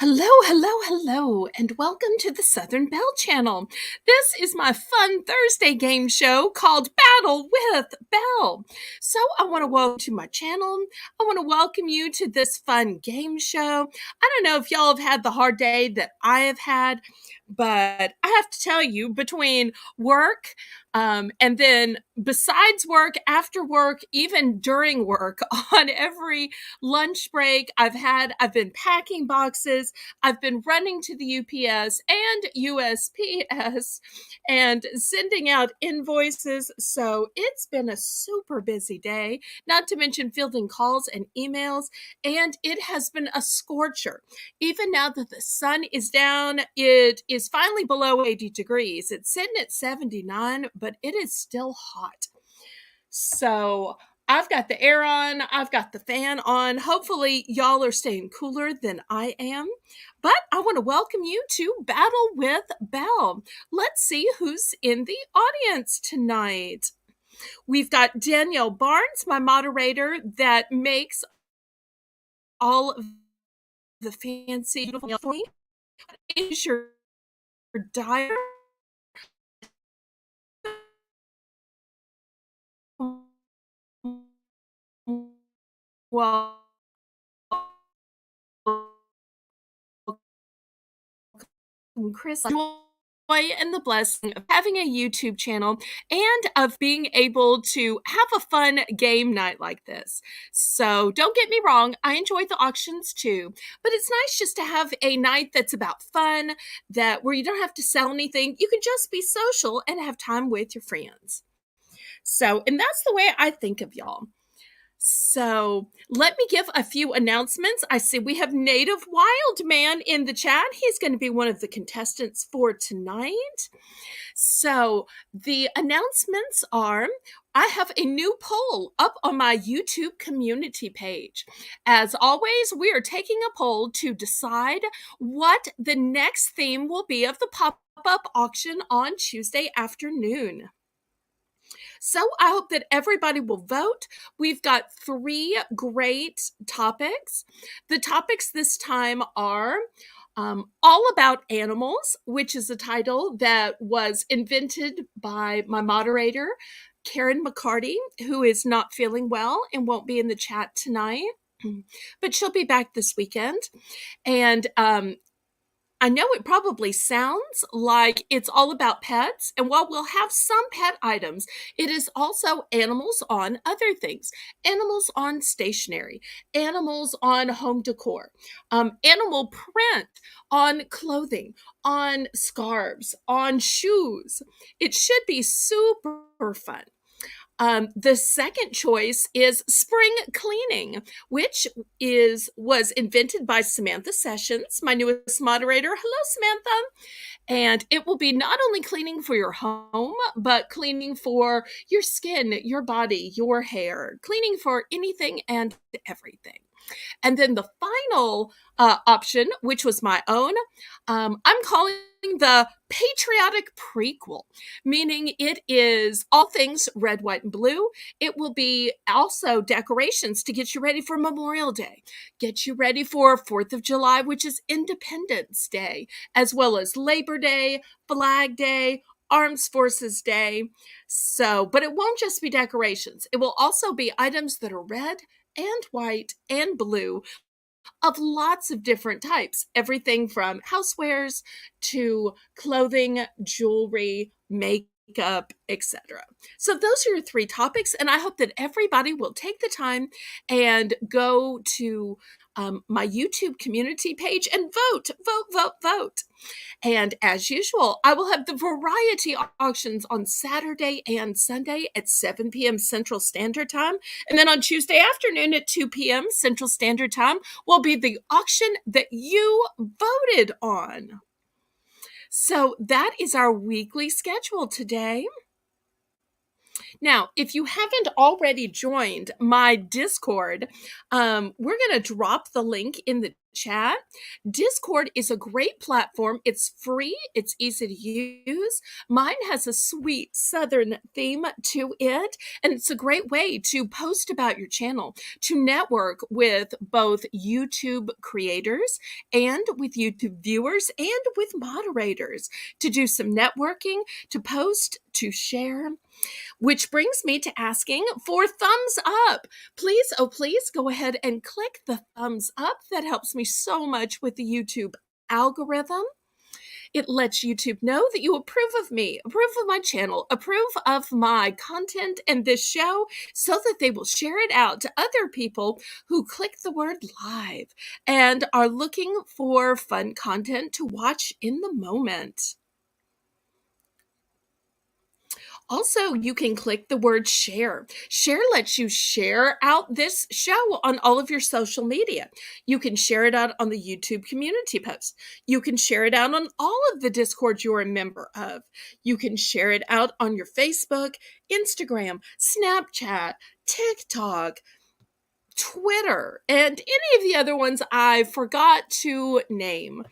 Hello, hello, hello, and welcome to the Southern Belle channel. This is my fun Thursday game show called Battle with Belle. So I want to welcome to my channel. I want to welcome you to this fun game show. I don't know if y'all have had the hard day that I have had, but I have to tell you, between work, and then besides work, after work, even during work, on every lunch break I've been packing boxes, I've been running to the UPS and USPS and sending out invoices. So it's been a super busy day, not to mention fielding calls and emails, and it has been a scorcher. Even now that the sun is down, it is finally below 80 degrees. It's sitting at 79, but it is still hot. So I've got the air on, I've got the fan on. Hopefully, y'all are staying cooler than I am. But I want to welcome you to Battle with Belle. Let's see who's in the audience tonight. We've got Danielle Barnes, my moderator, that makes all of the fancy, beautiful for me. Is your diary? Well, Chris, joy and the blessing of having a YouTube channel and of being able to have a fun game night like this. So don't get me wrong, I enjoy the auctions too, but it's nice just to have a night that's about fun, that where you don't have to sell anything. You can just be social and have time with your friends. So, and that's the way I think of y'all. So let me give a few announcements. I see we have Native Wild Man in the chat. He's going to be one of the contestants for tonight. So the announcements are, I have a new poll up on my YouTube community page. As always, we are taking a poll to decide what the next theme will be of the pop-up auction on Tuesday afternoon. So I hope that everybody will vote. We've got 3 great topics. The topics this time are all about animals, which is a title that was invented by my moderator, Karen McCarty, who is not feeling well and won't be in the chat tonight, but she'll be back this weekend. And I know it probably sounds like it's all about pets, and while we'll have some pet items, it is also animals on other things, animals on stationery, animals on home decor, animal print on clothing, on scarves, on shoes. It should be super fun. The second choice is spring cleaning, which was invented by Samantha Sessions, my newest moderator. Hello, Samantha. And it will be not only cleaning for your home, but cleaning for your skin, your body, your hair, cleaning for anything and everything. And then the final option, which was my own, I'm calling the patriotic prequel, meaning it is all things red, white, and blue. It will be also decorations to get you ready for Memorial Day, get you ready for 4th of July, which is Independence Day, as well as Labor Day, Flag Day, Armed Forces Day. So, but it won't just be decorations. It will also be items that are red and white and blue of lots of different types, everything from housewares to clothing, jewelry, makeup, etc. So those are your 3 topics, and I hope that everybody will take the time and go to my YouTube community page and vote, vote, vote, vote. And as usual, I will have the variety auctions on Saturday and Sunday at 7 p.m. Central Standard Time. And then on Tuesday afternoon at 2 p.m. Central Standard Time will be the auction that you voted on. So that is our weekly schedule today. Now, if you haven't already joined my Discord, we're going to drop the link in the chat. Discord is a great platform. It's free, it's easy to use. Mine has a sweet Southern theme to it, and it's a great way to post about your channel, to network with both YouTube creators and with YouTube viewers and with moderators, to do some networking, to post, to share. Which brings me to asking for thumbs up. Please, oh, please go ahead and click the thumbs up. That helps me so much with the YouTube algorithm. It lets YouTube know that you approve of me, approve of my channel, approve of my content and this show, so that they will share it out to other people who click the word live and are looking for fun content to watch in the moment. Also, you can click the word share. Share lets you share out this show on all of your social media. You can share it out on the YouTube community post. You can share it out on all of the Discords you're a member of. You can share it out on your Facebook, Instagram, Snapchat, TikTok, Twitter, and any of the other ones I forgot to name,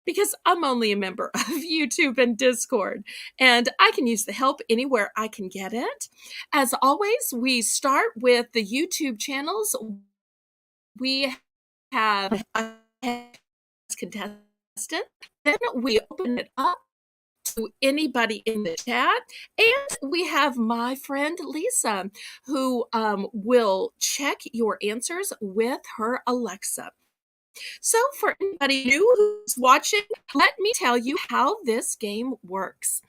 because I'm only a member of YouTube and Discord, and I can use the help anywhere I can get it. As always, we start with the YouTube channels. We have a contestant, then we open it up to anybody in the chat, and we have my friend Lisa, who will check your answers with her Alexa. So, for anybody new who's watching, let me tell you how this game works.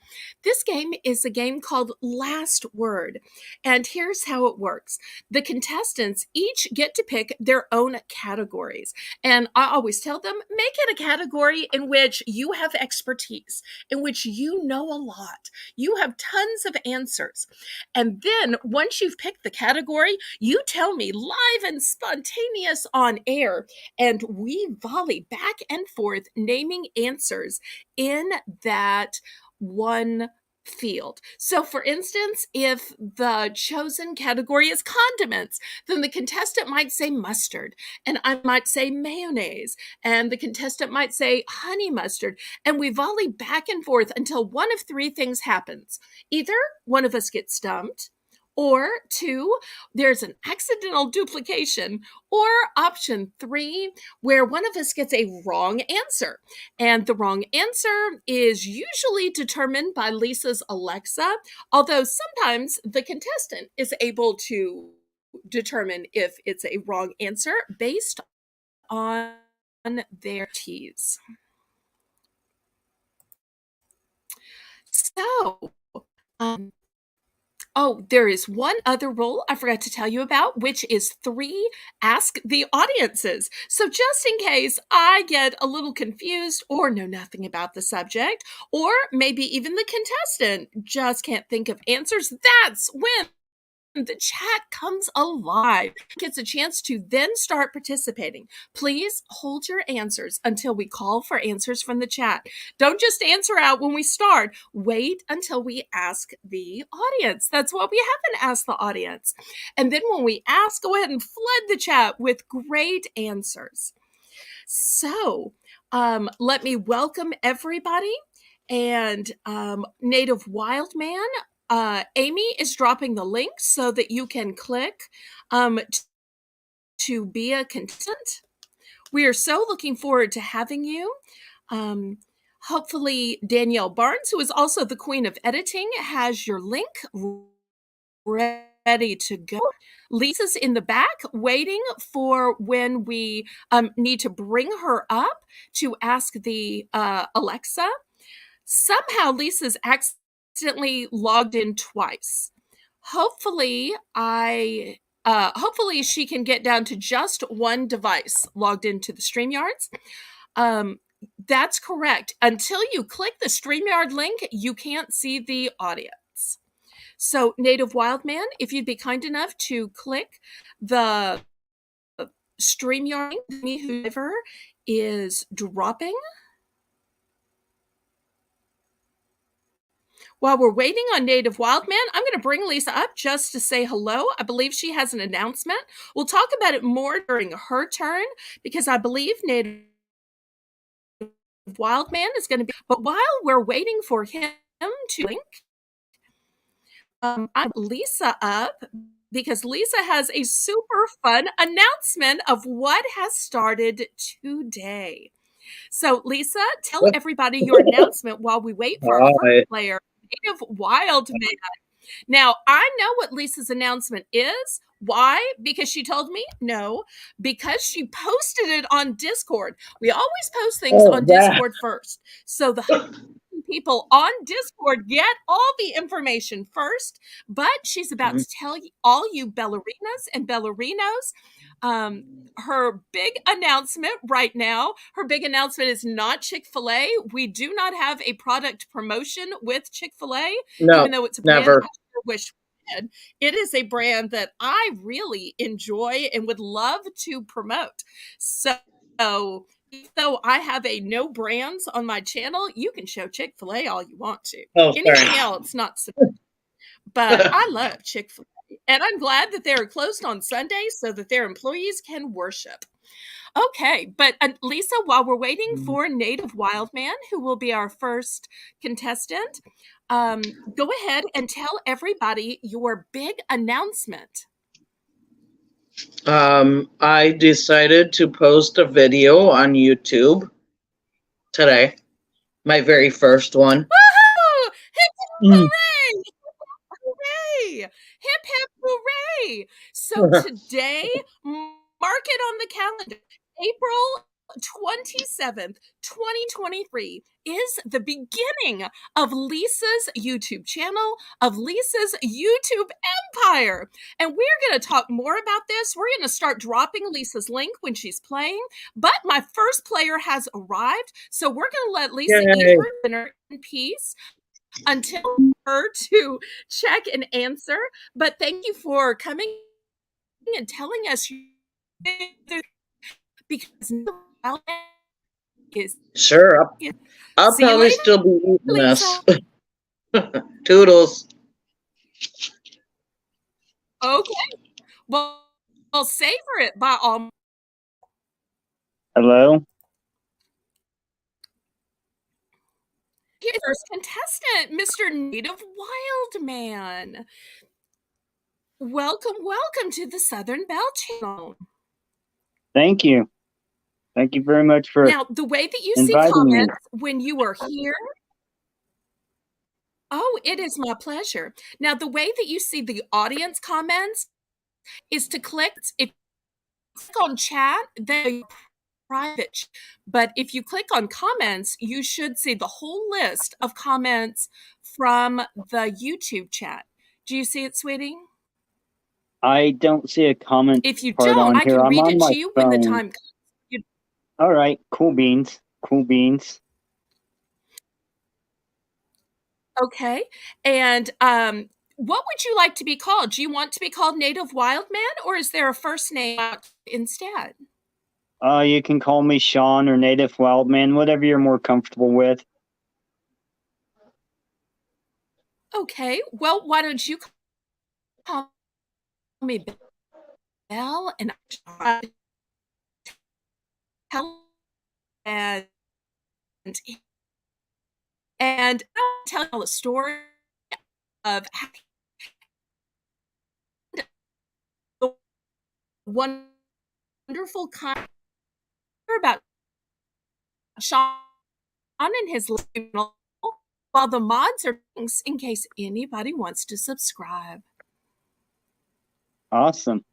This game is a game called Last Word, and here's how it works. The contestants each get to pick their own categories, and I always tell them, make it a category in which you have expertise, in which you know a lot. You have tons of answers. And then once you've picked the category, you tell me live and spontaneous on air, and we volley back and forth naming answers in that one field. So, for instance, if the chosen category is condiments, then the contestant might say mustard, and I might say mayonnaise, and the contestant might say honey mustard, and we volley back and forth until one of three things happens. Either one of us gets stumped, or two, there's an accidental duplication, or option three, where one of us gets a wrong answer. And the wrong answer is usually determined by Lisa's Alexa, although sometimes the contestant is able to determine if it's a wrong answer based on their teas. So, oh, there is one other rule I forgot to tell you about, which is three ask the audiences. So, just in case I get a little confused or know nothing about the subject, or maybe even the contestant just can't think of answers, that's when the chat comes alive, gets a chance to then start participating. Please hold your answers until we call for answers from the chat. Don't just answer out when we start. Wait until we ask the audience. That's what we haven't asked the audience. And then when we ask, go ahead and flood the chat with great answers. So let me welcome everybody. And Native Wildman, Amy is dropping the link so that you can click to be a contestant. We are so looking forward to having you. Hopefully, Danielle Barnes, who is also the queen of editing, has your link ready to go. Lisa's in the back waiting for when we need to bring her up to ask the Alexa. Somehow Lisa's accidentally logged in twice. Hopefully she can get down to just one device logged into the StreamYards. That's correct. Until you click the StreamYard link, you can't see the audience. So, Native Wildman, if you'd be kind enough to click the StreamYard link, whoever is dropping. While we're waiting on Native Wildman, I'm going to bring Lisa up just to say hello. I believe she has an announcement. We'll talk about it more during her turn because I believe Native Wildman is going to be. But while we're waiting for him to link, I'm Lisa up because Lisa has a super fun announcement of what has started today. So, Lisa, tell everybody your announcement while we wait for our first player, Native Wildman. Now, I know what Lisa's announcement is. Why? Because she told me? No, because she posted it on Discord. We always post things on Discord first. So the people on Discord get all the information first, but she's about to tell all you ballerinas and ballerinos her big announcement right now. Her big announcement is not Chick-fil-A. We do not have a product promotion with Chick-fil-A, even though it's a brand I sure wish we did. It is a brand that I really enjoy and would love to promote. So even though I have a no brands on my channel, you can show Chick-fil-A all you want to. Anything else, not so much. But I love Chick-fil-A, and I'm glad that they're closed on Sundays so that their employees can worship. Okay, but Lisa, while we're waiting for Native Wildman, who will be our first contestant, go ahead and tell everybody your big announcement. I decided to post a video on YouTube today. My very first one. Woohoo! Hip, hooray! Hooray! Hip, hip, hooray! So today, mark it on the calendar. April 27th, 2023 is the beginning of Lisa's YouTube channel, of Lisa's YouTube empire. And we're going to talk more about this. We're going to start dropping Lisa's link when she's playing. But my first player has arrived. So we're going to let Lisa eat her dinner in peace until her to check and answer. But thank you for coming and telling us because is sure. I'll probably still be eating this. Toodles. Okay. Well, savor it by all. Hello. Here's first contestant, Mr. Native Wildman. Welcome to the Southern Belle channel. Thank you. Thank you very much for now the way that you see comments when you are here. Oh, it is my pleasure. Now, the way that you see the audience comments is to click, if you click on chat, then private. But if you click on comments, you should see the whole list of comments from the YouTube chat. Do you see it, sweetie? I don't see a comment. If you don't, I can read it to you when the time comes. All right, cool beans. Cool beans. Okay. And what would you like to be called? Do you want to be called Native Wildman, or is there a first name instead? You can call me Sean or Native Wildman, whatever you're more comfortable with. Okay. Well, why don't you call me Belle and and I'll tell a story of how the wonderful kind about Sean and his channel, while the mods are in case anybody wants to subscribe. Awesome.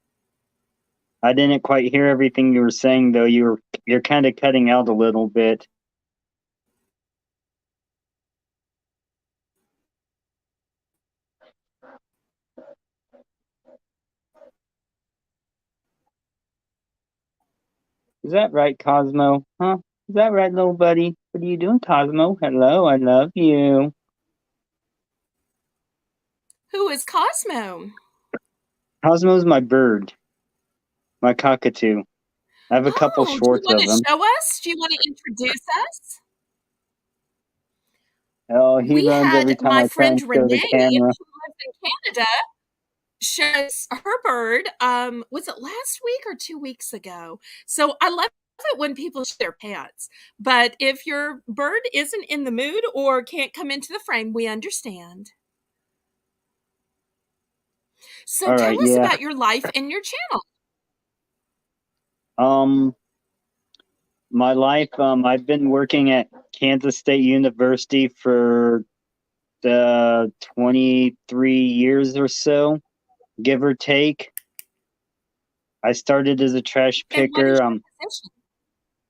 I didn't quite hear everything you were saying, though. You're kind of cutting out a little bit. Is that right, Cosmo? Huh? Is that right, little buddy? What are you doing, Cosmo? Hello, I love you. Who is Cosmo? Cosmo's my bird. My cockatoo. I have a couple shorts of them. Do you want to show us? Do you want to introduce us? Oh, he We runs every had time my I try friend and show the Renee, camera. who lives in Canada, shows her bird. Was it last week or 2 weeks ago? So I love it when people show their pants. But if your bird isn't in the mood or can't come into the frame, we understand. So All tell right, us yeah. about your life and your channel. Um, my life, I've been working at Kansas State University for the 23 years or so, give or take. I started as a trash And what is picker. your position?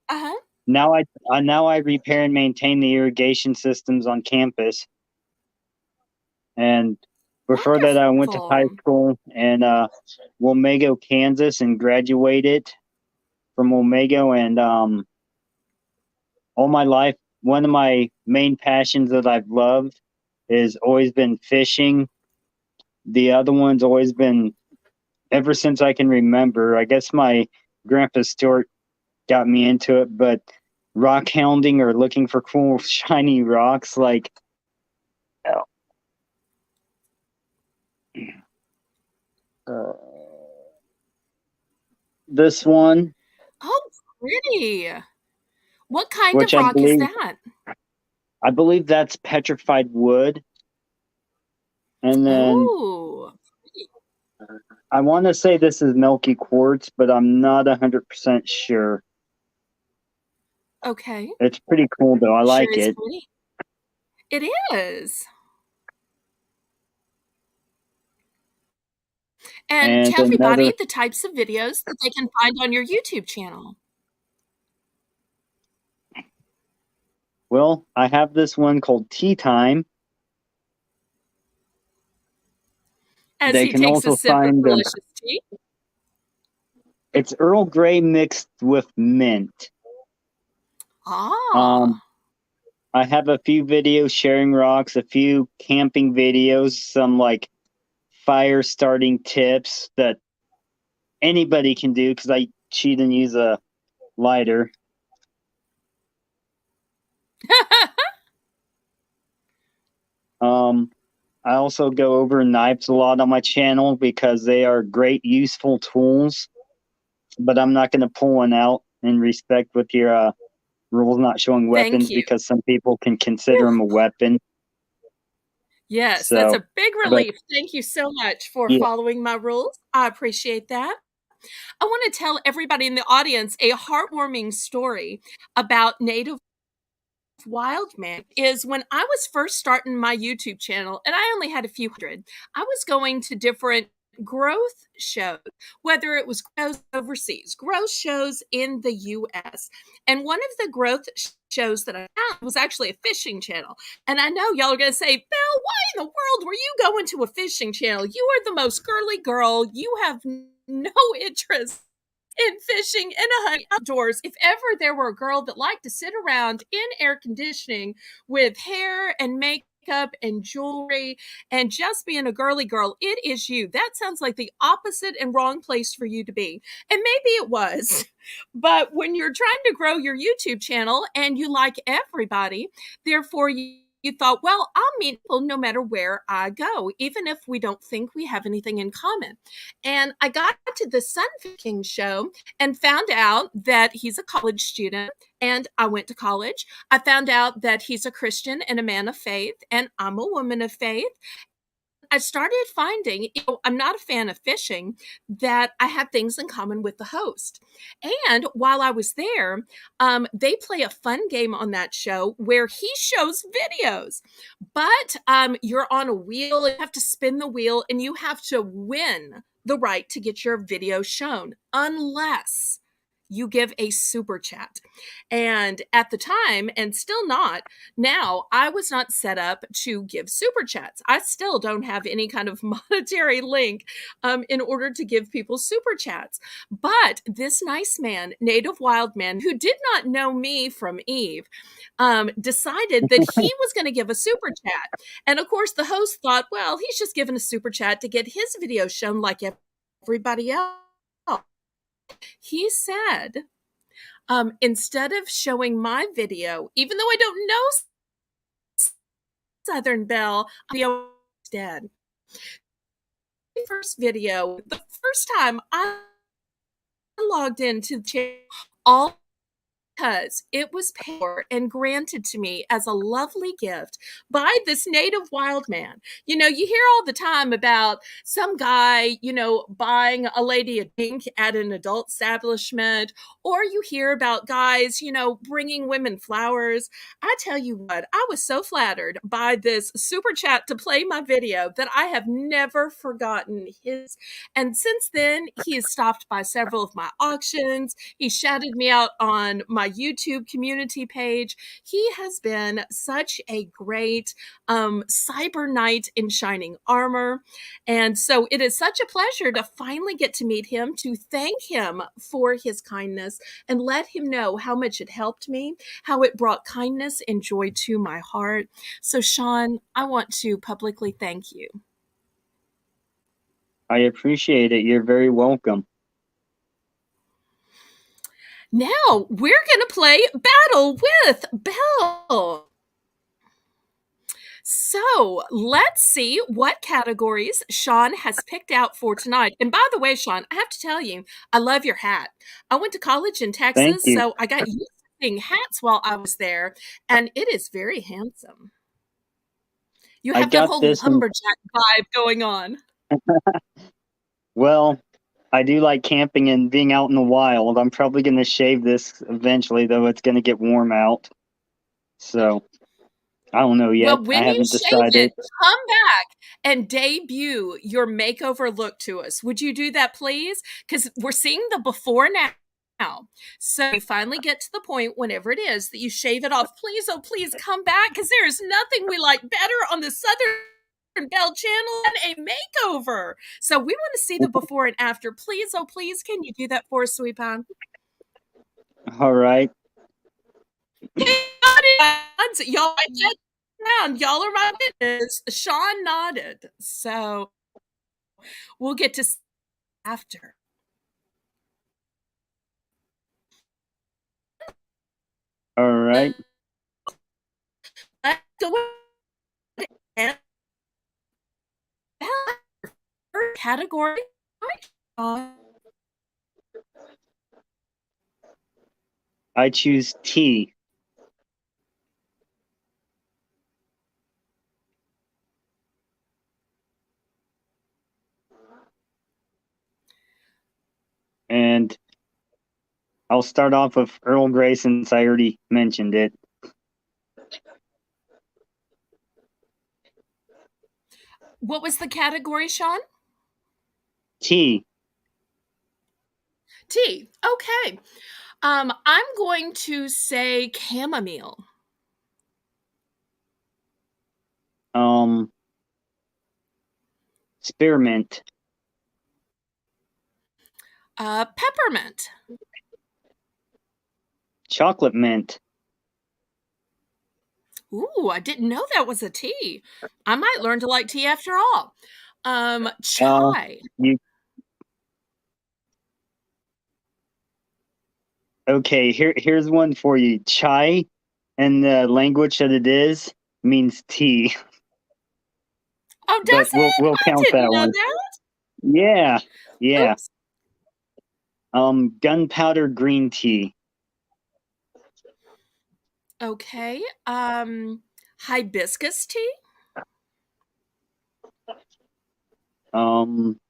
Uh-huh. Now I repair and maintain the irrigation systems on campus. And before that, I went to high Wonderful. school in Wamego, Kansas, and graduated from Wamego. And all my life, one of my main passions that I've loved is always been fishing. The other one's always been ever since I can remember. I guess my grandpa Stuart got me into it, but rock hounding or looking for cool shiny rocks like uh, this one, Oh, pretty. What kind which of rock is that? I believe that's petrified wood. And then Oh, I want to say this is milky quartz, but I'm not 100% sure. okay. It's pretty cool though. I Sure like is it. pretty. It is. And And tell everybody another, the types of videos that they can find on your YouTube channel. well, I have this one called Tea Time. As They he can takes a also sip of find them. delicious tea. It's Earl Grey mixed with mint. Um, Ah. I have a few videos sharing rocks, a few camping videos, some like fire starting tips that anybody can do because I cheat and use a lighter. Um, I also go over knives a lot on my channel because they are great, useful tools. But I'm not going to pull one out in respect with your rules not showing Thank weapons you. because some people can consider Whew. them a weapon. Yes, that's So, a big but relief. Thank you so much for yeah, following my rules. I appreciate that. I want to tell everybody in the audience a heartwarming story about Native wild man is when I was first starting my YouTube channel, and I only had a few hundred, I was going to different growth shows, whether it was growth overseas, growth shows in the US. And one of the growth shows that I found was actually a fishing channel. And I know y'all are going to say, Belle, why in the world were you going to a fishing channel? You are the most girly girl. You have no interest in fishing and hunting outdoors. If ever there were a girl that liked to sit around in air conditioning with hair and makeup and jewelry and just being a girly girl, it is you. That sounds like the opposite and wrong place for you to be. And maybe it was. But when you're trying to grow your YouTube channel and you like everybody, therefore you thought, well, I'll meet people no matter where I go, even if we don't think we have anything in common. And I got to the Sun King show and found out that he's a college student, and I went to college. I found out that he's a Christian and a man of faith, and I'm a woman of faith. I started finding, I'm not a fan of fishing, that I have things in common with the host. And while I was there, they play a fun game on that show where he shows videos. But you're on a wheel, you have to spin the wheel, and you have to win the right to get your video shown, unless you give a super chat. And at the time, and still not, now, I was not set up to give super chats. I still don't have any kind of monetary link in order to give people super chats. But this nice man, Native Wild Man, who did not know me from Eve, decided that he was going to give a super chat. And of course, the host thought, well, he's just giving a super chat to get his video shown like everybody else. He said, instead of showing my video, even though I don't know Southern Belle. The dead. First video, the first time I logged into the channel, all because it was paid for and granted to me as a lovely gift by this native wild man. You hear all the time about some guy, buying a lady a drink at an adult establishment, or you hear about guys, bringing women flowers. I tell you what, I was so flattered by this super chat to play my video that I have never forgotten his. And since then, he has stopped by several of my auctions. He shouted me out on my YouTube community page. He has been such a great cyber knight in shining armor. And so it is such a pleasure to finally get to meet him, to thank him for his kindness, and let him know how much it helped me, how it brought kindness and joy to my heart. So, Sean, I want to publicly thank you. I appreciate it. You're very welcome. Now we're going to play Battle with Belle. So let's see what categories Sean has picked out for tonight. And by the way, Sean, I have to tell you, I love your hat. I went to college in Thank Texas, you. so I got used to seeing hats while I was there, and it is very handsome. You I have that got whole this in, lumberjack vibe going on. well, I do like camping and being out in the wild. I'm probably going to shave this eventually, though it's going to get warm out. So I don't know yet. Well, I when you haven't shave decided. it, come back and debut your makeover look to us. Would you do that, please? Because we're seeing the before now. So you finally get to the point, whenever it is, that you shave it off. Please, oh, please come back, because there is nothing we like better on the Southern Belle channel than a makeover. So we want to see the before and after. Please, oh, please, can you do that for us, sweet pie? All right. Y'all write that down. Y'all are my witness. Sean nodded. So we'll get to after. All right. Let's go and category. I choose tea. And I'll start off with Earl Grey since I already mentioned it. What was the category, Sean? Tea. Tea. Okay. I'm going to say chamomile. Spearmint. Peppermint. Chocolate mint. Ooh, I didn't know that was a tea. I might learn to like tea after all. Uh, Chai. you okay? Here's one for you. Chai, and the language that it is means tea, Oh, but does we'll it? we'll I count didn't that know one. that. Yeah, yeah. Oops. Gunpowder green tea. Okay. Hibiscus tea. Um,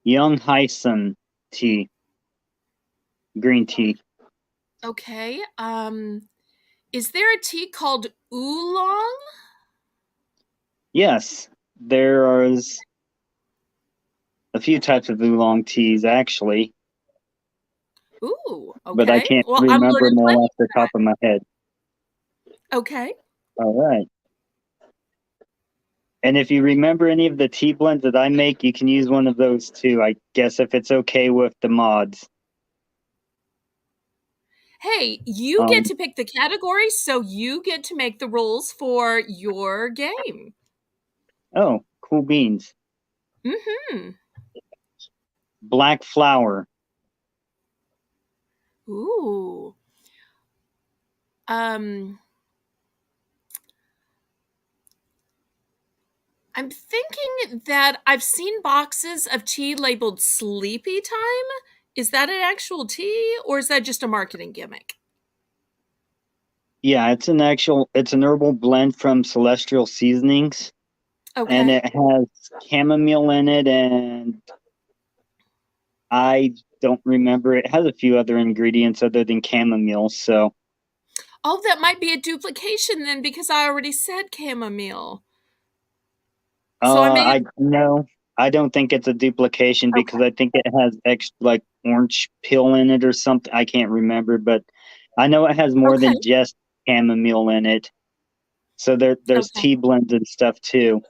young hyson tea. Green tea. Okay. Is there a tea called oolong? Yes, there is a few types of oolong teas actually, Ooh, but I okay. can't Well, I'm remember learning them all plenty. off the top of my head. Okay. All right. And if you remember any of the tea blends that I make, you can use one of those too, I guess, if it's okay with the mods. Hey, you get Um, to pick the category, so you get to make the rules for your game. oh, cool beans. Mm-hmm. Black flour. Ooh. Um, I'm thinking that I've seen boxes of tea labeled sleepy time. Is that an actual tea or is that just a marketing gimmick? Yeah, it's an herbal blend from Celestial Seasonings, and Okay. it has chamomile in it, and I don't remember. It has a few other ingredients other than chamomile. So, Oh, that might be a duplication then because I already said chamomile. So I may I no, I don't think it's a duplication because okay. I think it has extra like orange pill in it or something. I can't remember, but I know it has more Okay. than just chamomile in it. So there's Okay. tea blends and stuff too.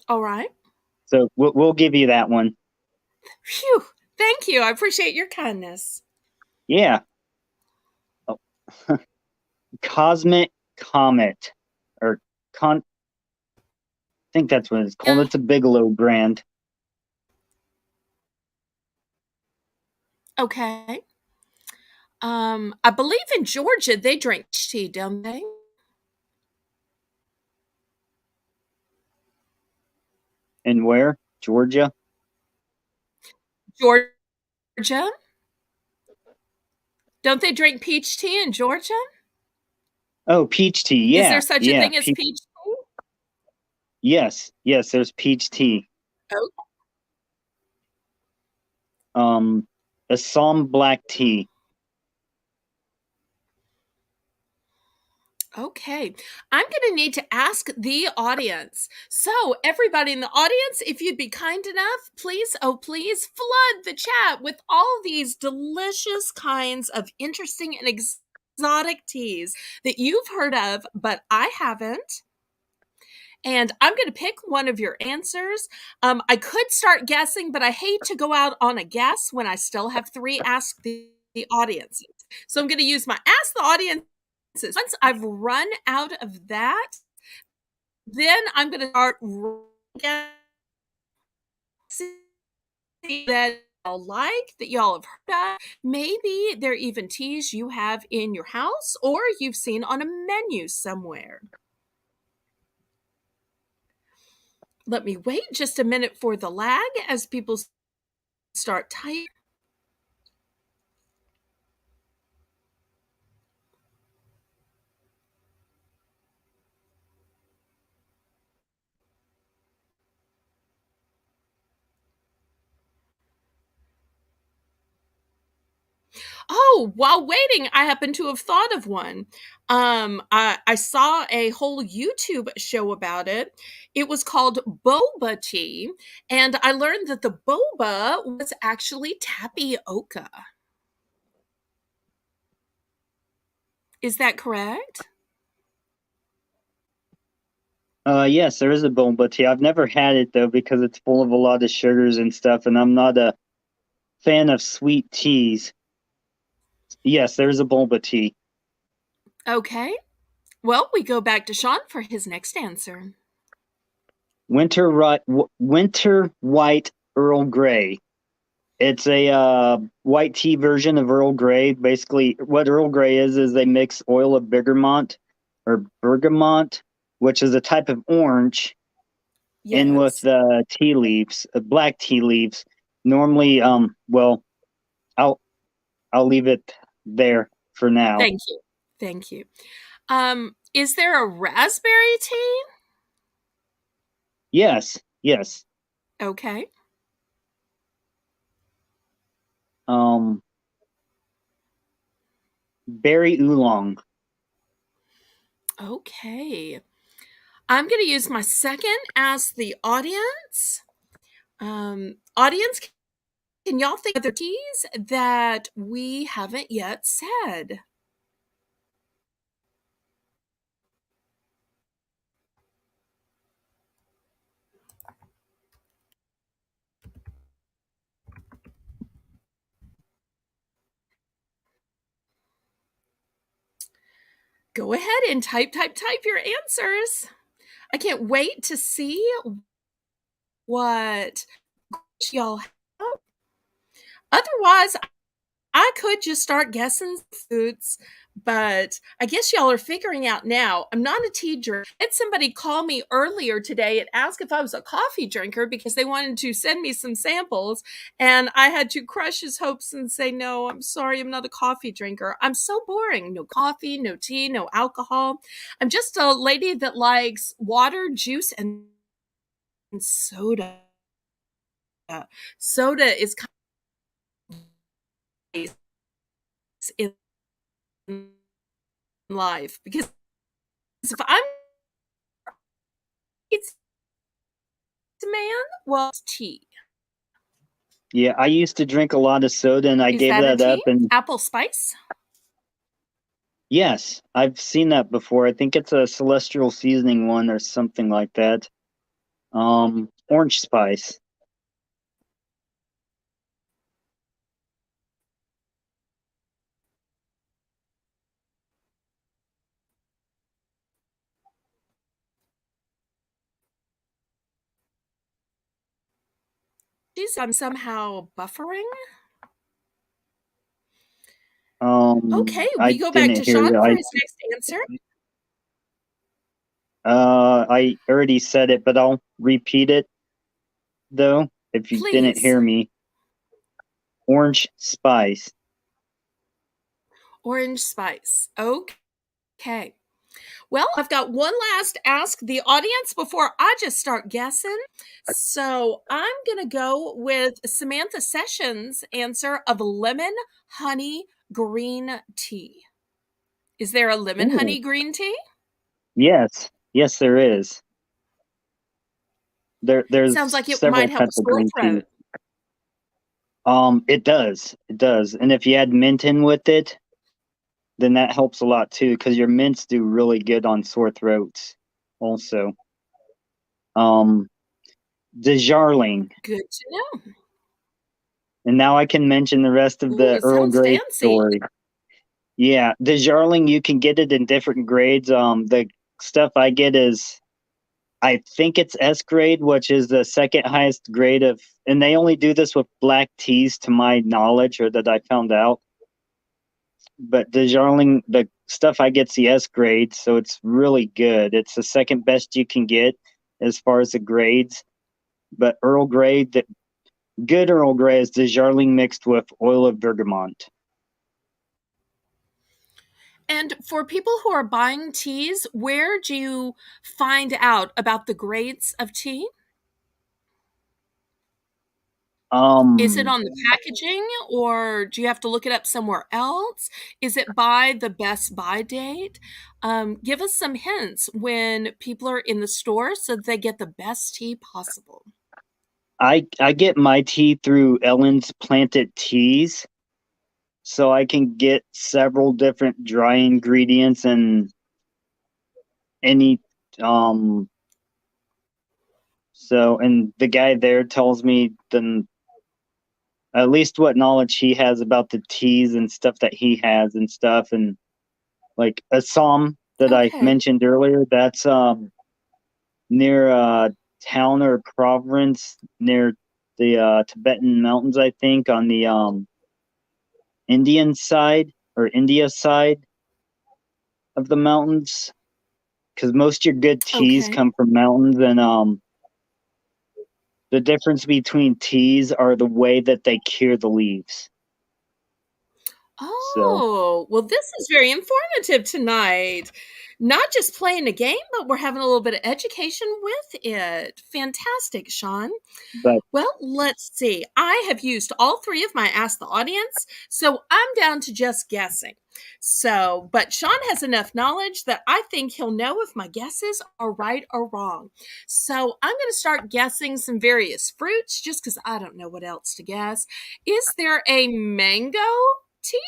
All right. So we'll give you that one. Phew. Thank you. I appreciate your kindness. Yeah. Oh, Cosmic Comet or I think that's what it's called. Yeah. It's a Bigelow brand. Okay. I believe in Georgia they drink tea, don't they? And where? Georgia? Georgia? Don't they drink peach tea in Georgia? Oh, peach tea. Is there Yeah. such a Yeah. thing as peach tea? Yes. Yes, there's peach tea. Oh, Um Assam black tea. okay. I'm going to need to ask the audience. So, everybody in the audience, if you'd be kind enough, please, oh, please flood the chat with all these delicious kinds of interesting and exotic teas that you've heard of, but I haven't. And I'm going to pick one of your answers. I could start guessing, but I hate to go out on a guess when I still have three Ask the Audiences. So I'm going to use my Ask the Audiences. Once I've run out of that, then I'm going to start guessing that y'all like, that y'all have heard of. Maybe they're even teas you have in your house or you've seen on a menu somewhere. Let me wait just a minute for the lag as people start typing. Oh, while waiting, I happen to have thought of one. I saw a whole YouTube show about it. It was called boba tea, and I learned that the boba was actually tapioca. Is that correct? Yes, there is a boba tea. I've never had it though because it's full of a lot of sugars and stuff, and I'm not a fan of sweet teas. Yes, there's a boba tea. Okay. Well, we go back to Sean for his next answer. Winter white Earl Grey. It's a white tea version of Earl Grey. Basically, what Earl Grey is they mix oil of bergamot, which is a type of orange, in with Yes. the tea leaves, black tea leaves. Normally, well, I'll I'll leave it there for now. Thank you. Thank you. Is there a raspberry tea? Yes, yes. Okay. Um, berry oolong. Okay. I'm going to use my second Ask the Audience. Audience, can y'all think of other teas that we haven't yet said? Go ahead and type your answers. I can't wait to see what y'all have. Otherwise, I could just start guessing foods, but I guess y'all are figuring out now I'm not a tea drinker. I had somebody call me earlier today and ask if I was a coffee drinker because they wanted to send me some samples, and I had to crush his hopes and say, no, I'm sorry, I'm not a coffee drinker. I'm so boring. No coffee, no tea, no alcohol. I'm just a lady that likes water, juice, and soda. Soda is kind of in life because if I'm it's man, well, it's tea. Yeah, I used to drink a lot of soda and I Is gave that a that up. tea? And Apple spice? yes, I've seen that before. I think it's a celestial seasoning one or something like that. Orange spice. Geez, I'm somehow buffering. Okay, we I go back didn't to hear Sean you. for his next answer. I already said it, but I'll repeat it though, if you didn't Please. hear me. Orange spice. Orange spice. Okay. Well, I've got one last ask the audience before I just start guessing. So I'm going to go with Samantha Sessions' answer of lemon honey green tea. Is there a lemon Ooh, honey green tea? yes. Yes, there is. Sounds There's like it several might help a types of sore green tea. throat. It does. It does. And if you add mint in with it, then that helps a lot too, because your mints do really good on sore throats also. Um, Dejarling. Good to know. And now I can mention the rest of Ooh, the it Earl sounds Grey fancy. story. Yeah, Dejarling, you can get it in different grades. The stuff I get is, I think it's S grade, which is the second highest grade of, and they only do this with black teas to my knowledge, or that I found out. But Dejarling, the stuff I get's the S grade, so it's really good. It's the second best you can get as far as the grades. But Earl Grey, the good Earl Grey is Dejarling mixed with oil of bergamot. And for people who are buying teas, where do you find out about the grades of tea? Is it Um, on the packaging or do you have to look it up somewhere else? Is it by the best buy date? Give us some hints when people are in the store so they get the best tea possible. I get my tea through Ellen's Planted Teas, so I can get several different dry ingredients and any um and the guy there tells me then at least what knowledge he has about the teas and stuff that he has and stuff. And like Assam that I Okay. mentioned earlier, that's near town or province near the Tibetan mountains, I think, on the Indian side or India side of the mountains, because most of your good teas Okay. come from mountains. And the difference between teas are the way that they cure the leaves. So, Oh, well, this is very informative tonight. Not just playing a game, but we're having a little bit of education with it. Fantastic, Sean. but Well, let's see. I have used all three of my Ask the Audience, so I'm down to just guessing. So, but Sean has enough knowledge that I think he'll know if my guesses are right or wrong. So, I'm going to start guessing some various fruits just because I don't know what else to guess. Is there a mango tea?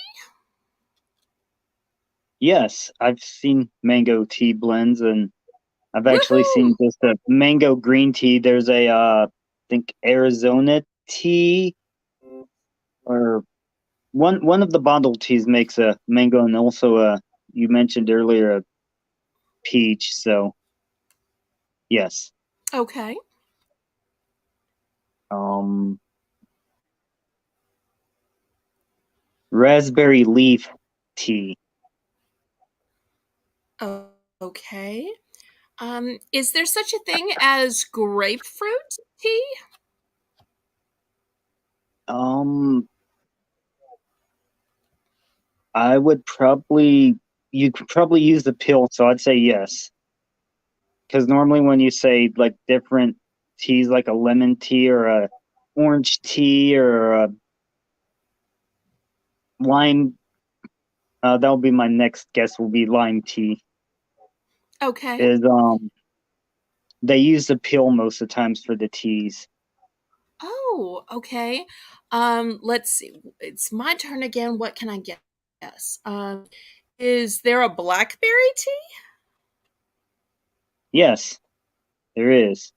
yes, I've seen mango tea blends, and I've actually Woohoo! seen just a mango green tea. There's a I think Arizona tea, or one of the bottled teas makes a mango, and also a, you mentioned earlier, a peach. So yes. Okay. Um Raspberry leaf tea. Oh, okay. Is there such a thing as grapefruit tea? Um, I would probably you could probably use the pill, so I'd say yes. Because normally when you say like different teas, like a lemon tea or a orange tea or a lime, that'll be my next guess. Will be lime tea. Okay. Is they use the pill most of the times for the teas. Oh, okay. Let's see. It's my turn again. What can I guess? Is there a blackberry tea? Yes, there is.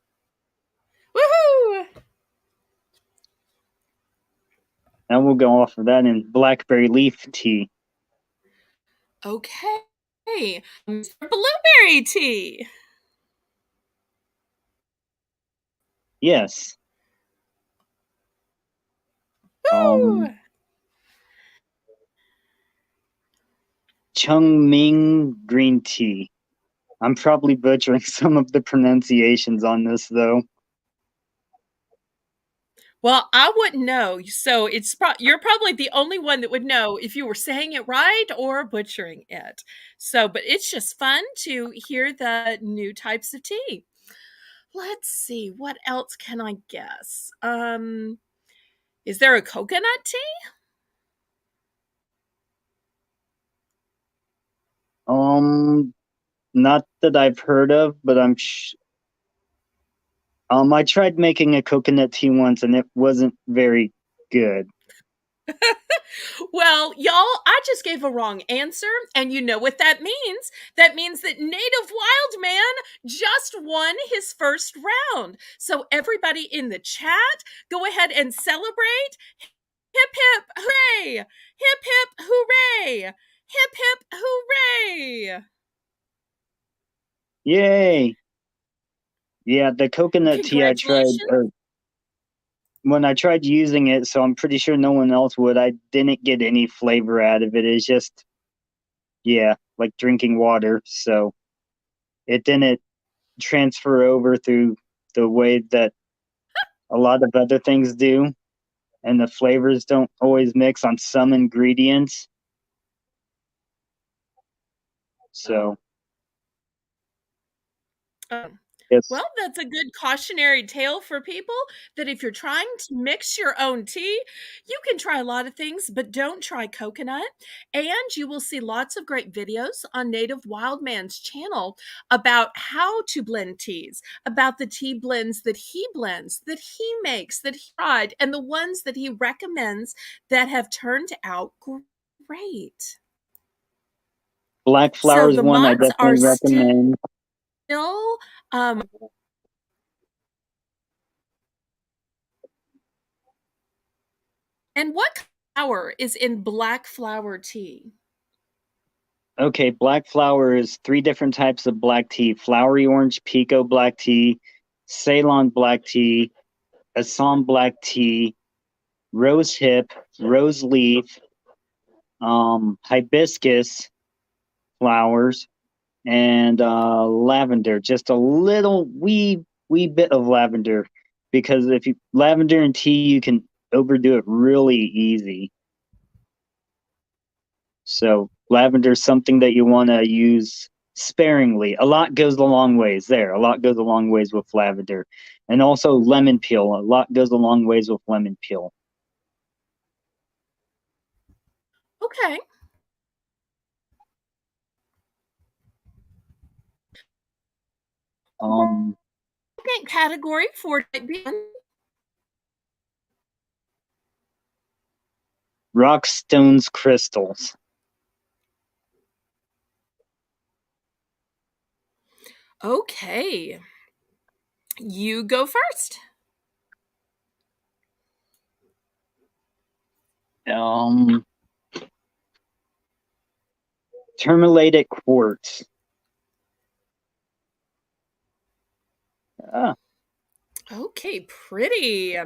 Woohoo! And we'll go off of that in blackberry leaf tea. Okay. Blueberry tea. Yes. Woo! Chung Ming green tea. I'm probably butchering some of the pronunciations on this though. Well, I wouldn't know. So you're probably the only one that would know if you were saying it right or butchering it. So, but it's just fun to hear the new types of tea. Let's see, what else can I guess? Is there a coconut tea? Um, Not that I've heard of, but I tried making a coconut tea once and it wasn't very good. Well, y'all, I just gave a wrong answer, and you know what that means. That means that Native Wild Man just won his first round. So, everybody in the chat, go ahead and celebrate. Hip, hip, hooray! Hip, hip, hooray! Hip, hip, hooray! Yay! Yeah, the coconut tea I tried, Congratulations. or when I tried using it, so I'm pretty sure no one else would. I didn't get any flavor out of it. It's just, yeah, like drinking water. So it didn't transfer over through the way that a lot of other things do. And the flavors don't always mix on some ingredients. So, Um, yes. well, that's a good cautionary tale for people that if you're trying to mix your own tea, you can try a lot of things, but don't try coconut. And you will see lots of great videos on Native Wild Man's channel about how to blend teas, about the tea blends, that he makes, that he tried, and the ones that he recommends that have turned out great. Black So flower is the one I mods are definitely recommend. still um, and what flower is in black flower tea? Okay, black flower is three different types of black tea: flowery orange Pico black tea, Ceylon black tea, Assam black tea, rose hip, rose leaf, hibiscus flowers, and lavender. Just a little wee bit of lavender, because if you lavender and tea, you can overdo it really easy. So lavender is something that you want to use sparingly. A lot goes a long ways there. A lot goes a long ways with lavender. And also lemon peel. A lot goes a long ways with lemon peel. Okay. Um, Second category for rock stones crystals. okay. You go first. Um, Tourmalated quartz. Ah, Okay, pretty.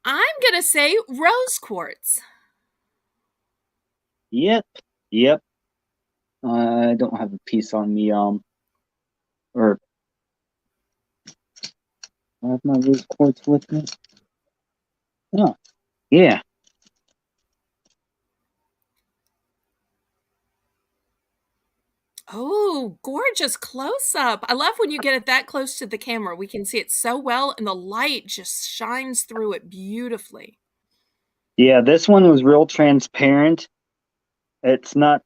I'm gonna say rose quartz. Yep. Yep. I don't have a piece on me. Or I have my loose quartz with me. Oh, yeah. Oh, gorgeous close up. I love when you get it that close to the camera. We can see it so well, and the light just shines through it beautifully. Yeah, this one was real transparent. It's not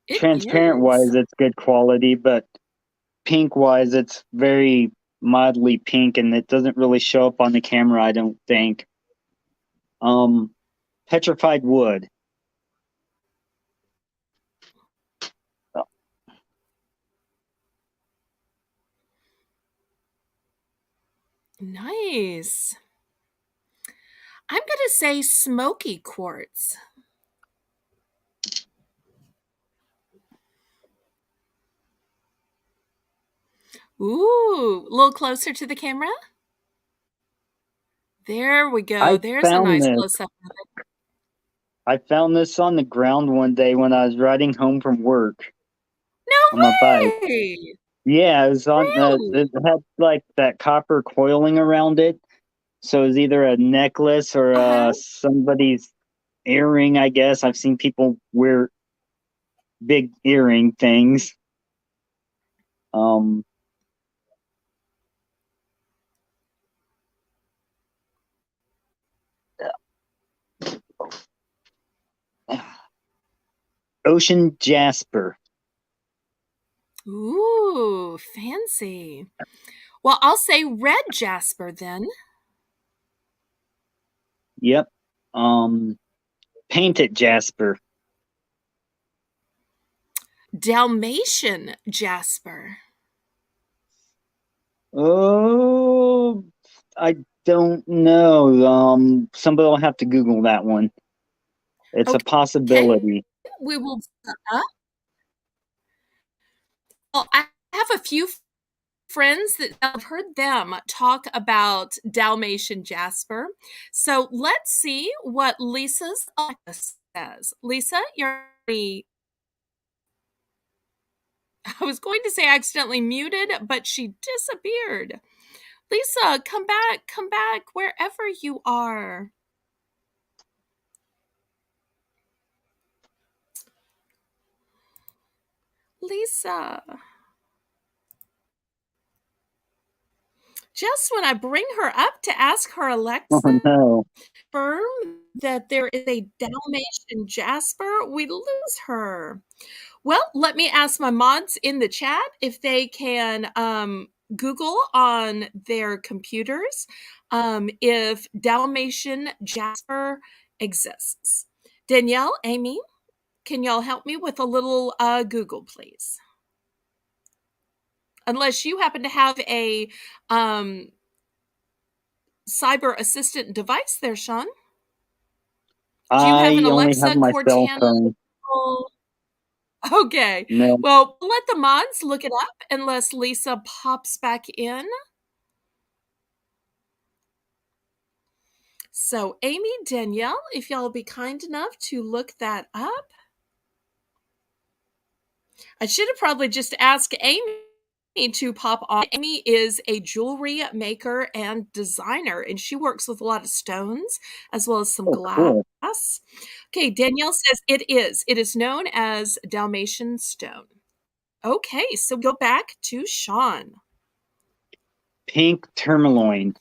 It transparent is. wise, it's good quality, but pink wise, it's very mildly pink and it doesn't really show up on the camera, I don't think. Um, Petrified wood. Nice. I'm gonna say smoky quartz. Ooh, a little closer to the camera. There we go. I There's a found nice this. close up of it. I found this on the ground one day when I was riding home from work on my bike. No way! Yeah, it was on Really? it had like that copper coiling around it. So it was either a necklace or Uh-huh. somebody's earring, I guess. I've seen people wear big earring things. Um, Ocean jasper. Ooh, fancy. Well, I'll say red jasper then. Yep. Painted jasper. Dalmatian jasper. Oh, I don't know. Somebody will have to Google that one. It's a Okay, possibility. we will. Well, I have a few friends that I've heard them talk about Dalmatian jasper. So let's see what Lisa's says. Lisa, you're. I was going to say accidentally muted, but she disappeared. Lisa, come back, wherever you are. Lisa. Just when I bring her up to ask her Oh Alexa no. confirm that there is a Dalmatian Jasper, we lose her. Well, let me ask my mods in the chat if they can Google on their computers if Dalmatian Jasper exists. Danielle, Amy, can y'all help me with a little Google, please? Unless you happen to have a cyber assistant device there, Sean. Do you have an I only have Alexa, my cell Cortana? phone. Okay. No. Well, let the mods look it up unless Lisa pops back in. So, Amy, Danielle, if y'all be kind enough to look that up. I should have probably just asked Amy to pop on. Amy is a jewelry maker and designer, and she works with a lot of stones as well as some Oh, glass. cool. Okay, Danielle says it is. It is known as Dalmatian stone. Okay, so go back to Sean. Pink tourmaline.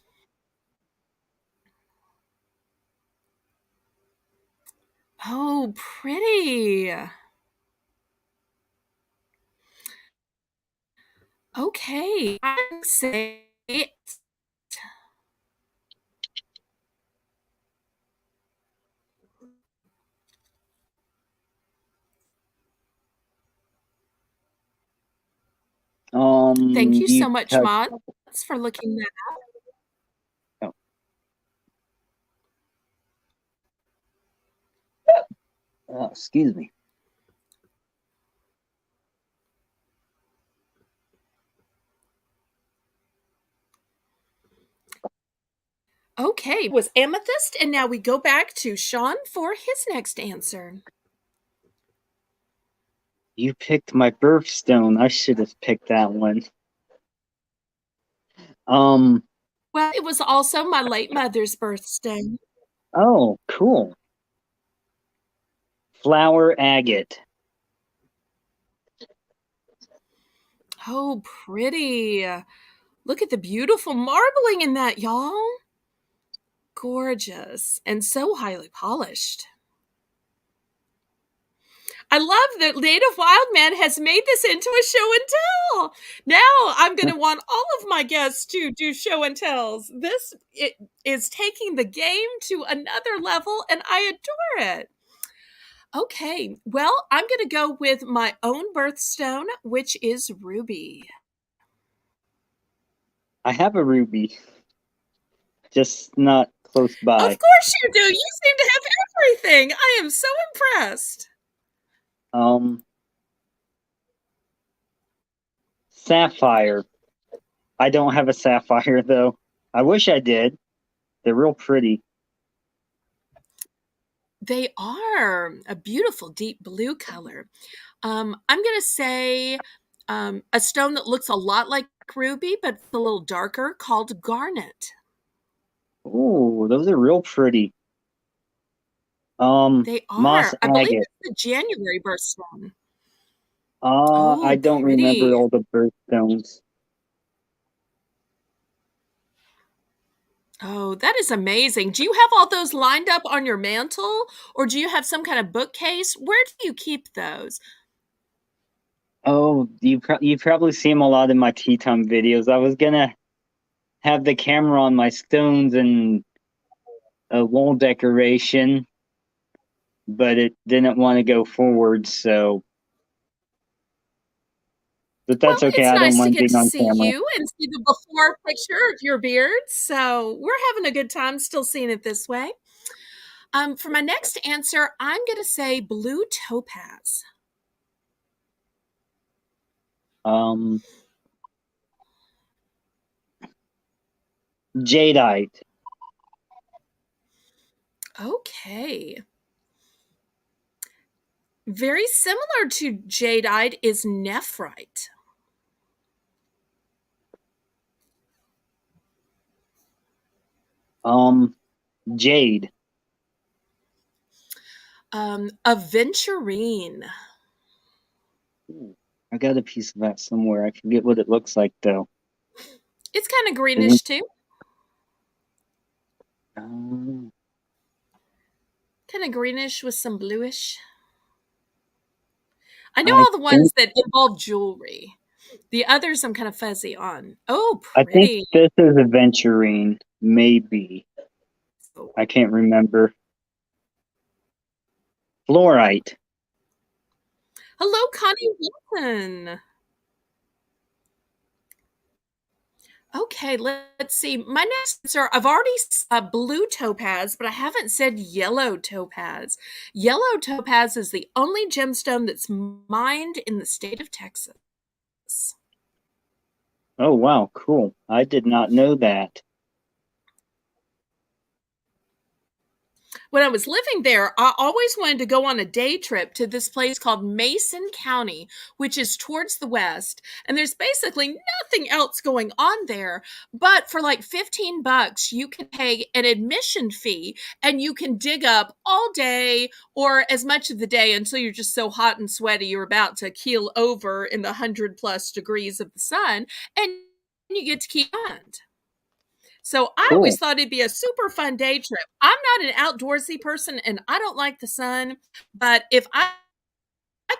Oh, pretty. Okay, I say thank you Do you so much, have? mods, for looking that. Oh, excuse me. Okay, was amethyst, and now we go back to Sean for his next answer. You picked my birthstone. I should have picked that one. Um. Well, it was also my late mother's birthday. Oh, cool. Flower agate. Oh, pretty. Look at the beautiful marbling in that, y'all. Gorgeous and so highly polished. I love that Native Wildman has made this into a show and tell. Now I'm going to want all of my guests to do show and tells. It is taking the game to another level, and I adore it. Okay, well, I'm going to go with my own birthstone, which is ruby. I have a ruby, just not close by. Of course you do. You seem to have everything. I am so impressed. Sapphire. I don't have a sapphire though. I wish I did. They're real pretty. They are a beautiful deep blue color. I'm going to say a stone that looks a lot like ruby, but a little darker, called garnet. Ooh, those are real pretty. They Moss are. I believe agate. it's the January birthstone. I Oh, don't remember pretty. all the birthstones. Oh, that is amazing. Do you have all those lined up on your mantle, or do you have some kind of bookcase? Where do you keep those? Oh, you probably see them a lot in my tea time videos. I was gonna have the camera on my stones and a wall decoration, but it didn't want to go forward, so but Well, that's okay. it's I don't nice to mind get being to on see camera. you and see the before picture of your beard. So we're having a good time still seeing it this way. For my next answer, I'm going to say blue topaz. Um, Jadeite. Okay. Very similar to jadeite is nephrite. Jade. Aventurine. Ooh, I got a piece of that somewhere. I forget what it looks like though. It's kind of Isn't greenish too. um, Kind of greenish with some bluish. I know I all the ones think that involve jewelry. The others I'm kind of fuzzy on. Oh, I think pretty. this is aventurine. Maybe. So, I can't remember. Fluorite. hello, Connie Wilson. Okay, let's see. My next answer, I've already blue topaz, but I haven't said yellow topaz. Yellow topaz is the only gemstone that's mined in the state of Texas. Oh wow, cool. I did not know that. When I was living there, I always wanted to go on a day trip to this place called Mason County, which is towards the west. And there's basically nothing else going on there. But for like 15 bucks, you can pay an admission fee and you can dig up all day or as much of the day until you're just so hot and sweaty you're about to keel over in the 100+ degrees of the sun. And you get to keep on. So I always Cool. thought it'd be a super fun day trip. I'm not an outdoorsy person and I don't like the sun, but if I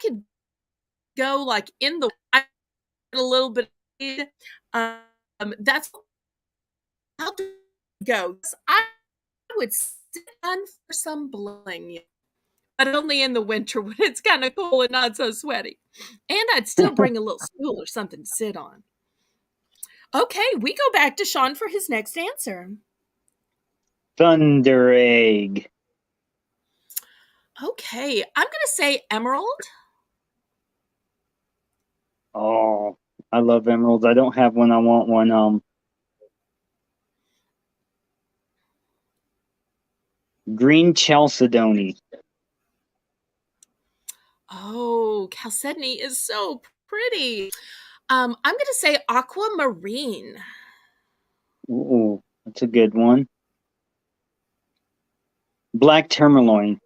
could go like in the a little bit, that's how to go. I would sit on for some bling, but only in the winter when it's kind of cool and not so sweaty. And I'd still bring a little stool or something to sit on. Okay, we go back to Sean for his next answer. Thunder egg. Okay, I'm going to say emerald. Oh, I love emeralds. I don't have one. I want one. Green chalcedony. Oh, chalcedony is so pretty. I'm going to say aquamarine. Ooh, that's a good one. Black tourmaline.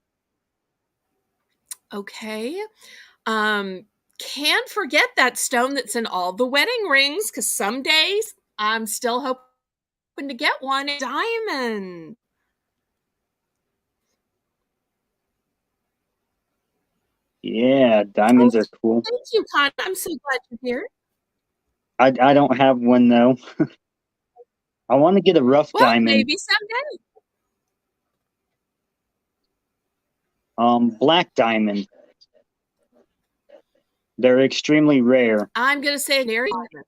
Okay. Can't forget that stone that's in all the wedding rings, because some days I'm still hoping to get one. Diamond. Yeah, Oh, diamonds are cool. thank you, Con. I'm so glad you're here. I don't have one though. I want to get a rough Well, diamond. maybe someday. Black diamond. They're extremely rare. I'm going to say canary diamond.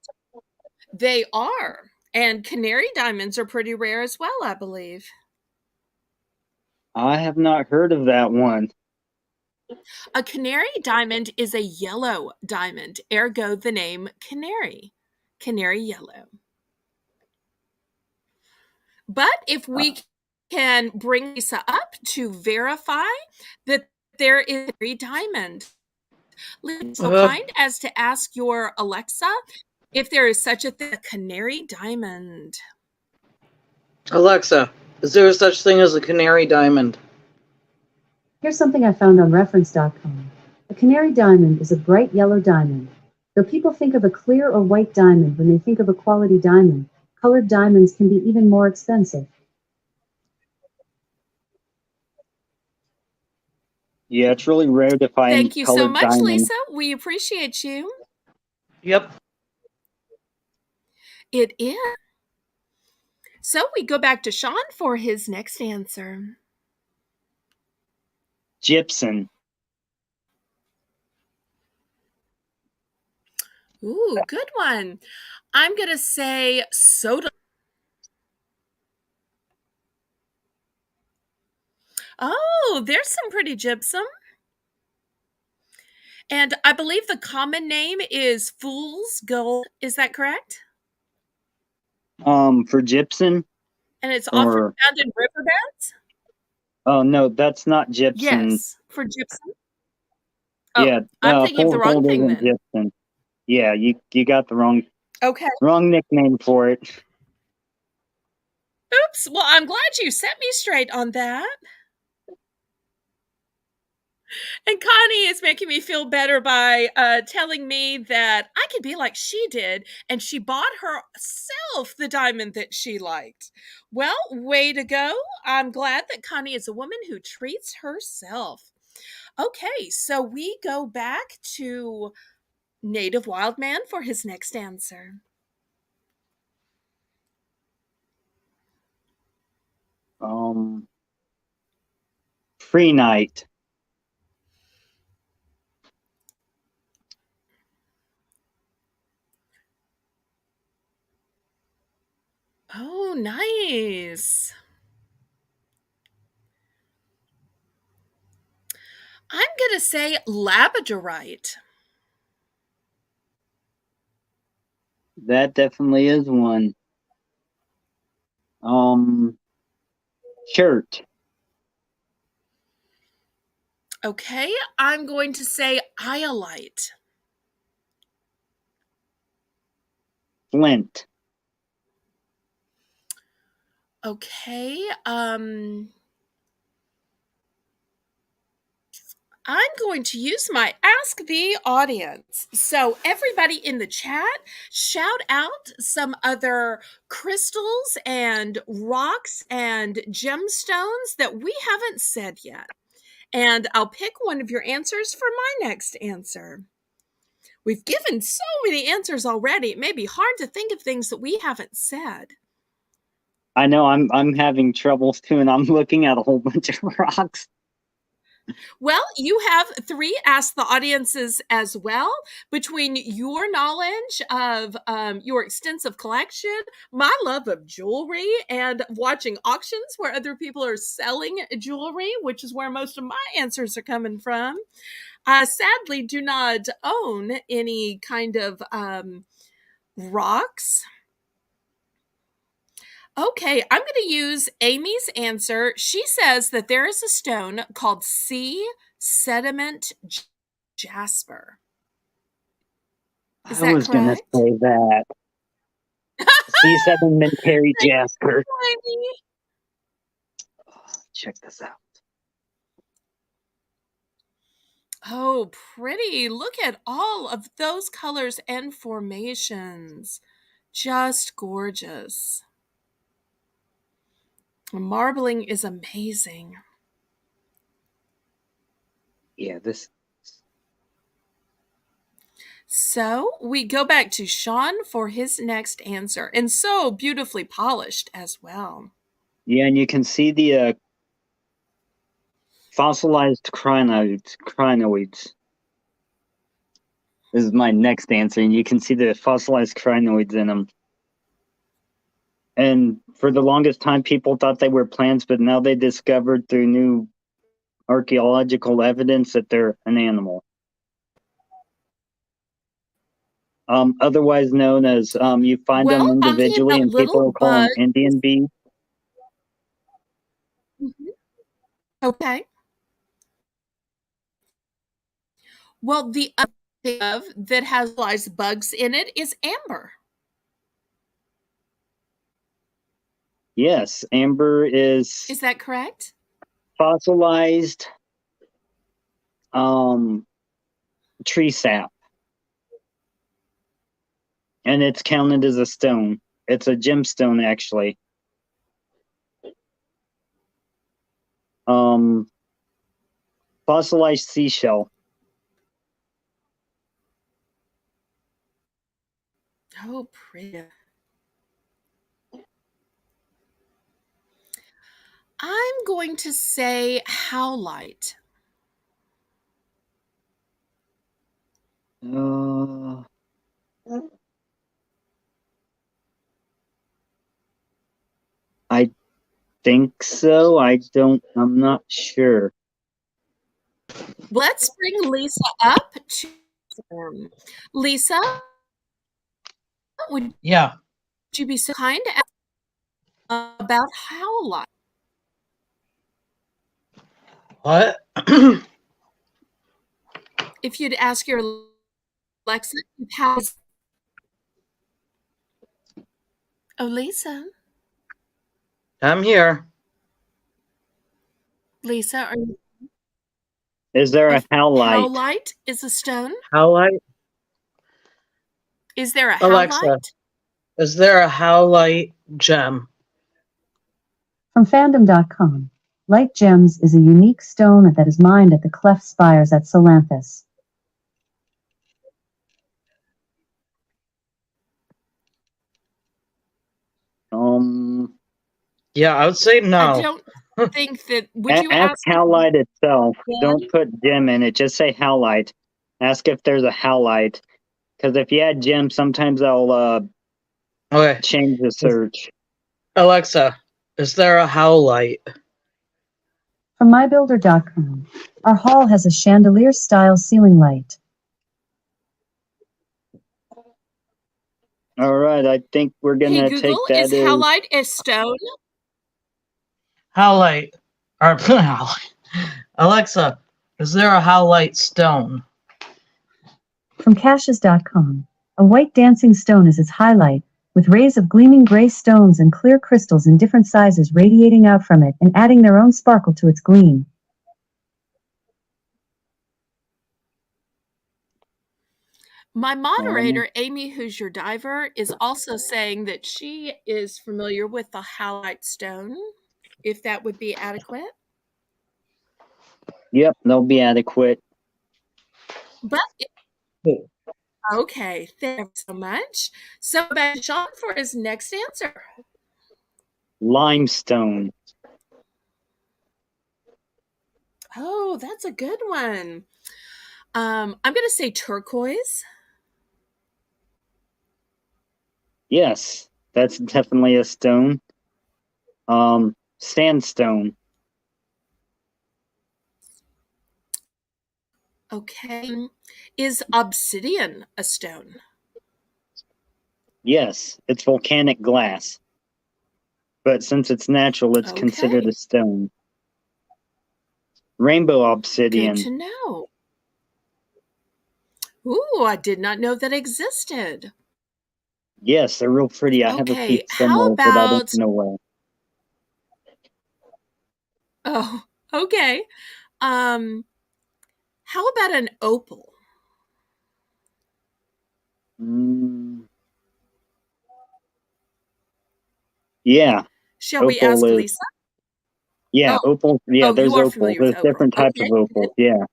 They are. And canary diamonds are pretty rare as well, I believe. I have not heard of that one. A canary diamond is a yellow diamond, ergo the name canary. Canary yellow. But if we can bring Lisa up to verify that there is a canary diamond, Lisa, so kind as to ask your Alexa if there is such a thing, a canary diamond. Alexa, is there such thing as a canary diamond? Here's something I found on reference.com. A canary diamond is a bright yellow diamond. Though people think of a clear or white diamond when they think of a quality diamond, colored diamonds can be even more expensive. Yeah, it's really rare to find Thank you so colored much, diamonds. Lisa. We appreciate you. Yep. It is. So we go back to Sean for his next answer. Gypsum. Ooh, good one. I'm going to say soda. Oh, there's some pretty gypsum. And I believe the common name is fool's gold. Is that correct? For gypsum? And it's often Or found in riverbeds? oh no, that's not gypsum. Yes, for gypsum. Oh, Yeah, I'm thinking of the wrong gold thing isn't then. gypsum. Yeah, you got the Okay. wrong nickname for it. Oops. Well, I'm glad you set me straight on that. And Connie is making me feel better by telling me that I could be like she did, and she bought herself the diamond that she liked. Well, way to go. I'm glad that Connie is a woman who treats herself. Okay, so we go back to Native Wild Man for his next answer. Free night. Oh, nice. I'm going to say labradorite. That definitely is one. Shirt. Okay, I'm going to say iolite. Flint. Okay, I'm going to use my Ask the Audience. So, everybody in the chat, shout out some other crystals and rocks and gemstones that we haven't said yet. And I'll pick one of your answers for my next answer. We've given so many answers already. It may be hard to think of things that we haven't said. I know I'm having troubles too, and I'm looking at a whole bunch of rocks. Well, you have 3 Ask the Audiences as well, between your knowledge of your extensive collection, my love of jewelry, and watching auctions where other people are selling jewelry, which is where most of my answers are coming from. I sadly do not own any kind of rocks. Okay, I'm going to use Amy's answer. She says that there is a stone called sea sediment jasper. Is I that was gonna correct? say that. C7 Jasper. Tiny. Check this out. Oh, pretty. Look at all of those colors and formations. Just gorgeous. Marbling is amazing. Yeah, this. So we go back to Sean for his next answer, and so beautifully polished as well. Yeah, and you can see the fossilized crinoids. This is my next answer, and you can see the fossilized crinoids in them. And for the longest time, people thought they were plants, but now they discovered through new archaeological evidence that they're an animal. Otherwise known as, you find them Well, talking individually, about and people little will call them bugs. Indian bees. Okay. Well, the other thing of that has lies bugs in it is amber. Yes, amber is Is that correct? fossilized tree sap, and it's counted as a stone. It's a gemstone, actually. Fossilized seashell. Oh, pretty. I'm going to say howlite. I think so. I'm not sure. Let's bring Lisa up to Lisa, would Yeah. you be so kind to ask about howlite? What? If you'd ask your Alexa, how is Oh, Lisa. I'm here. Lisa, are you Is there a howlite? howlite is a stone? Howlite? Is there a Alexa, howlite? is there a howlite gem? From fandom.com. Light gems is a unique stone that is mined at the cleft spires at Solanthus. Yeah, I would say I no. don't think that. Would you Ask ask howlite itself. again? Don't put gem in it. Just say howlite. Ask if there's a howlite. Because if you add gem, sometimes I'll Okay. change the search. Alexa, is there a howlite? From mybuilder.com. Our hall has a chandelier-style ceiling light. All right, I think we're Hey, gonna Google, take that is as howlite a stone? Howlite. Or howlite. Alexa, is there a howlite stone? From caches.com. A white dancing stone is its highlight, with rays of gleaming gray stones and clear crystals in different sizes radiating out from it and adding their own sparkle to its gleam. My moderator, Amy, who's your diver, is also saying that she is familiar with the howlite stone, if that would be adequate. Yep, they'll be adequate. But okay, thank you so much. So back to Sean for his next answer. Limestone. Oh, that's a good one. I'm going to say turquoise. Yes, that's definitely a stone. Sandstone. Okay. Is obsidian a stone? Yes, it's volcanic glass. But since it's natural, it's considered Okay. a stone. Rainbow Good obsidian. to know. Ooh, I did not know that existed. Yes, they're real pretty. I have a piece Okay, how somewhere, but I don't about know where. oh, okay. Um, how about an opal? Mm, yeah, Shall we opal ask is. Lisa? Yeah, Oh, opals. Yeah, oh, you there's are opals. familiar with There's opal. different types of Okay, good. opals. Yeah,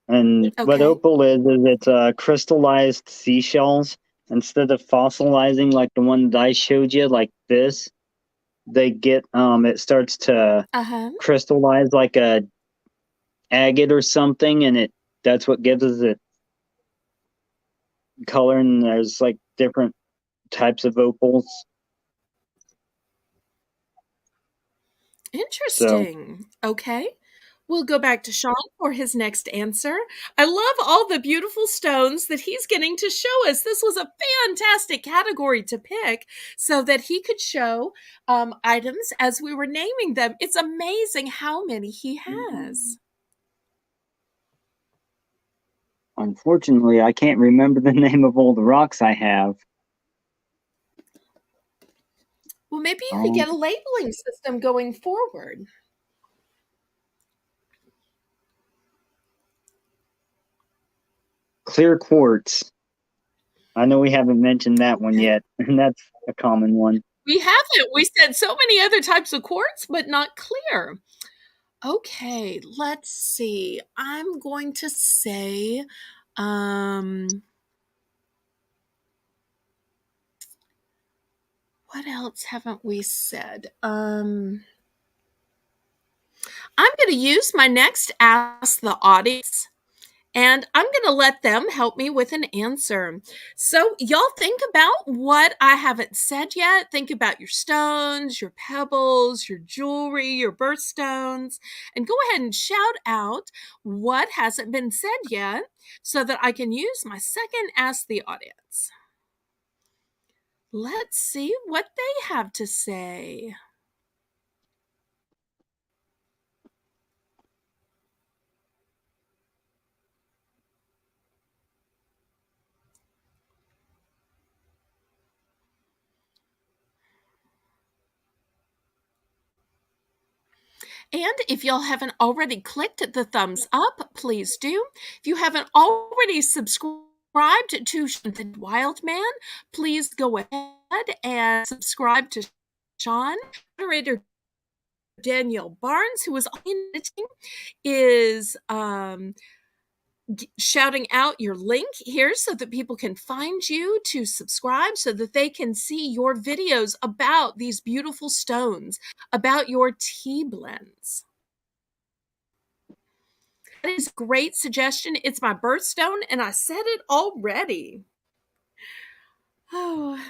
and what Okay. opal is it's crystallized seashells instead of fossilizing like the one that I showed you, like this. They get it starts to Uh-huh. crystallize like a agate or something, and that's what gives it color. And there's like different types of opals. So Interesting. Okay. We'll go back to Sean for his next answer. I love all the beautiful stones that he's getting to show us. This was a fantastic category to pick so that he could show items as we were naming them. It's amazing how many he has. unfortunately, I can't remember the name of all the rocks I have. Well, maybe you could Um, get a labeling system going forward. clear quartz. I know we haven't mentioned that one Okay. yet, and that's a common one. We haven't. We said so many other types of quartz, but not clear. Okay, let's see. I'm going to say, um, what else haven't we said? I'm going to use my next Ask the Audience and I'm going to let them help me with an answer. So, y'all think about what I haven't said yet. Think about your stones, your pebbles, your jewelry, your birthstones, and go ahead and shout out what hasn't been said yet so that I can use my second Ask the Audience. Let's see what they have to say. And if y'all haven't already clicked the thumbs up, please do. If you haven't already subscribed to the Wild Man, please go ahead and subscribe to Sean. Moderator Danielle Barnes, who is on editing, is shouting out your link here so that people can find you to subscribe so that they can see your videos about these beautiful stones, about your tea blends. That is a great suggestion. It's my birthstone, and I said it already. Oh.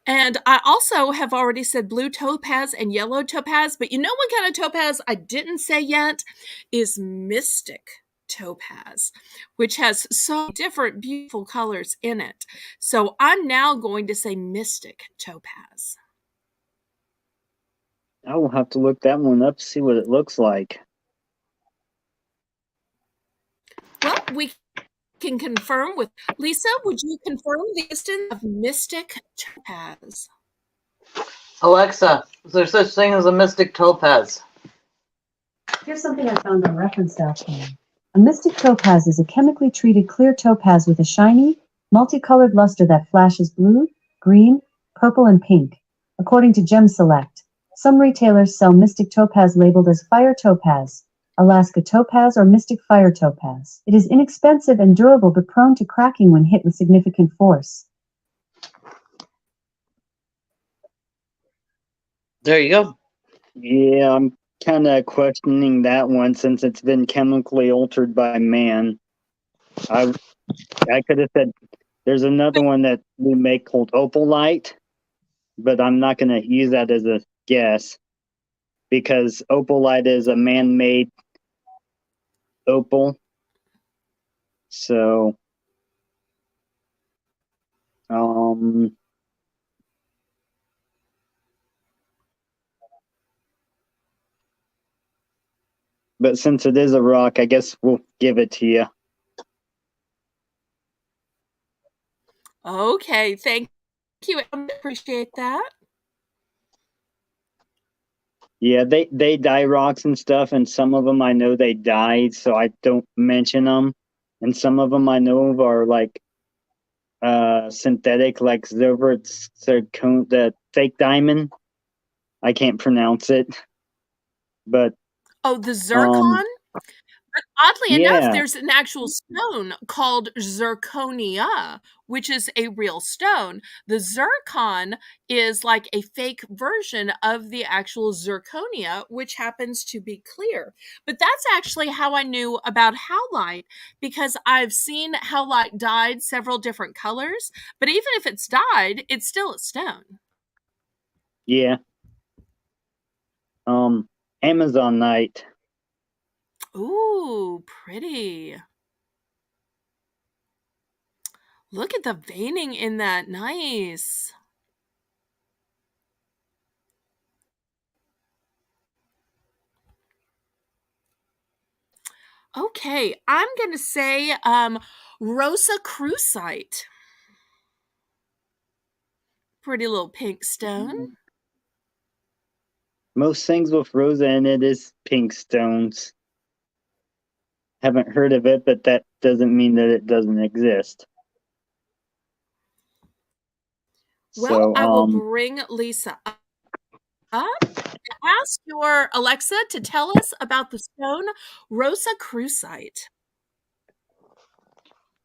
And I also have already said blue topaz and yellow topaz, but you know what kind of topaz I didn't say yet is mystic topaz, which has so different beautiful colors in it. So I'm now going to say mystic topaz. I will have to look that one up, see what it looks like. Well, we can confirm with Lisa. Would you confirm the existence of mystic topaz? Alexa, is there such thing as a mystic topaz? Here's something I found on reference.com. A mystic topaz is a chemically treated clear topaz with a shiny, multicolored luster that flashes blue, green, purple, and pink. According to Gem Select, some retailers sell mystic topaz labeled as fire topaz, Alaska topaz, or mystic fire topaz. It is inexpensive and durable but prone to cracking when hit with significant force. There you go. Yeah, I'm kind of questioning that one since it's been chemically altered by man. I I could have said there's another one that we make called opalite, but I'm not going to use that as a guess because opalite is a man-made opal. So, um, but since it is a rock, I guess we'll give it to you. Okay, thank you. I appreciate that. Yeah, they dye rocks and stuff, and some of them I know they dyed, so I don't mention them. And some of them I know of are like synthetic, like zircon, the fake diamond. I can't pronounce it, but Oh, the um, zircon? But oddly enough, yeah, there's an actual stone called zirconia, which is a real stone. The zircon is like a fake version of the actual zirconia, which happens to be clear. But that's actually how I knew about howlite, because I've seen howlite dyed several different colors, but even if it's dyed, it's still a stone. yeah. Amazon night. Ooh, pretty. Look at the veining in that. Nice. Okay, I'm gonna say Rosicrucite. Pretty little pink stone. Most things with Rosa in it is pink stones. Haven't heard of it, but that doesn't mean that it doesn't exist. Well, So, I will bring Lisa up and ask your Alexa to tell us about the stone Rosicrucite.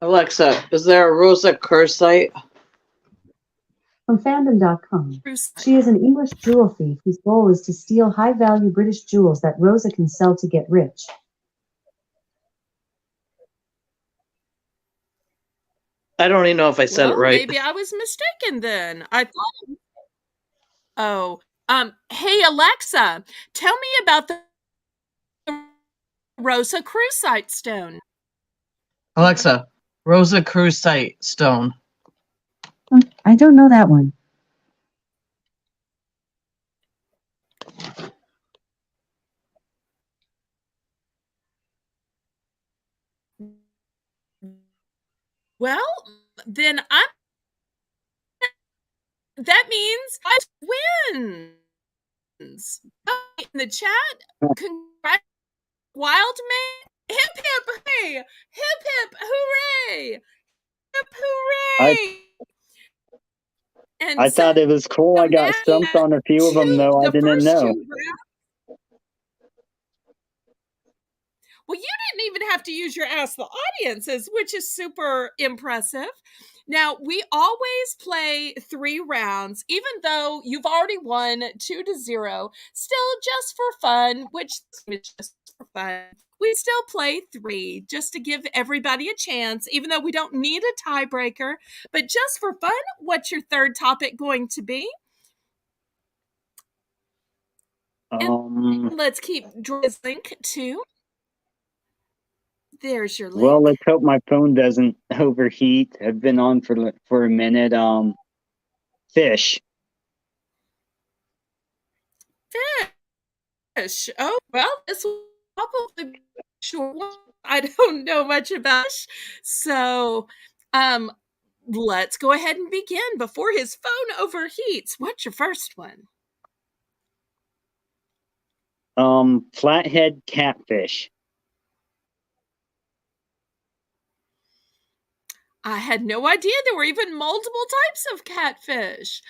Alexa, is there a Rosicrucite? From fandom.com. Crucite. She is an English jewel thief whose goal is to steal high-value British jewels that Rosa can sell to get rich. I don't even know if I said it Well, right. maybe I was mistaken then. I thought. Oh, hey Alexa, tell me about the Rosicrucite stone. Alexa, Rosicrucite stone. I don't know that one. Well, then I'm. That means I wins. In the chat, congrats, wild man. Hip hip hooray! Hip hip hooray! Hip I hooray! And I so thought it was cool. I now got stumped on a few of them, though. I the didn't first know. two rounds. Well, you didn't even have to use your Ask the Audiences, which is super impressive. Now, we always play 3 rounds, even though you've already won 2-0. Still, just for fun, which is just for fun, we still play 3 just to give everybody a chance, even though we don't need a tiebreaker. But just for fun, what's your third topic going to be? And let's keep this link too. There's your Well, link. let's hope my phone doesn't overheat. I've been on for a minute. Fish. Fish. Oh, well, this will probably be a short one. I don't know much about fish. So, um, let's go ahead and begin before his phone overheats. What's your first one? Flathead catfish. I had no idea there were even multiple types of catfish.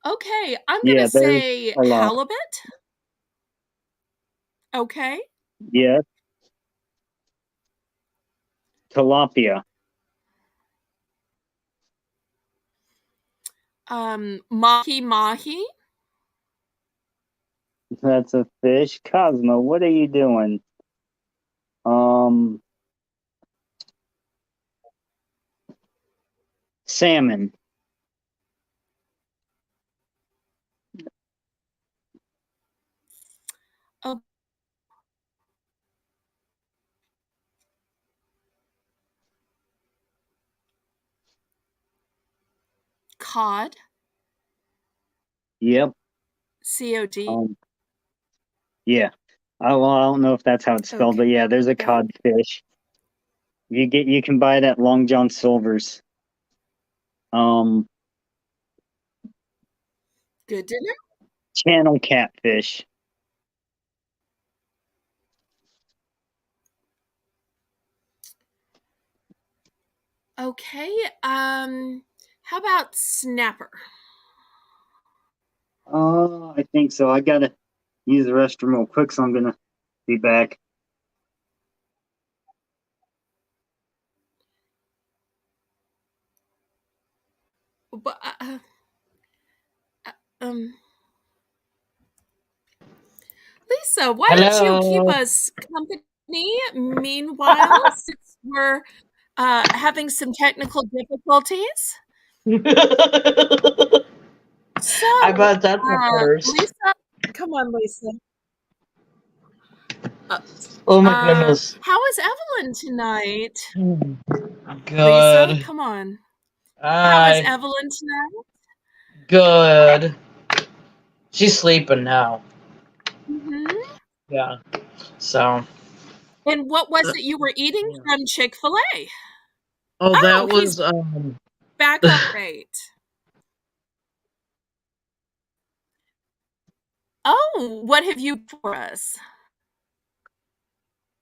Okay, I'm going Yeah, to there's say a lot. halibut. Okay. Yeah, tilapia. Mahi mahi. That's a fish. Cosmo, what are you doing? Um, Salmon. Oh, cod. Yep. COD. Yeah. I don't know if that's how it's spelled, Okay. but yeah, there's a codfish. You can buy it at Long John Silver's. Um, Good to know. channel catfish. Okay. How about snapper? I think so. I gotta use the restroom real quick, so I'm gonna be back. But, um, Lisa, why don't you keep Hello. us company meanwhile, since we're having some technical difficulties? So, I bet that's the first. Lisa, come on, Lisa. Uh, Oh my goodness. how is Evelyn tonight? Lisa, Good. come on. How is Hi. Evelyn tonight? Good. She's sleeping now. Hmm. Yeah. So. And what was it you were eating Yeah. from Chick-fil-A? Oh, Oh, that he's was back all right. Oh, what have you for us?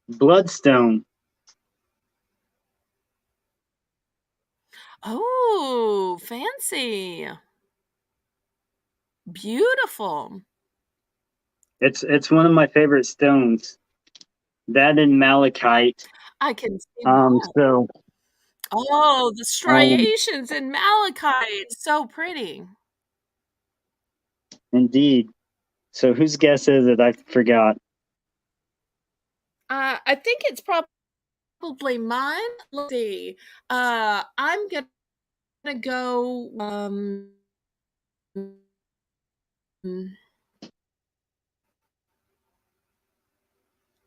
Bloodstone. Oh, fancy. Beautiful. It's one of my favorite stones. That and malachite. I can see that. So Oh, the um, striations in malachite. So pretty. indeed. So whose guess is it? I forgot. I think it's probably mine. Let's see. I'm gonna go.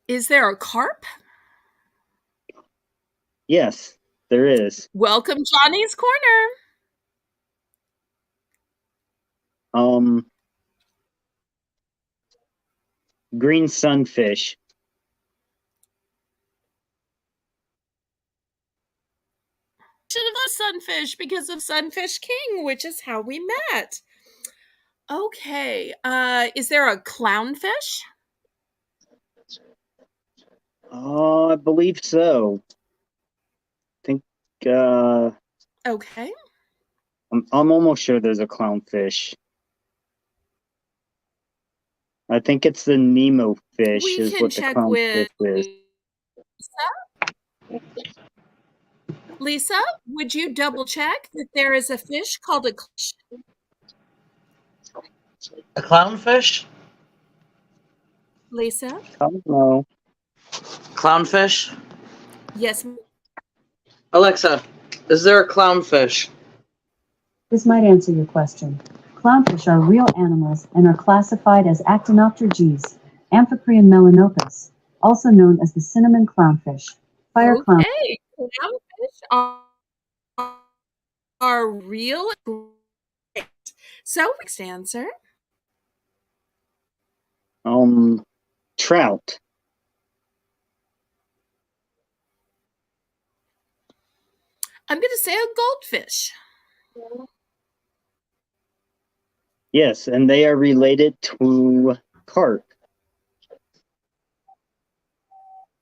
Is there a carp? Yes, there is. Welcome, Johnny's Corner. Um, green sunfish. Should have a sunfish because of Sunfish King, which is how we met. Okay. Is there a clownfish? Oh, I believe so. I think uh, Okay. I'm almost sure there's a clownfish. I think it's the Nemo fish We is can what the check clownfish with is. Lisa, would you double check that there is a fish called a fish? a clownfish. Lisa? I don't know. Clownfish. Yes. Alexa, is there a clownfish? This might answer your question. Clownfish are real animals and are classified as Actinopterygis, Amphiprion melanopus, also known as the cinnamon clownfish, fire clown. Okay. Clownfish are real great. So, next answer. Trout. I'm going to say a goldfish. Yes, and they are related to carp.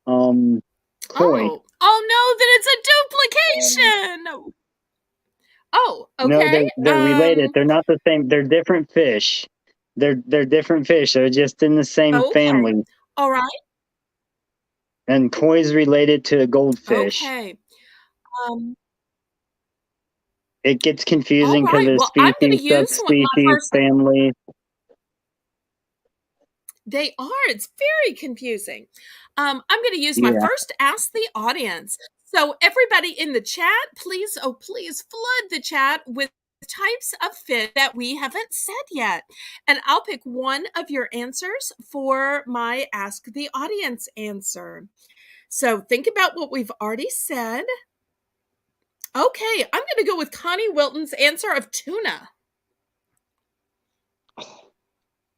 Koi. Oh no, then it's a duplication. Oh, No, okay. they're related. They're not the same. They're different fish. They're different fish. They're just in the same Okay. family. All right. And koi's related to goldfish. Okay. Um, It gets all confusing because right. of Well, I'm going species, to use my subspecies, first. family. They are. It's very confusing. I'm going to use my Yeah. first Ask the Audience. So, everybody in the chat, please, oh, please flood the chat with types of fish that we haven't said yet. And I'll pick one of your answers for my Ask the Audience answer. So, think about what we've already said. Okay, I'm going to go with Connie Wilton's answer of tuna.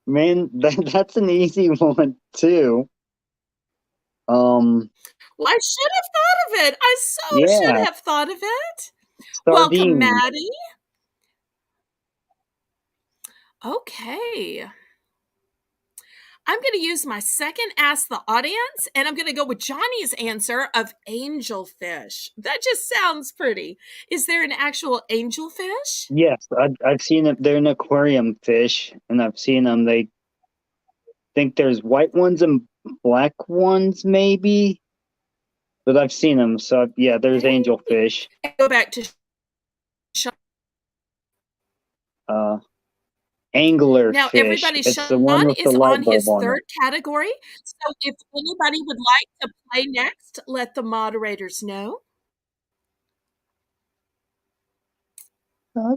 Man, that's an easy one too. Well, I should have thought of it. I so should Yeah. have thought of it. Welcome, Sardine. Maddie. Okay. I'm going to use my second Ask the Audience, and I'm going to go with Johnny's answer of angelfish. That just sounds pretty. Is there an actual angelfish? Yes, I've seen them. They're an aquarium fish, and I've seen them. They think there's white ones and black ones, maybe. But I've seen them, so yeah, there's Okay. angelfish. Go back to Sean. Angler Now, fish. everybody, It's the one Sean with the is on light bulb his on third it. category. So if anybody would like to play next, let the moderators know.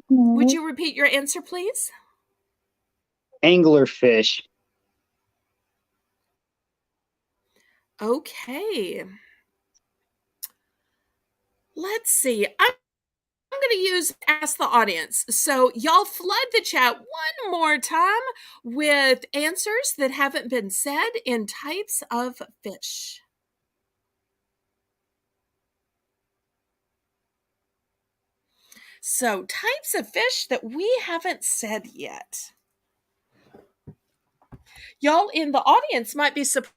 Would you repeat your answer, please? Angler fish. Okay. Let's see. I'm going to use Ask the Audience. So y'all flood the chat one more time with answers that haven't been said in types of fish. So, types of fish that we haven't said yet. Y'all in the audience might be surprised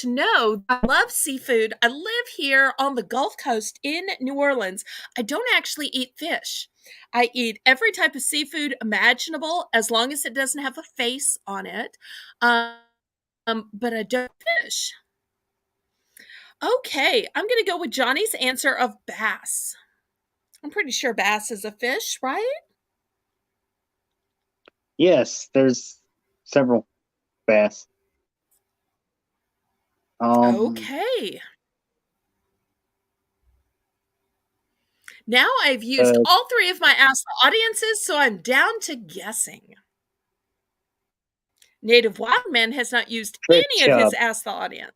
to know I love seafood. I live here on the Gulf Coast in New Orleans. I don't actually eat fish. I eat every type of seafood imaginable as long as it doesn't have a face on it. But I don't fish. Okay, I'm going to go with Johnny's answer of bass. I'm pretty sure bass is a fish, right? Yes, there's several bass. Okay. Now I've used all three of my Ask the Audiences, so I'm down to guessing. Native Wildman has not used any of his Ask the Audience.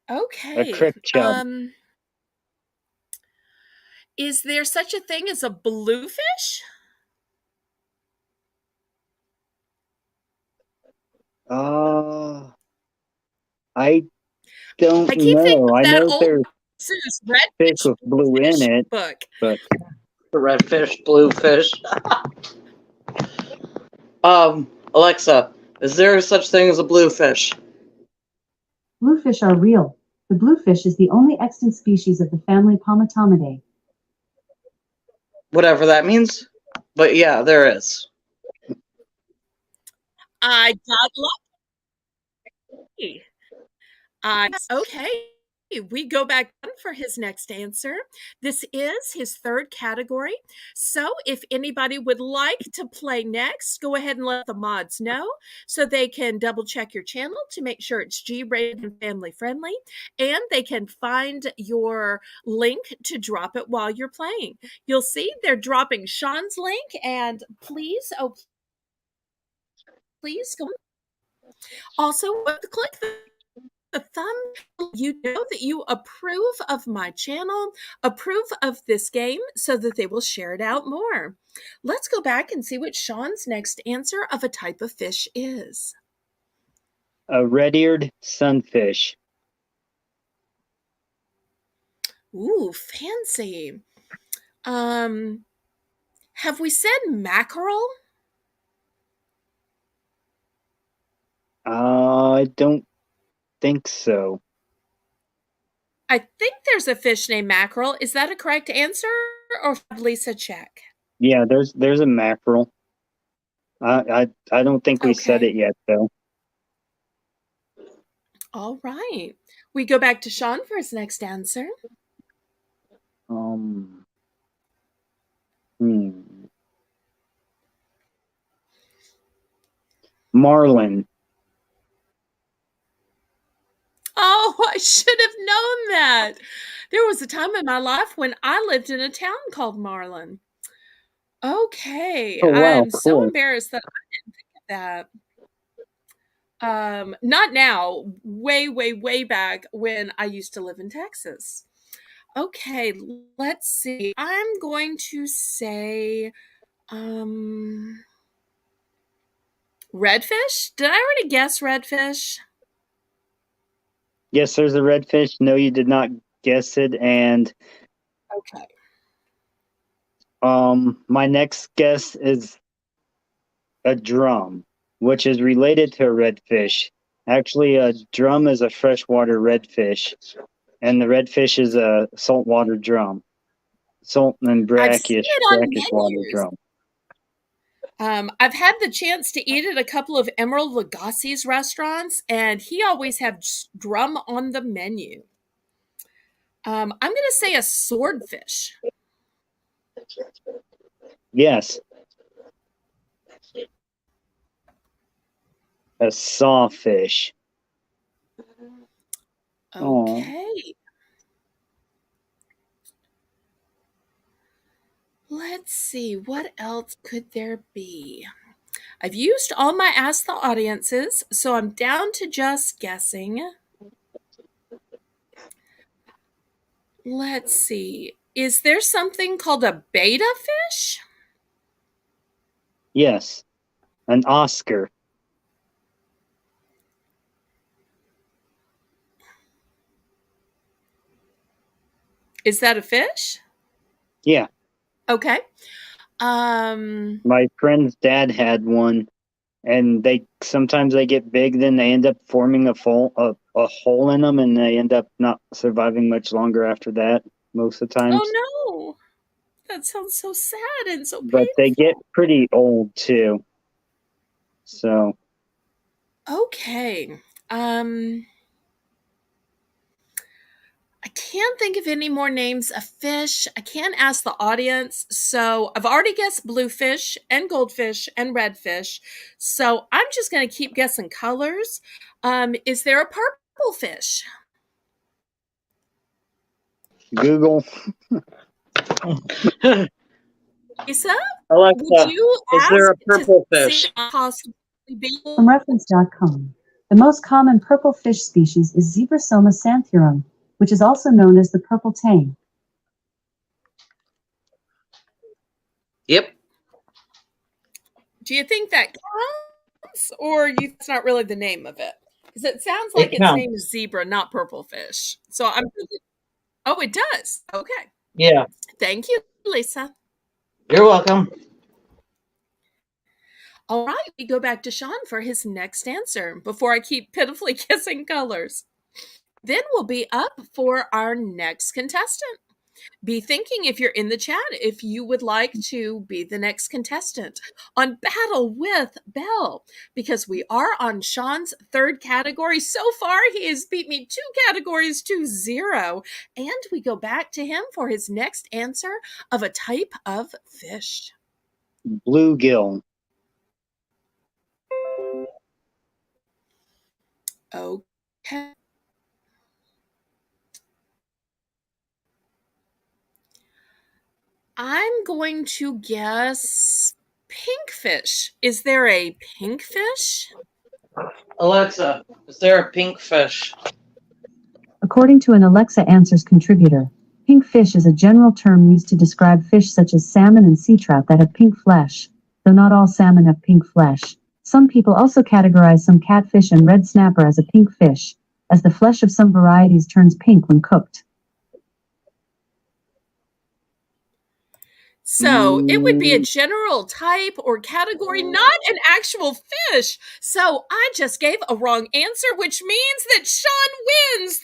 Okay. A crick chub. Is there such a thing as a bluefish? I don't I keep thinking know. of I that know old there's Seuss fish Redfish with blue in it, book. but The redfish, bluefish. Alexa, is there such thing as a bluefish? Bluefish are real. The bluefish is the only extant species of the family Pomatomidae. Whatever that means. But yeah, there is. I got lucky. Okay. We go back for his next answer. This is his third category. So if anybody would like to play next, go ahead and let the mods know so they can double check your channel to make sure it's G-rated and family friendly. And they can find your link to drop it while you're playing. You'll see they're dropping Sean's link, and please go. Also, click the thumb, you know that you approve of my channel, approve of this game, so that they will share it out more. Let's go back and see what Sean's next answer of a type of fish is. a red-eared sunfish. Ooh, fancy. Have we said mackerel? I don't think so. I think there's a fish named mackerel. Is that a correct answer, or should Lisa check? Yeah, there's a mackerel. I don't think we said Okay. it yet though. All right. We go back to Sean for his next answer. Marlin. Oh, I should have known that. There was a time in my life when I lived in a town called Marlin. Okay. Oh wow, I'm so cool. embarrassed that I didn't think of that. Not now, way back when I used to live in Texas. Okay, let's see. I'm going to say redfish? Did I already guess redfish? Yes, there's a redfish. No, you did not guess it. And Okay. my next guess is a drum, which is related to a redfish. Actually, a drum is a freshwater redfish, and the redfish is a saltwater drum. Salt and I've seen it on brackish water menus. drum. I've had the chance to eat at a couple of Emerald Lagasse's restaurants, and he always had drum on the menu. I'm going to say a swordfish. Yes, a sawfish. Okay. Let's see, what else could there be? I've used all my Ask the Audiences, so I'm down to just guessing. Let's see. Is there something called a beta fish? Yes, an Oscar. Is that a fish? Yeah, Okay. my friend's dad had one, and sometimes they get big, then they end up forming a hole in them, and they end up not surviving much longer after that. Most of the times, Oh no. That sounds so sad and so but they get painful. pretty old too. So Okay. I can't think of any more names of fish. I can't ask the audience. So I've already guessed bluefish and goldfish and redfish. So I'm just going to keep guessing colors. Is there a purple fish? Google. Lisa, would Alexa, you is there ask a to purple see fish? possibly be? From reference.com. The most common purple fish species is Zebrasoma xanthurum, which is also known as the purple tang. Yep. Do you think that counts, or it's not really the name of it? Because it sounds It like its counts. name is zebra, not purple fish. So I'm thinking, oh, it does. Okay. Yeah. Thank you, Lisa. You're welcome. All right, we go back to Sean for his next answer before I keep pitifully kissing colors. Then we'll be up for our next contestant. Be thinking if you're in the chat if you would like to be the next contestant on Battle with Belle, because we are on Sean's third category. So far, he has beat me 2 categories to 0, and we go back to him for his next answer of a type of fish. Bluegill. Okay. I'm going to guess pinkfish. Is there a pinkfish? Alexa, is there a pink fish? According to an Alexa Answers contributor, pink fish is a general term used to describe fish such as salmon and sea trout that have pink flesh, though not all salmon have pink flesh. Some people also categorize some catfish and red snapper as a pink fish, as the flesh of some varieties turns pink when cooked. So it would be a general type or category, not an actual fish. So I just gave a wrong answer, which means that Sean wins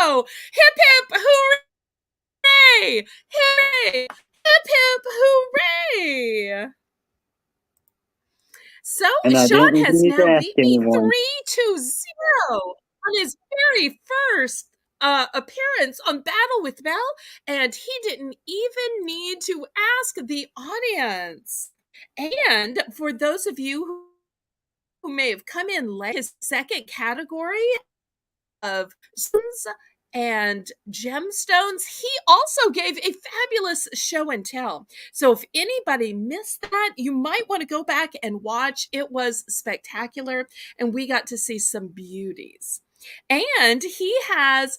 3-0. Hip hip hooray! Hooray! Hip hip hooray! So And I Sean didn't has need to now ask beat me anyone. 3-0 on his very first appearance on Battle with Belle, and he didn't even need to ask the audience. And for those of you who may have come in late, his second category of stones and gemstones, he also gave a fabulous show and tell. So if anybody missed that, you might want to go back and watch. It was spectacular, and we got to see some beauties. And he has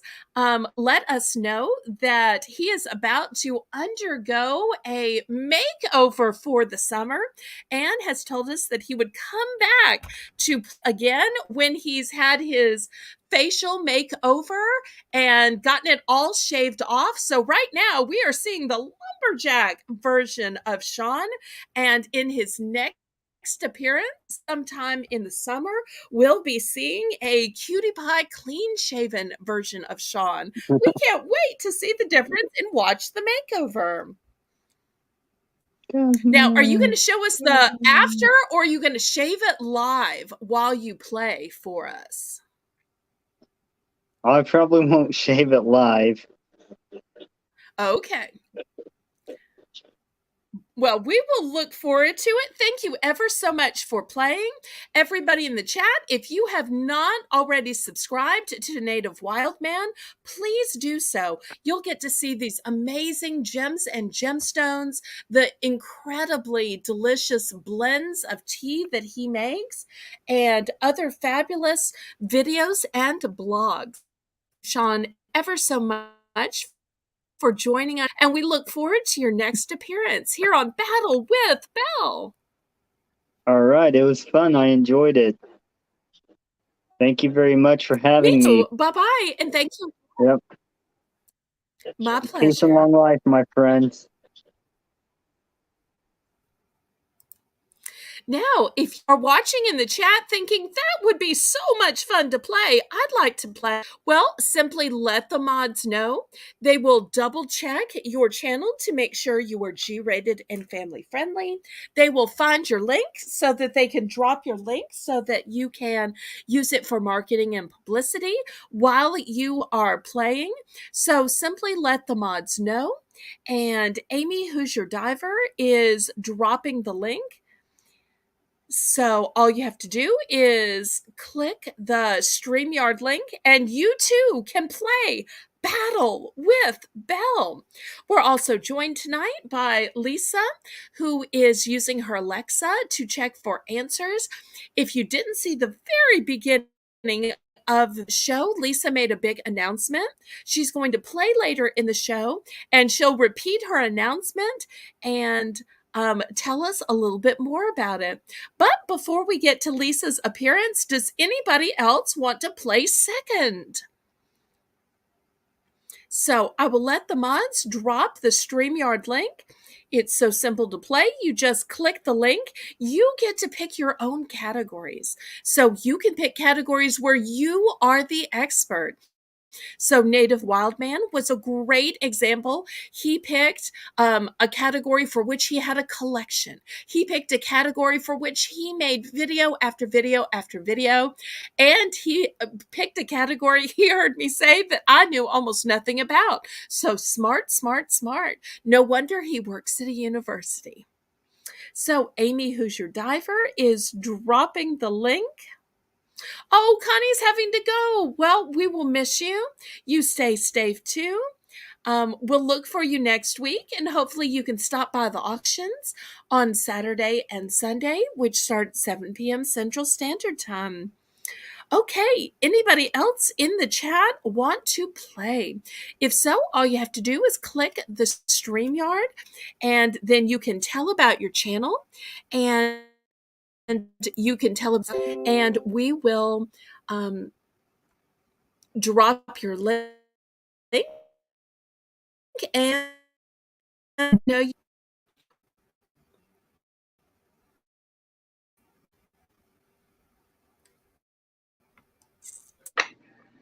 let us know that he is about to undergo a makeover for the summer and has told us that he would come back to again when he's had his facial makeover and gotten it all shaved off. So right now we are seeing the lumberjack version of Sean, and in his next appearance sometime in the summer, we'll be seeing a cutie pie clean shaven version of Sean. We can't wait to see the difference and watch the makeover. Now, are you going to show us the after, or are you going to shave it live while you play for us? I probably won't shave it live. Okay. Well, we will look forward to it. Thank you ever so much for playing. Everybody in the chat, if you have not already subscribed to Native Wildman, please do so. You'll get to see these amazing gems and gemstones, the incredibly delicious blends of tea that he makes, and other fabulous videos and blogs. Sean, ever so much for joining us, and we look forward to your next appearance here on Battle with Belle. All right, it was fun. I enjoyed it. Thank you very much for having me. Bye-bye, and thank you. Yep. My Peace and pleasure. long life, my friends. Now, if you are watching in the chat thinking that would be so much fun to play, I'd like to play. Well, simply let the mods know. They will double check your channel to make sure you are G-rated and family friendly. They will find your link so that they can drop your link so that you can use it for marketing and publicity while you are playing. So simply let the mods know. And Amy, who's your diver, is dropping the link. So all you have to do is click the StreamYard link and you too can play Battle with Belle. We're also joined tonight by Lisa, who is using her Alexa to check for answers. If you didn't see the very beginning of the show, Lisa made a big announcement. She's going to play later in the show, and she'll repeat her announcement and tell us a little bit more about it. But before we get to Lisa's appearance, does anybody else want to play second? So I will let the mods drop the StreamYard link. It's so simple to play. You just click the link. You get to pick your own categories. So you can pick categories where you are the expert. So Native Wildman was a great example. He picked a category for which he had a collection. He picked a category for which he made video after video after video. And he picked a category he heard me say that I knew almost nothing about. So smart, smart, smart. No wonder he works at a university. So Amy, who's your diver, is dropping the link. Oh, Connie's having to go. Well, we will miss you. You stay safe too. We'll look for you next week, and hopefully you can stop by the auctions on Saturday and Sunday, which start at 7 p.m. Central Standard Time. Okay, anybody else in the chat want to play? If so, all you have to do is click the StreamYard, and then you can tell about your channel, and you can tell us, and we will drop your link and know you.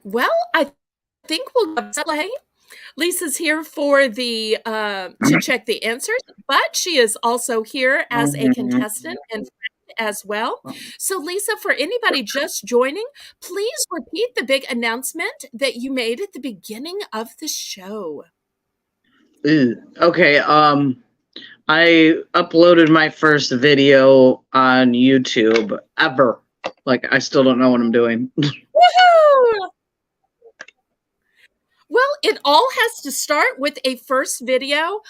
Well, I think we'll play. Lisa's here for the to check the answers, but she is also here as a contestant and friend as well. So Lisa, for anybody just joining, please repeat the big announcement that you made at the beginning of the show. Okay, I uploaded my first video on YouTube ever. Like, I still don't know what I'm doing. Woohoo! Well, it all has to start with a first video.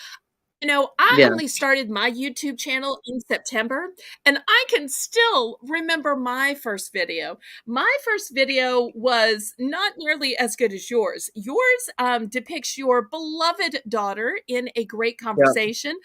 I Yeah. only started my YouTube channel in September, and I can still remember my first video. My first video was not nearly as good as yours. Yours depicts your beloved daughter in a great Yeah. conversation.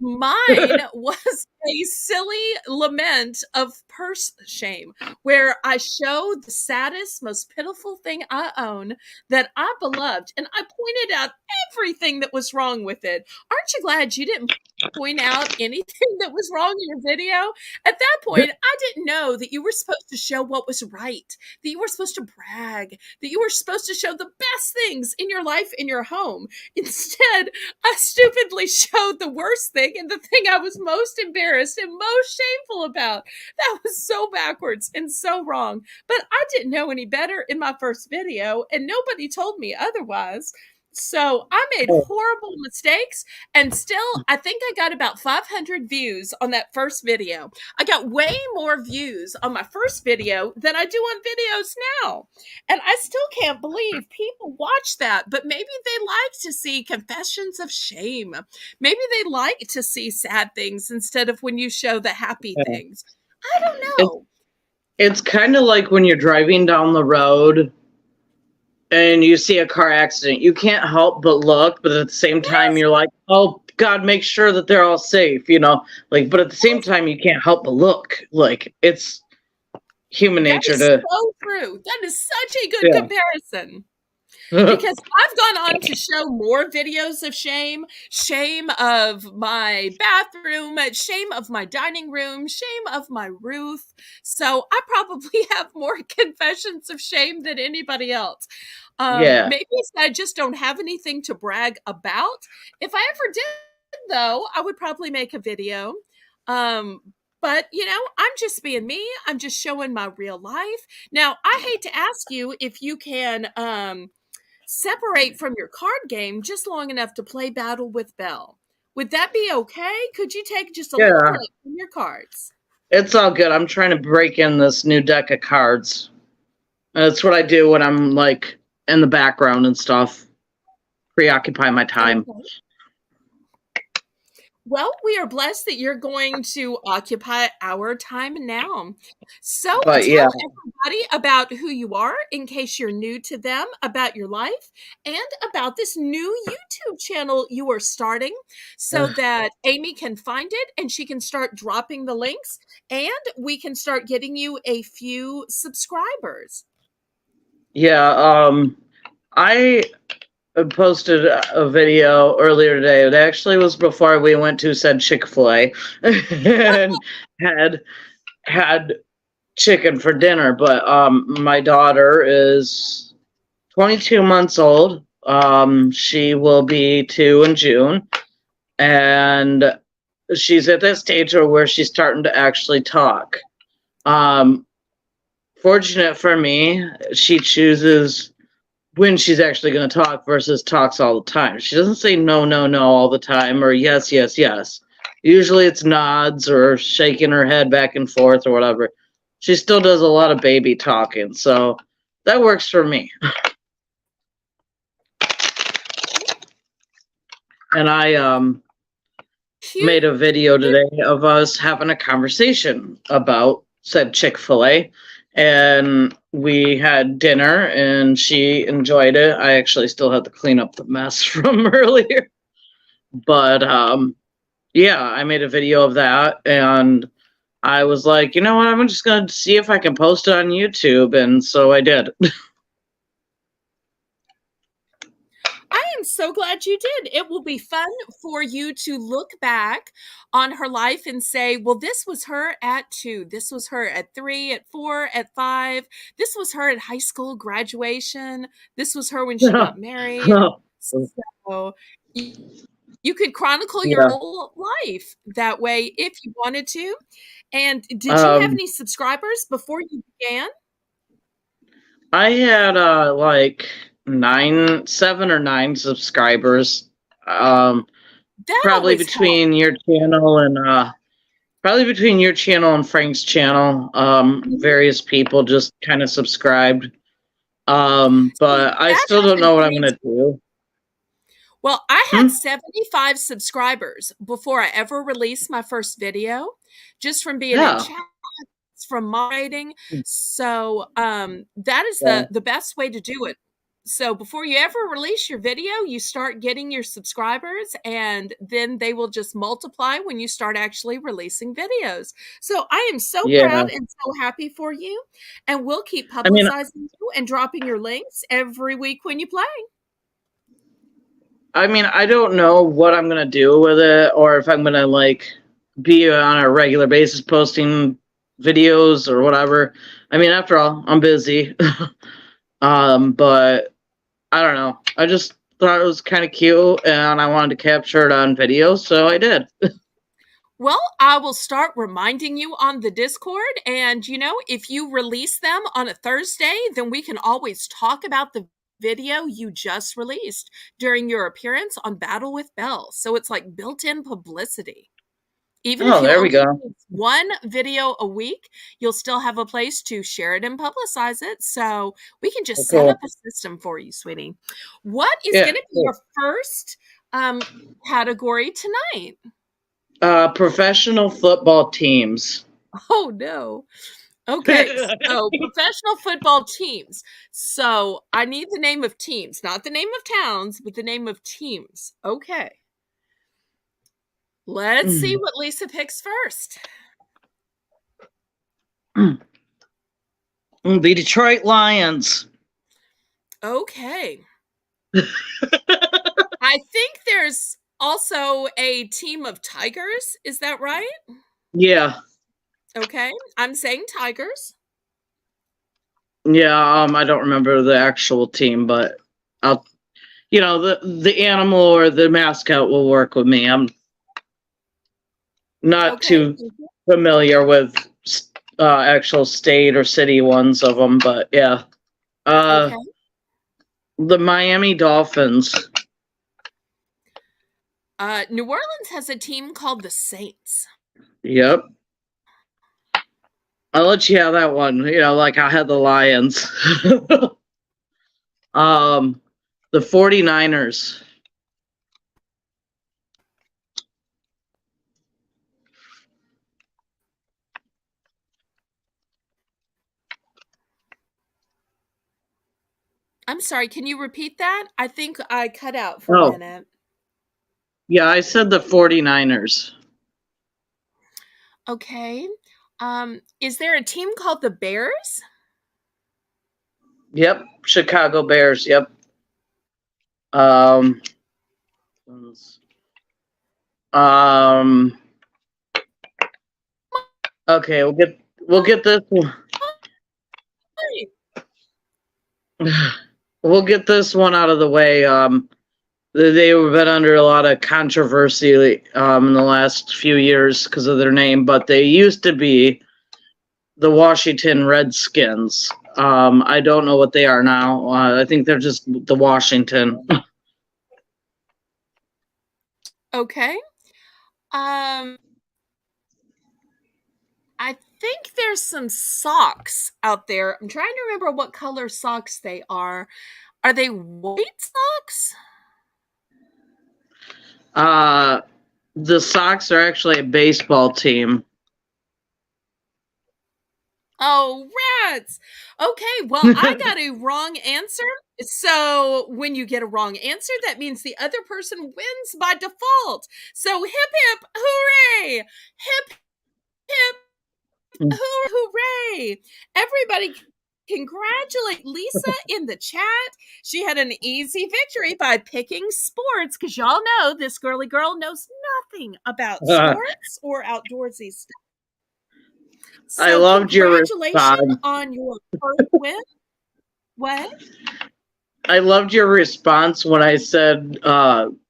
Mine was a silly lament of purse shame, where I show the saddest, most pitiful thing I own that I beloved, and I pointed out everything that was wrong with it. Aren't you glad you didn't point out anything that was wrong in your video? At that point, I didn't know that you were supposed to show what was right, that you were supposed to brag, that you were supposed to show the best things in your life, in your home. Instead, I stupidly showed the worst thing and the thing I was most embarrassed and most shameful about. That was so backwards and so wrong. But I didn't know any better in my first video, and nobody told me otherwise. So I made Oh, horrible mistakes, and still, I think I got about 500 views on that first video. I got way more views on my first video than I do on videos now. And I still can't believe people watch that, but maybe they like to see confessions of shame. Maybe they like to see sad things instead of when you show the happy yeah. things. I don't It's know. it's kind of like when you're driving down the road and you see a car accident. You can't help but look, but at the same time, Yes, you're like, "Oh God, make sure that they're all safe." Like, but at the same yes, time, you can't help but look. Like, it's human that nature is to, so true. That is such a good yeah. comparison. Because I've gone on to show more videos of shame, shame of my bathroom, shame of my dining room, shame of my roof. So I probably have more confessions of shame than anybody else. Yeah. Maybe I just don't have anything to brag about. If I ever did, though, I would probably make a video. Um, but I'm just being me. I'm just showing my real life. Now, I hate to ask you if you can separate from your card game just long enough to play Battle with Belle. Would that be okay? Could you take just a little Yeah. break from your cards? It's all good. I'm trying to break in this new deck of cards. That's what I do when I'm like in the background and stuff. Preoccupy my time. Okay. Well, we are blessed that you're going to occupy our time now. So But tell yeah. everybody about who you are in case you're new to them, about your life, and about this new YouTube channel you are starting so that Amy can find it and she can start dropping the links and we can start getting you a few subscribers. Yeah, I posted a video earlier today. It actually was before we went to said Chick-fil-A and had chicken for dinner. But my daughter is 22 months old. She will be 2 in June, and she's at that stage where she's starting to actually talk. Fortunate for me, she chooses when she's actually going to talk versus talks all the time. She doesn't say no, no, no all the time or yes, yes, yes. Usually it's nods or shaking her head back and forth or whatever. She still does a lot of baby talking, so that works for me. And I made a video today of us having a conversation about said Chick-fil-A, and we had dinner and she enjoyed it. I actually still had to clean up the mess from earlier, but yeah, I made a video of that, and I was like, you know what, I'm just gonna see if I can post it on YouTube, and so I did. I am so glad you did. It will be fun for you to look back on her life and say, well, this was her at 2. This was her at 3, at 4, at 5. This was her at high school graduation. This was her when she got married. So you could chronicle your Yeah. whole life that way if you wanted to. And did you have Um, any subscribers before you began? I had like 7 or 9 subscribers. That Probably always helps. between your channel and Frank's channel. Various people just kind of subscribed. See, But I that still don't know hasn't what I'm changed. gonna do. Well, I had Hmm? 75 subscribers before I ever released my first video, just from being in Yeah. chats, from moderating. So that is Yeah. the best way to do it. So before you ever release your video, you start getting your subscribers, and then they will just multiply when you start actually releasing videos. So I am so Yeah. proud and so happy for you, and we'll keep I mean, publicizing you and dropping your links every week when you play. I don't know what I'm gonna do with it, or if I'm gonna like be on a regular basis posting videos or whatever. I mean, after all, I'm busy. But I don't know. I just thought it was kind of cute, and I wanted to capture it on video, so I did. Well, I will start reminding you on the Discord. And, if you release them on a Thursday, then we can always talk about the video you just released during your appearance on Battle with Belle. So it's like built in publicity. Even if Oh, you there we only go. release one video a week, you'll still have a place to share it and publicize it. So we can just set up Cool. a system for you, sweetie. What is Yeah. going to be Cool. your first category tonight? Professional football teams. Oh, no. Okay, so professional football teams. So I need the name of teams, not the name of towns, but the name of teams. Okay. Let's see what Lisa picks first. The Detroit Lions. Okay. I think there's also a team of tigers. Is that right? Yeah. Okay. I'm saying tigers. Yeah, I don't remember the actual team, but I'll the animal or the mascot will work with me. I'm not Okay. too familiar with actual state or city ones of them, but yeah. Okay. The Miami Dolphins. New Orleans has a team called the Saints. Yep. I'll let you have that one. Like I had the Lions. The 49ers. I'm sorry, can you repeat that? I think I cut out for a Oh, minute. yeah, I said the 49ers. Okay. Is there a team called the Bears? Yep, Chicago Bears. Yep. Um, um. Okay, we'll get this one. We'll get this one out of the way. They've been under a lot of controversy in the last few years because of their name, but they used to be the Washington Redskins. I don't know what they are now. I think they're just the Washington. Okay. I think there's some socks out there. I'm trying to remember what color socks they are. Are they white socks? The Sox are actually a baseball team. Oh, rats. Okay, well, I got a wrong answer. So when you get a wrong answer, that means the other person wins by default. So hip hip hooray! Hip hip hooray! Everybody congratulate Lisa in the chat. She had an easy victory by picking sports, because y'all know this girly girl knows nothing about sports or outdoorsy stuff. So I loved your congratulations response. on your first win. What? I loved your response when I said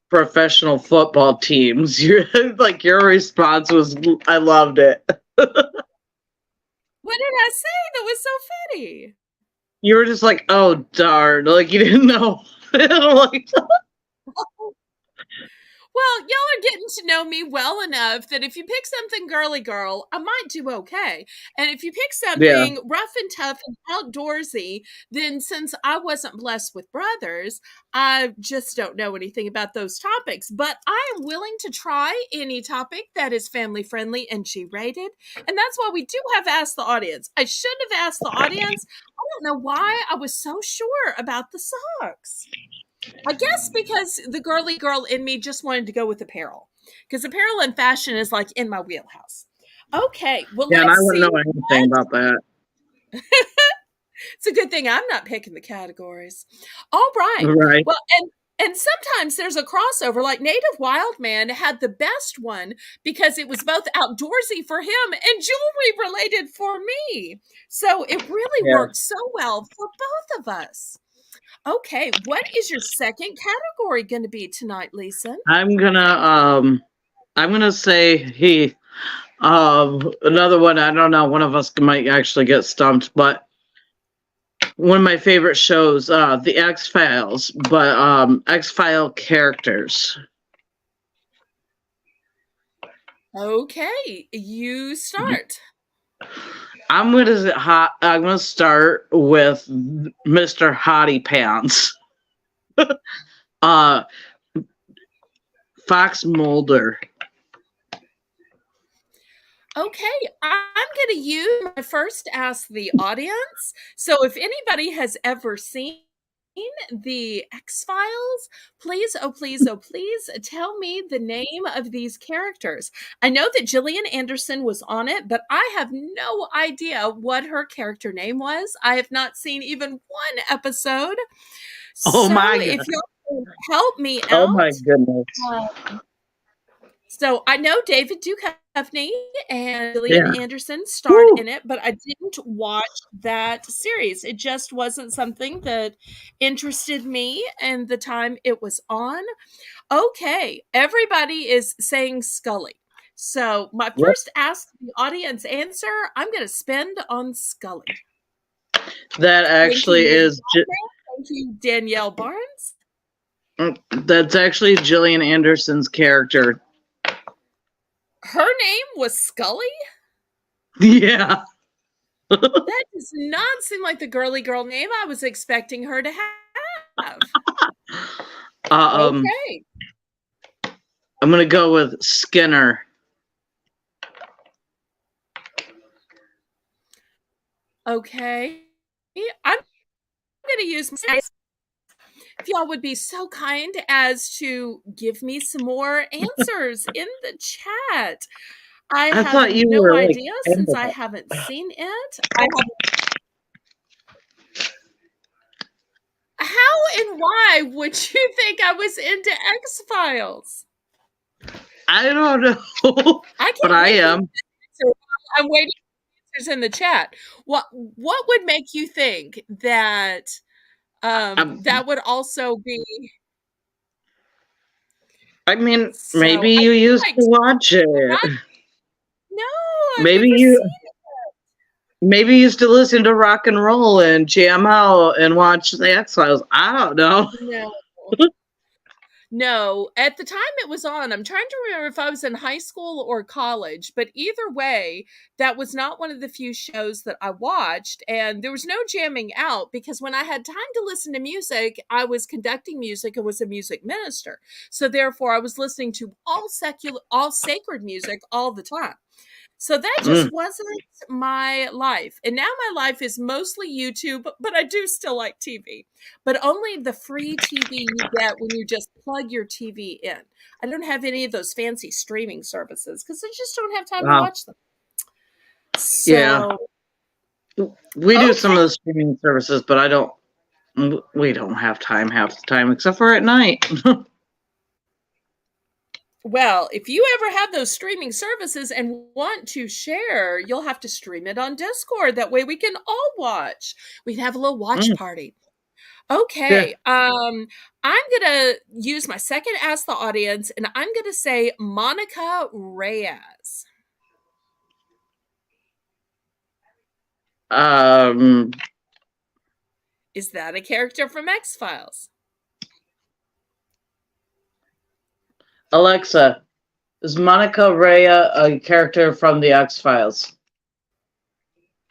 professional football teams. Your response was, I loved it. What did I say that was so funny? You were just like, oh darn, like you didn't know. Well, y'all are getting to know me well enough that if you pick something girly girl, I might do okay. And if you pick Yeah. something rough and tough and outdoorsy, then since I wasn't blessed with brothers, I just don't know anything about those topics. But I am willing to try any topic that is family friendly and G rated. And that's why we do have Ask the Audience. I should have asked the audience. I don't know why I was so sure about the socks. I guess because the girly girl in me just wanted to go with apparel. Because apparel and fashion is like in my wheelhouse. Okay, well, Yeah, and I let's wouldn't see know anything about that. It's a good thing I'm not picking the categories. All right. Right. Well, and sometimes there's a crossover. Like Native Wild Man had the best one because it was both outdoorsy for him and jewelry related for me. So it really Yeah. worked so well for both of us. Okay, what is your second category going to be tonight, Lisa? I'm gonna say he. Another one. I don't know. One of us might actually get stumped, but one of my favorite shows, The X Files, but X File characters. Okay, you start. I'm gonna start with Mr. Hottie Pants. uh, Fox Mulder. Okay, I'm going to use my first Ask the Audience. So if anybody has ever seen the X Files, please, oh please, oh please, tell me the name of these characters. I know that Gillian Anderson was on it, but I have no idea what her character name was. I have not seen even one episode. Oh So my if god. y'all can help me Oh my out, goodness. so I know David Duchovny and Gillian Yeah. Anderson starred Woo. in it, but I didn't watch that series. It just wasn't something that interested me and the time it was on. Okay, everybody is saying Scully. So my Yep. first Ask the Audience answer, I'm going to spend on Scully. That Thank you, actually is. thank you, Danielle Barnes. That's actually Gillian Anderson's character. Her name was Scully? Yeah. That does not seem like the girly girl name I was expecting her to have. Okay. I'm gonna go with Skinner. Okay. I'm going to use my. If y'all would be so kind as to give me some more answers in the chat. I I have thought you no were like idea into since I that. haven't seen it. How and why would you think I was into X Files? I don't know, I but can't I wait. am. I'm waiting for answers in the chat. What would make you think that that would also be? I mean, So maybe I you feel used like to watch it. no, I've Maybe never you seen maybe you used to listen to rock and roll and jam out and watch the X Files. I don't know. it. No. No, at the time it was on, I'm trying to remember if I was in high school or college, but either way, that was not one of the few shows that I watched. And there was no jamming out because when I had time to listen to music, I was conducting music and was a music minister. So therefore, I was listening to all sacred music all the time. So that Mm, just wasn't my life. And now my life is mostly YouTube, but I do still like TV. But only the free TV you get when you just plug your TV in. I don't have any of those fancy streaming services because I just don't have time to wow. watch them. Yeah. So, We do some okay. of the streaming services, but we don't have time half the time except for at night. Well, if you ever have those streaming services and want to share, you'll have to stream it on Discord. That way we can all watch. We can have a little watch Mm, party. yeah. Okay. I'm gonna use my second Ask the Audience, and I'm gonna say Monica Reyes. Um Is that a character from X Files? Alexa, is Monica Rhea a character from the X-Files?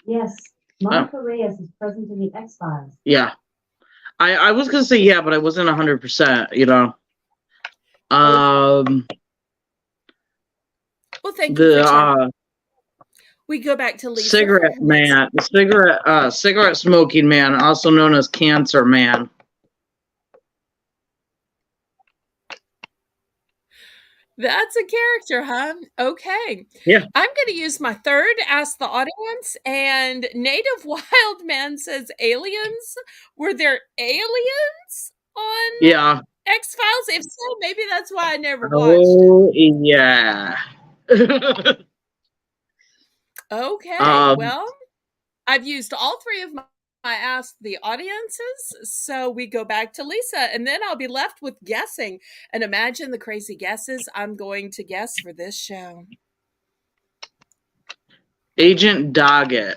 Yes, Monica Reyes is present in the X-Files. Yeah. I was going to say yeah, but I wasn't 100%, you know. Well, thank you for checking. We go back to Lisa. Cigarette man, cigarette smoking man, also known as Cancer Man. That's a character, huh? Okay. Yeah. I'm going to use my third Ask the Audience, and Native Wildman says aliens. Were there aliens on Yeah. X-Files? If so, maybe that's why I never watched it. Oh, yeah. Okay, well, I've used all three of my Ask the Audiences, so we go back to Lisa, and then I'll be left with guessing. And imagine the crazy guesses I'm going to guess for this show. Agent Doggett.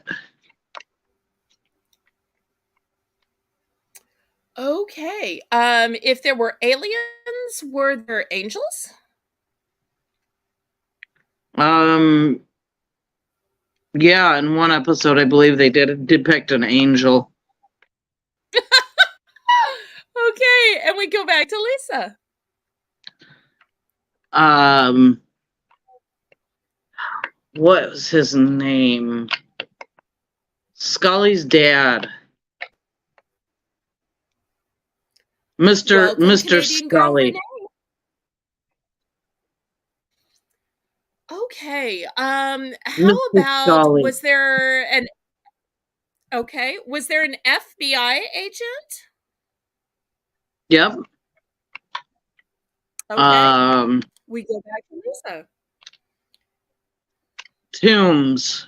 Okay. If there were aliens, were there angels? Yeah, in one episode, I believe they did depict an angel. Okay, and we go back to Lisa. What was his name? Scully's dad. Mr. Scully. Okay. How Mr. about Scully. was there an FBI agent? Yep. Okay. We go back to Lisa. Toombs.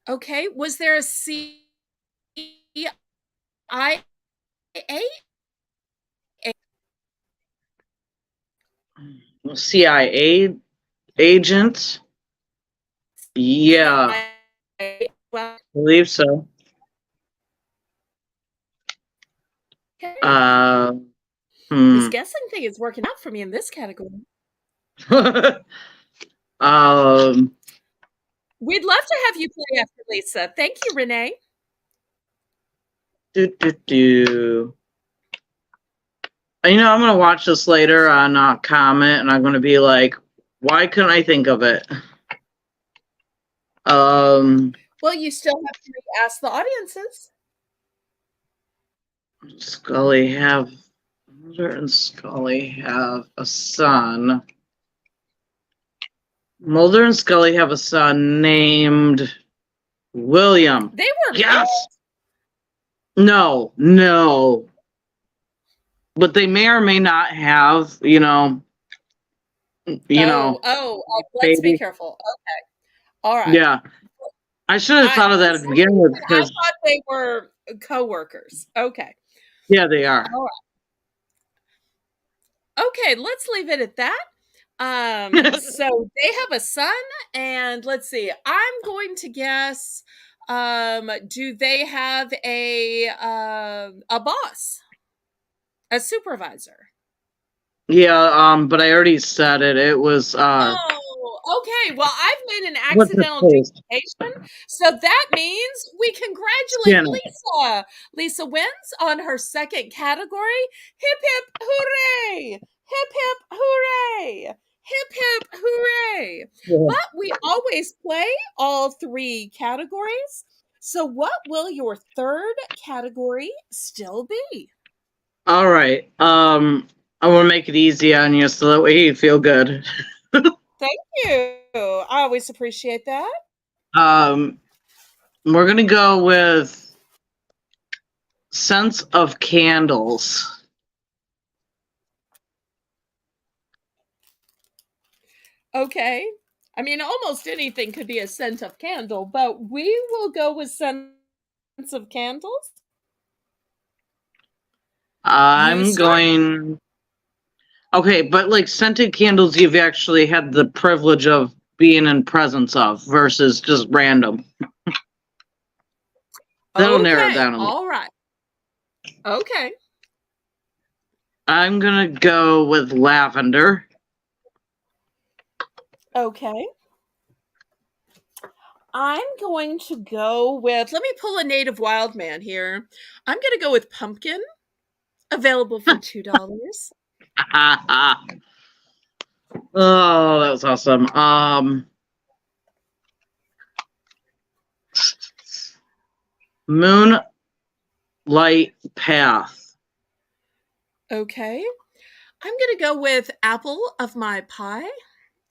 Okay. Was there a CIA agent? Yeah. Well, I believe so. okay. Hmm. This guessing thing is working out for me in this category. We'd love to have you play after Lisa. Thank you, Renee. You know, I'm gonna watch this later on Comment, and I'm gonna be like, why couldn't I think of it? Well, you still have to ask the audiences. Mulder and Scully have a son. Mulder and Scully have a son named William. They were yes. No. But they may or may not have, you know. Let's be careful. Okay. All right. Yeah. I should have thought of that at the beginning. I thought they were co-workers. Okay. Yeah, they are. All right. Okay, let's leave it at that. So they have a son, and let's see. I'm going to guess. Do they have a boss, a supervisor? Yeah, but I already said it. It was Oh, okay. Well, I've made an accidental duplication, so that means we congratulate Lisa. Lisa wins on her second category. Hip hip hooray! Hip hip hooray! Hip hip hooray! Yeah. But we always play all three categories. So what will your third category still be? All right. I want to make it easy on you so that way you feel good. Thank you. I always appreciate that. We're going to go with scents of candles. Okay. I mean, almost anything could be a scent of candle, but we will go with scents of candles. I'm going... Okay, but like scented candles you've actually had the privilege of being in presence of versus just random. That'll narrow it down a little. All right. Okay. I'm gonna go with lavender. Okay. I'm going to go with, let me pull a native wild man here. I'm going to go with pumpkin, available for $2. Oh, that was awesome. Moonlight Path. Okay. I'm going to go with apple of my pie,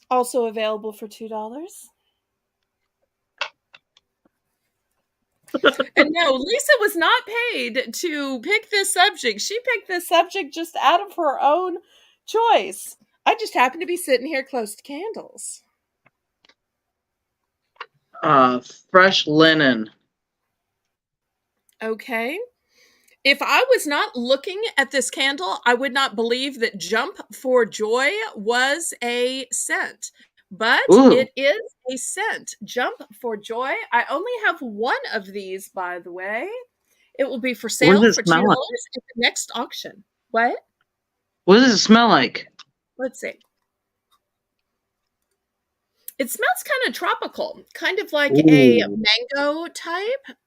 also available for $2. And no, Lisa was not paid to pick this subject. She picked this subject just out of her own choice. I just happened to be sitting here close to candles. Fresh linen. Okay. If I was not looking at this candle, I would not believe that Jump for Joy was a scent. But Ooh, it is a scent. Jump for Joy. I only have one of these, by the way. It will be for what sale does it for smell like? $2 at the next auction. What? What does it smell like? Let's see. It smells kind of tropical, kind of like a Ooh. mango type.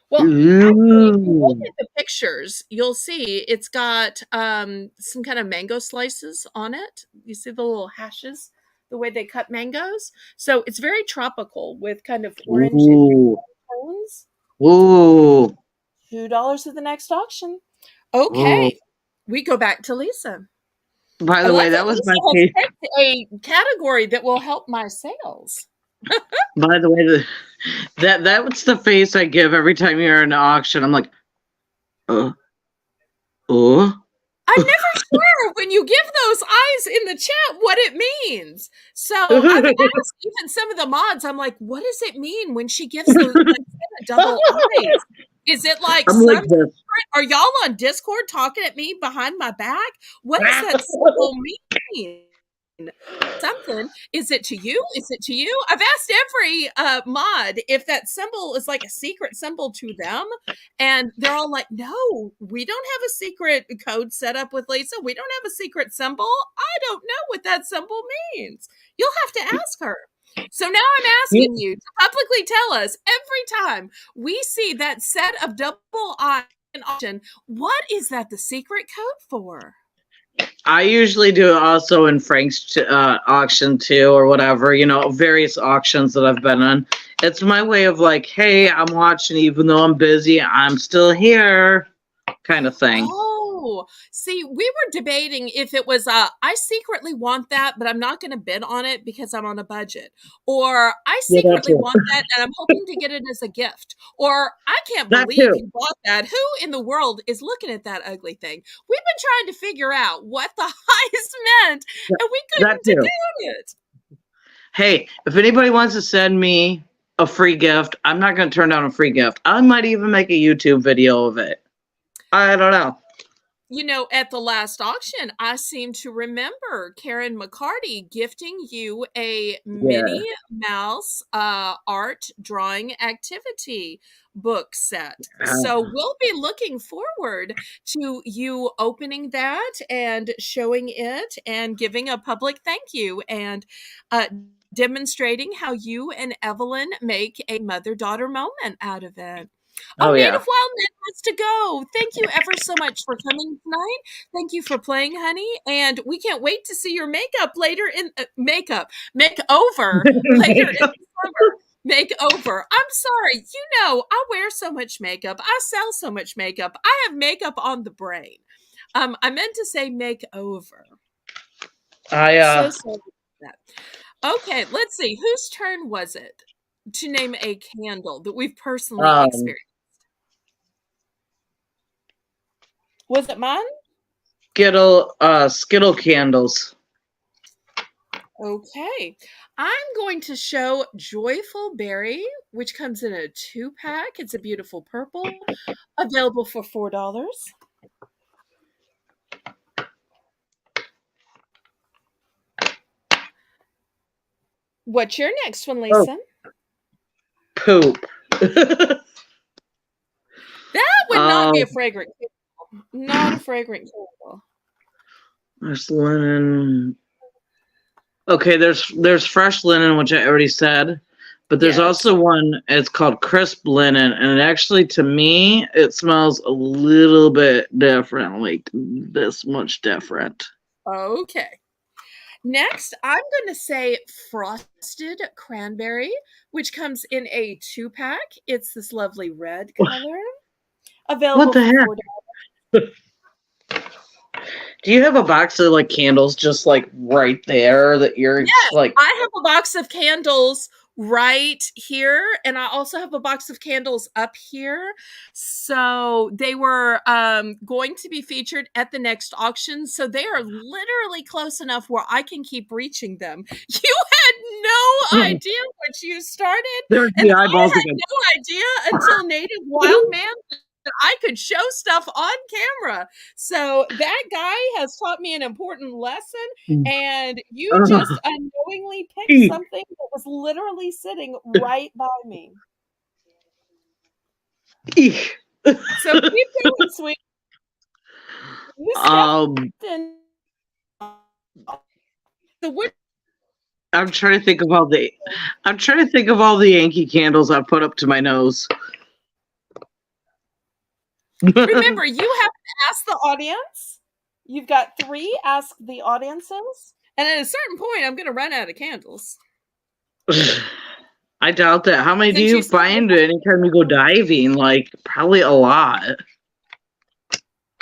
Well, actually, if you look Ooh. at the pictures, you'll see it's got some kind of mango slices on it. You see the little hashes, the way they cut mangoes. So it's very tropical with kind of orange and Ooh. tones. Ooh. $2 at the next auction. Ooh. Okay, we go back to Lisa. By I the way, love that that was my Lisa has face. picked a category that will help my sales. By the way, that was the face I give every time you're in an auction. I'm like, uh, uh. I'm never sure when you give those eyes in the chat what it means. So I've asked even some of the mods, I'm like, what does it mean when she gives the double eyes? Is it like I'm like some this. secret? Are y'all on Discord talking at me behind my back? What does that symbol mean? Something. Is it to you? Is it to you? I've asked every mod if that symbol is like a secret symbol to them, and they're all like, "No, we don't have a secret code set up with Lisa. We don't have a secret symbol. I don't know what that symbol means. You'll have to ask her." So now I'm asking you to publicly tell us every time we see that set of double eyes in auction, what is that the secret code for? I usually do it also in Frank's auction too, or whatever, various auctions that I've been on. It's my way of like, hey, I'm watching, even though I'm busy, I'm still here, kind of thing. Oh, see, we were debating if it was I secretly want that, but I'm not going to bid on it because I'm on a budget. Or I Yeah, that secretly too. want that and I'm hoping to get it as a gift. Or I can't That believe too. you bought that. Who in the world is looking at that ugly thing? We've been trying to figure out what the highest meant That and we that couldn't too. do it. Hey, if anybody wants to send me a free gift, I'm not going to turn down a free gift. I might even make a YouTube video of it. I don't know. You know, at the last auction, I seem to remember Karen McCarty gifting you a Yeah. Minnie Mouse art drawing activity book set. So we'll be looking forward to you opening that and showing it and giving a public thank you and demonstrating how you and Evelyn make a mother-daughter moment out of it. Oh, Oh Native yeah. Wildman has to go. Thank you ever so much for coming tonight. Thank you for playing, honey. And we can't wait to see your makeup later in makeover later in the summer. Makeover. I'm sorry. You know, I wear so much makeup. I sell so much makeup. I have makeup on the brain. I meant to say makeover. So I sorry about that. Okay, let's see. Whose turn was it to name a candle that we've personally um experienced? Was it mine? Skittle candles. Okay. I'm going to show Joyful Berry, which comes in a 2-pack. It's a beautiful purple, available for $4. What's your next one, Oh, Lisa? poop. That would not be a um fragrant candle. Not a fragrant candle. There's linen. Okay, there's fresh linen, which I already said, but there's Yes. also one. It's called crisp linen, and it actually, to me, it smells a little bit different, like this much different. Okay. Next, I'm going to say frosted cranberry, which comes in a 2-pack. It's this lovely red color. What Available the for heck? $4. Do you have a box of like candles just like right there that you're Yes, like? I have a box of candles right here, and I also have a box of candles up here. So they were going to be featured at the next auction. So they are literally close enough where I can keep reaching them. You had no idea what you started, There's and the I eyeballs had again. no idea until Native Wild Man that I could show stuff on camera. So that guy has taught me an important lesson, and you just unknowingly picked something that was literally sitting right by me. So keep going, sweet. You stepped in. So what? I'm trying to think of all the Yankee candles I put up to my nose. Remember, you have to ask the audience. You've got 3 ask the audiences, and at a certain point, I'm going to run out of candles. I doubt that. How many do Since you you said find anytime you go diving? Like, probably a lot.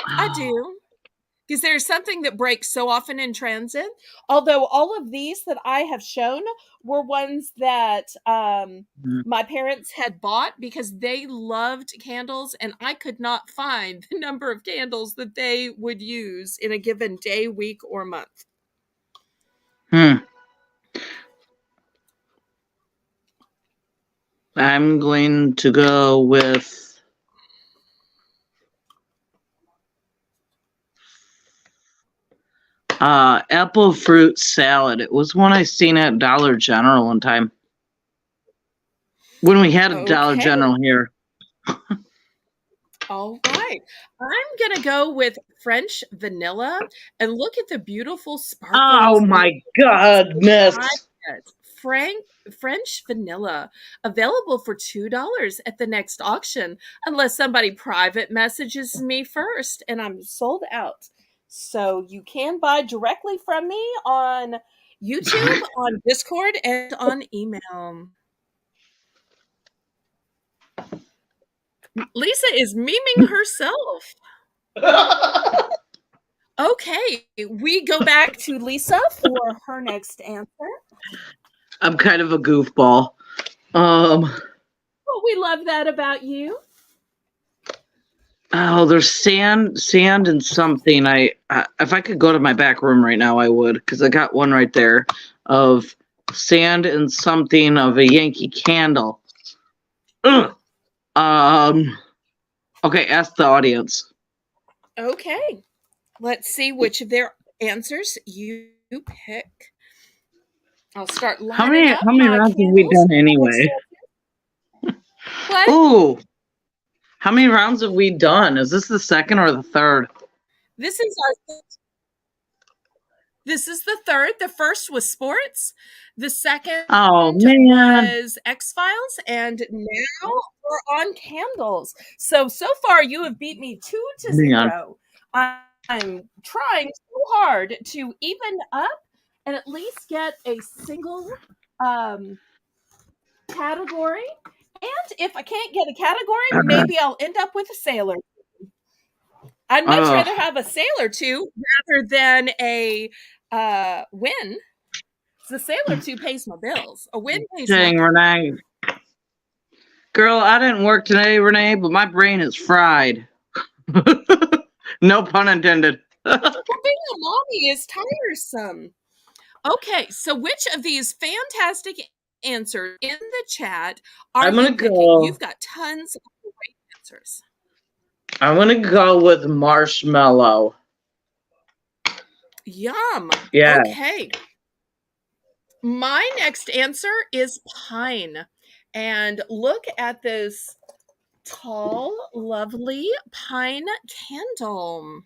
I do. Because there's something that breaks so often in transit. Although all of these that I have shown were ones that my parents had bought because they loved candles, and I could not find the number of candles that they would use in a given day, week, or month. I'm going to go with apple fruit salad. It was one I seen at Dollar General one time. When we had a Dollar Okay. General here. All right. I'm going to go with French vanilla, and look at the beautiful sparkles. Oh my goodness. French vanilla, available for $2 at the next auction, unless somebody private messages me first, and I'm sold out. So you can buy directly from me on YouTube, on Discord, and on email. Lisa is memeing herself. Okay, we go back to Lisa for her next answer. I'm kind of a goofball. Well, we love that about you. Oh, there's sand and something. If I could go to my back room right now, I would, because I got one right there of sand and something of a Yankee candle. Ugh. Okay, ask the audience. Okay, let's see which of their answers you pick. I'll start lining up. How many rounds have we done anyway? What? Ooh. How many rounds have we done? Is this the second or the third? This is the third. The first was sports. The second was X-Files, and now we're on candles. So far you have beat me 2-0. I'm trying so hard to even up and at least get a single category. And if I can't get a category, maybe I'll end up with a sailor. I'd much rather have a sailor too rather than a win. The sailor too pays my bills. A win pays my bills. Renee. Girl, I didn't work today, Renee, but my brain is fried. No pun intended. Well, being a mommy is tiresome. Okay, so which of these fantastic answers in the chat are you picking? You've got tons of great answers. I'm gonna go with marshmallow. Yum. Yeah. Okay. My next answer is pine. And look at this tall, lovely pine candle.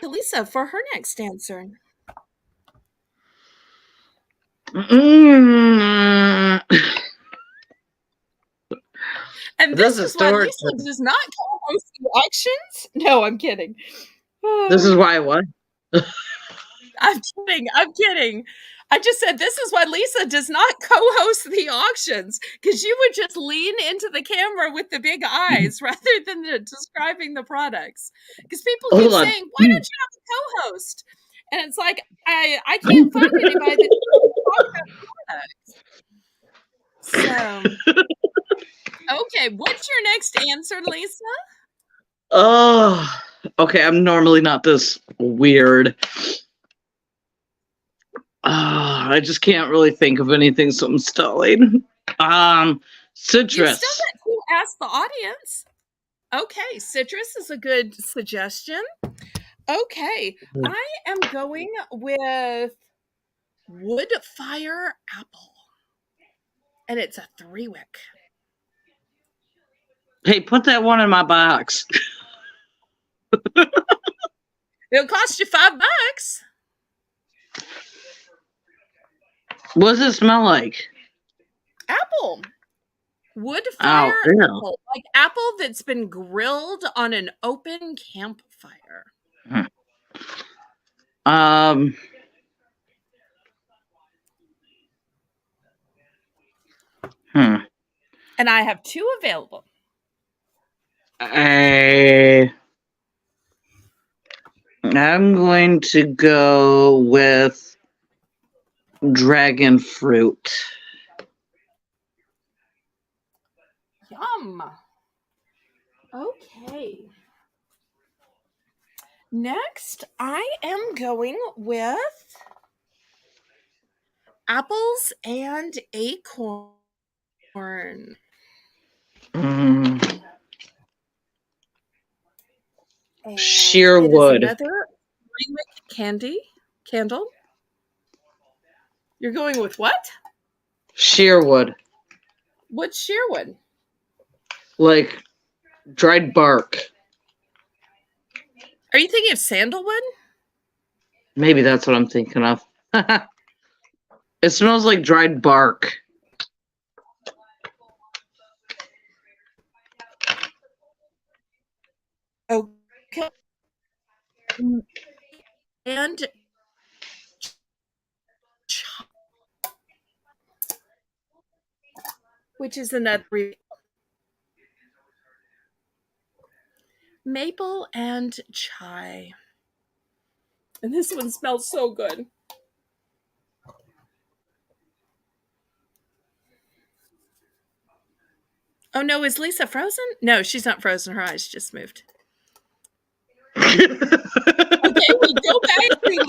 to Lisa for her next answer. And this is why Lisa does not co-host the auctions. No, I'm kidding. This is why what? I'm kidding. I just said this is why Lisa does not co-host the auctions, because you would just lean into the camera with the big eyes rather than describing the products. Because people keep saying, "Why don't you have a co-host?" And it's like I can't find anybody that talk about products. So, okay, what's your next answer, Lisa? Oh, okay. I'm normally not this weird. I just can't really think of anything, so I'm stalling. Citrus. You still got to ask the audience. Okay, citrus is a good suggestion. Okay, I am going with wood fire apple. And it's a 3-wick. Hey, put that one in my box. It'll cost you $5. What does it smell like? Apple. Wood fire Ew. apple. Like apple that's been grilled on an open campfire. And I have 2 available. I'm going to go with dragon fruit. Yum. Okay. Next, I am going with apples and acorn. Sheer wood. Another 3-wick candle. You're going with what? Sheer wood. What's sheer wood? Like dried bark. Are you thinking of sandalwood? Maybe that's what I'm thinking of. It smells like dried bark. Okay. And which is another maple and chai. And this one smells so good. Oh no, is Lisa frozen? No, she's not frozen. Her eyes just moved. Okay, we go back to Lisa.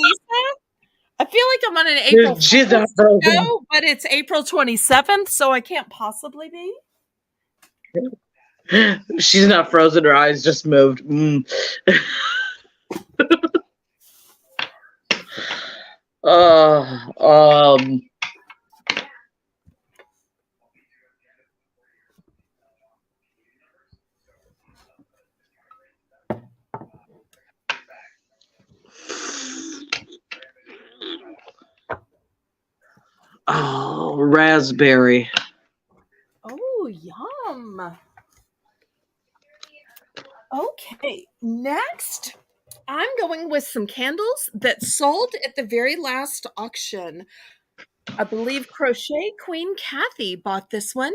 I feel like I'm on an April 4th show, but it's April 27th, so I can't possibly be. She's not frozen. Her eyes just moved. Oh, raspberry. Oh, yum. Okay, next, I'm going with some candles that sold at the very last auction. I believe Crochet Queen Kathy bought this one.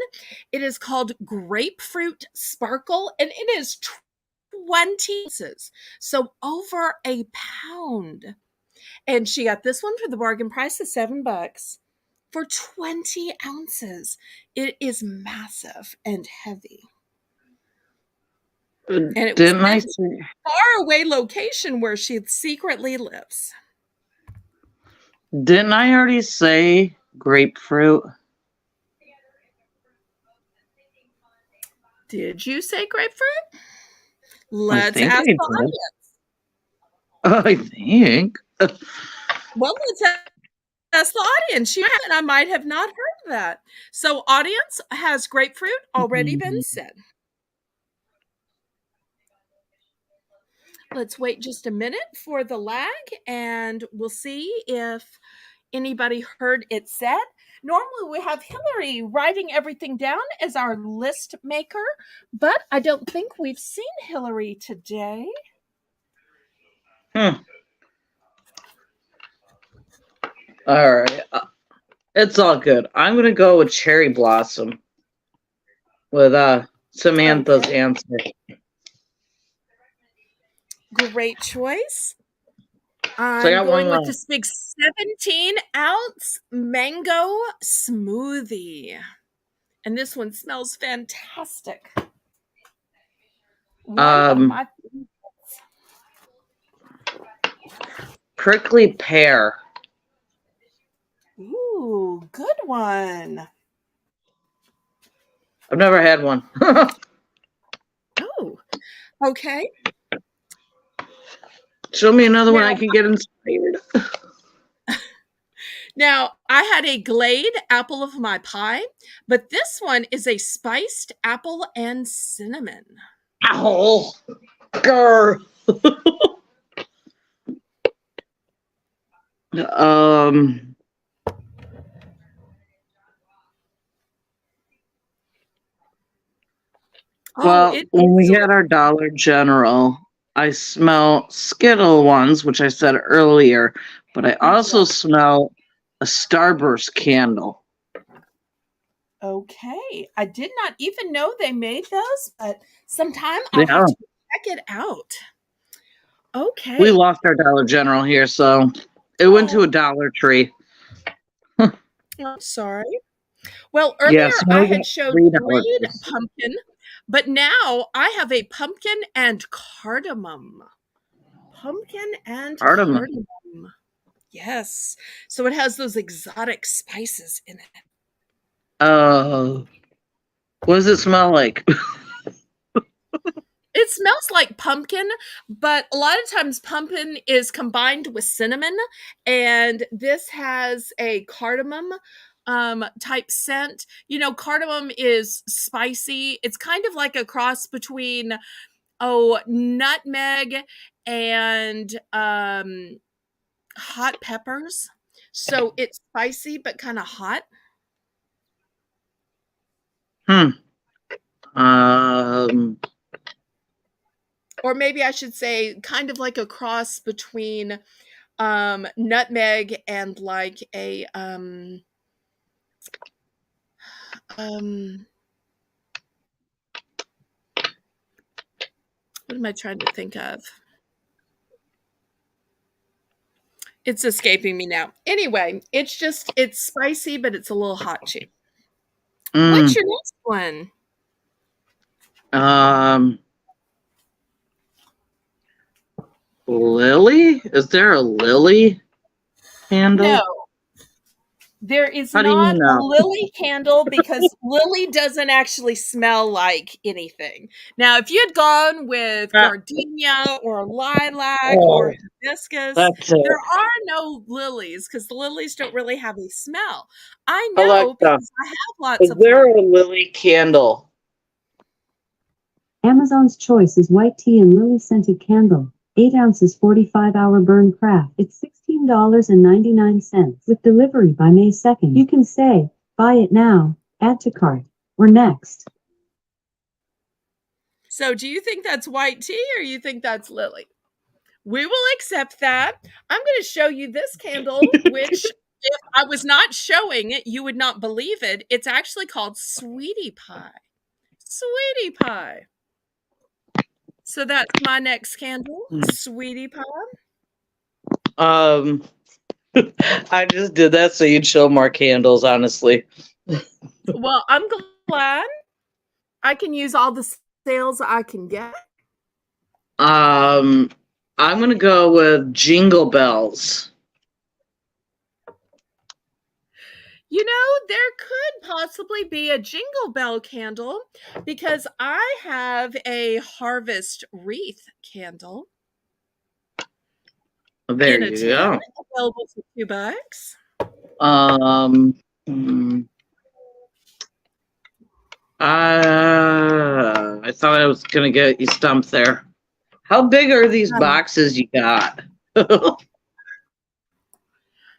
It is called Grapefruit Sparkle, and it is 20 ounces, so over a pound. And she got this one for the bargain price of $7 for 20 ounces. It is massive and heavy. And it was a far away location where she secretly lives. Didn't I already say grapefruit? Did you say grapefruit? Let's ask the audience. I think. Well, let's ask the audience. I might have not heard that. So, audience, has grapefruit already been said? Let's wait just a minute for the lag, and we'll see if anybody heard it said. Normally, we have Hillary writing everything down as our list maker, but I don't think we've seen Hillary today. All right. It's all good. I'm going to go with Cherry Blossom with Samantha's answer. Great choice. So I I'm got going one with this big 17-ounce mango smoothie. And this one smells fantastic. One of my prickly pear. Ooh, good one. I've never had one. Oh, okay. Show me another one I can get inspired. Now, I had a Glade apple of my pie, but this one is a spiced apple and cinnamon. Ow! Grr. Well, when we had our Dollar General, I smell Skittle ones, which I said earlier, but I also smell a Starburst candle. Okay. I did not even know they made those, but sometime I'll have to check it out. Okay. We lost our Dollar General here, so it went to a Dollar Tree. I'm sorry. Well, earlier I had showed green pumpkin, but now I have a pumpkin and cardamom. Pumpkin and cardamom. Yes. So it has those exotic spices in it. What does it smell like? It smells like pumpkin, but a lot of times pumpkin is combined with cinnamon, and this has a cardamom type scent. You know, cardamom is spicy. It's kind of like a cross between nutmeg and hot peppers. So it's spicy but kind of hot. Or maybe I should say kind of like a cross between nutmeg and like a what am I trying to think of? It's escaping me now. Anyway, it's spicy, but it's a little hot too. What's your next one? Lily? Is there a lily candle? No. There is not a lily candle because lily doesn't actually smell like anything. Now, if you had gone with gardenia or lilac or hibiscus, there are no lilies because the lilies don't really have a smell. I know because I have lots of. Is there a lily candle? Amazon's choice is white tea and lily scented candle. 8 ounces, 45-hour burn craft. It's $16.99 with delivery by May 2nd. You can say, buy it now, add to cart, or next. So do you think that's white tea or you think that's lily? We will accept that. I'm going to show you this candle, which if I was not showing it, you would not believe it. It's actually called Sweetie Pie. Sweetie Pie. So that's my next candle, Sweetie Pie. I just did that so you'd show more candles, honestly. Well, I'm glad I can use all the sales I can get. I'm going to go with Jingle Bells. You know, there could possibly be a Jingle Bell candle because I have a Harvest Wreath candle. There you go. Available for $2. I thought I was going to get you stumped there. How big are these Um, boxes you got?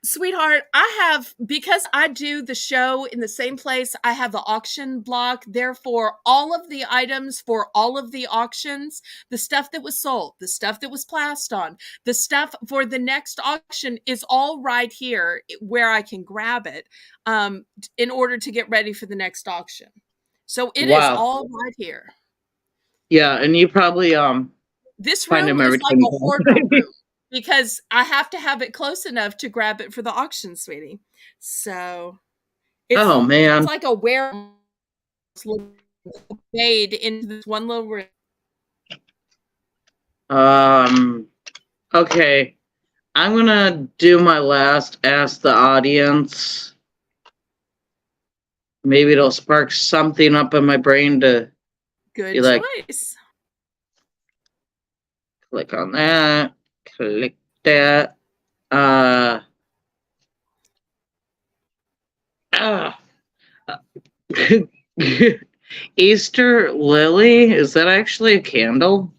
Sweetheart, I have, because I do the show in the same place, I have the auction block. Therefore, all of the items for all of the auctions, the stuff that was sold, the stuff that was passed on, the stuff for the next auction is all right here where I can grab it in order to get ready for the next auction. So it is Wow. all right here. Yeah, and you probably This find room them is every like time a you hoarder go. room because I have to have it close enough to grab it for the auction, sweetie. So it's Oh man. like a warehouse made into this one little room. Okay. I'm gonna do my last ask the audience. Maybe it'll spark something up in my brain to be Good like, choice. click on that, click that. Uh ah. Easter lily? Is that actually a candle?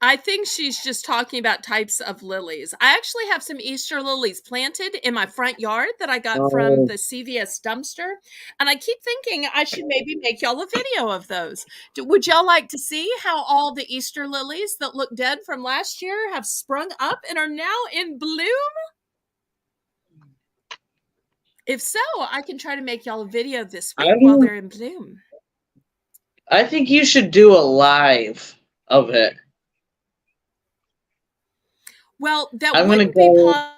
I think she's just talking about types of lilies. I actually have some Easter lilies planted in my front yard that I got from Oh, the CVS dumpster. And I keep thinking I should maybe make y'all a video of those. Would y'all like to see how all the Easter lilies that look dead from last year have sprung up and are now in bloom? If so, I can try to make y'all a video this week while I'm, they're in bloom. I think you should do a live of it. Well, that I'm gonna wouldn't be go.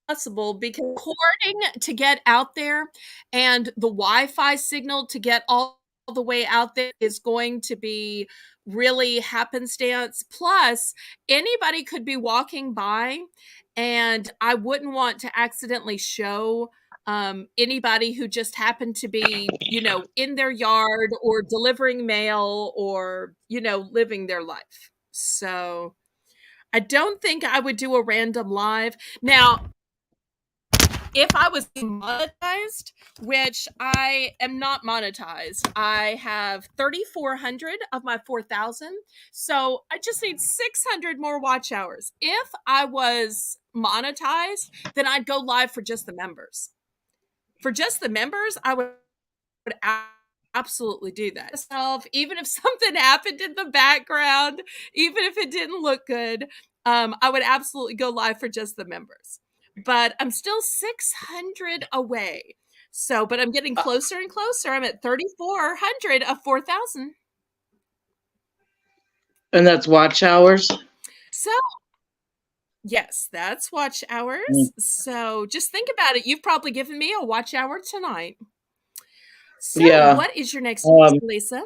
possible because recording to get out there and the Wi-Fi signal to get all the way out there is going to be really happenstance. Plus, anybody could be walking by, and I wouldn't want to accidentally show anybody who just happened to be, in their yard or delivering mail or, living their life. So I don't think I would do a random live. Now, if I was monetized, which I am not monetized, I have 3,400 of my 4,000. So I just need 600 more watch hours. If I was monetized, then I'd go live for just the members. For just the members, I would absolutely do that. Even if something happened in the background, even if it didn't look good, I would absolutely go live for just the members. But I'm still 600 away. So, but I'm getting closer and closer. I'm at 3,400 of 4,000. And that's watch hours. So, yes, that's watch hours. Mm. So, just think about it. You've probably given me a watch hour tonight. So, Yeah. what is your next question, Lisa?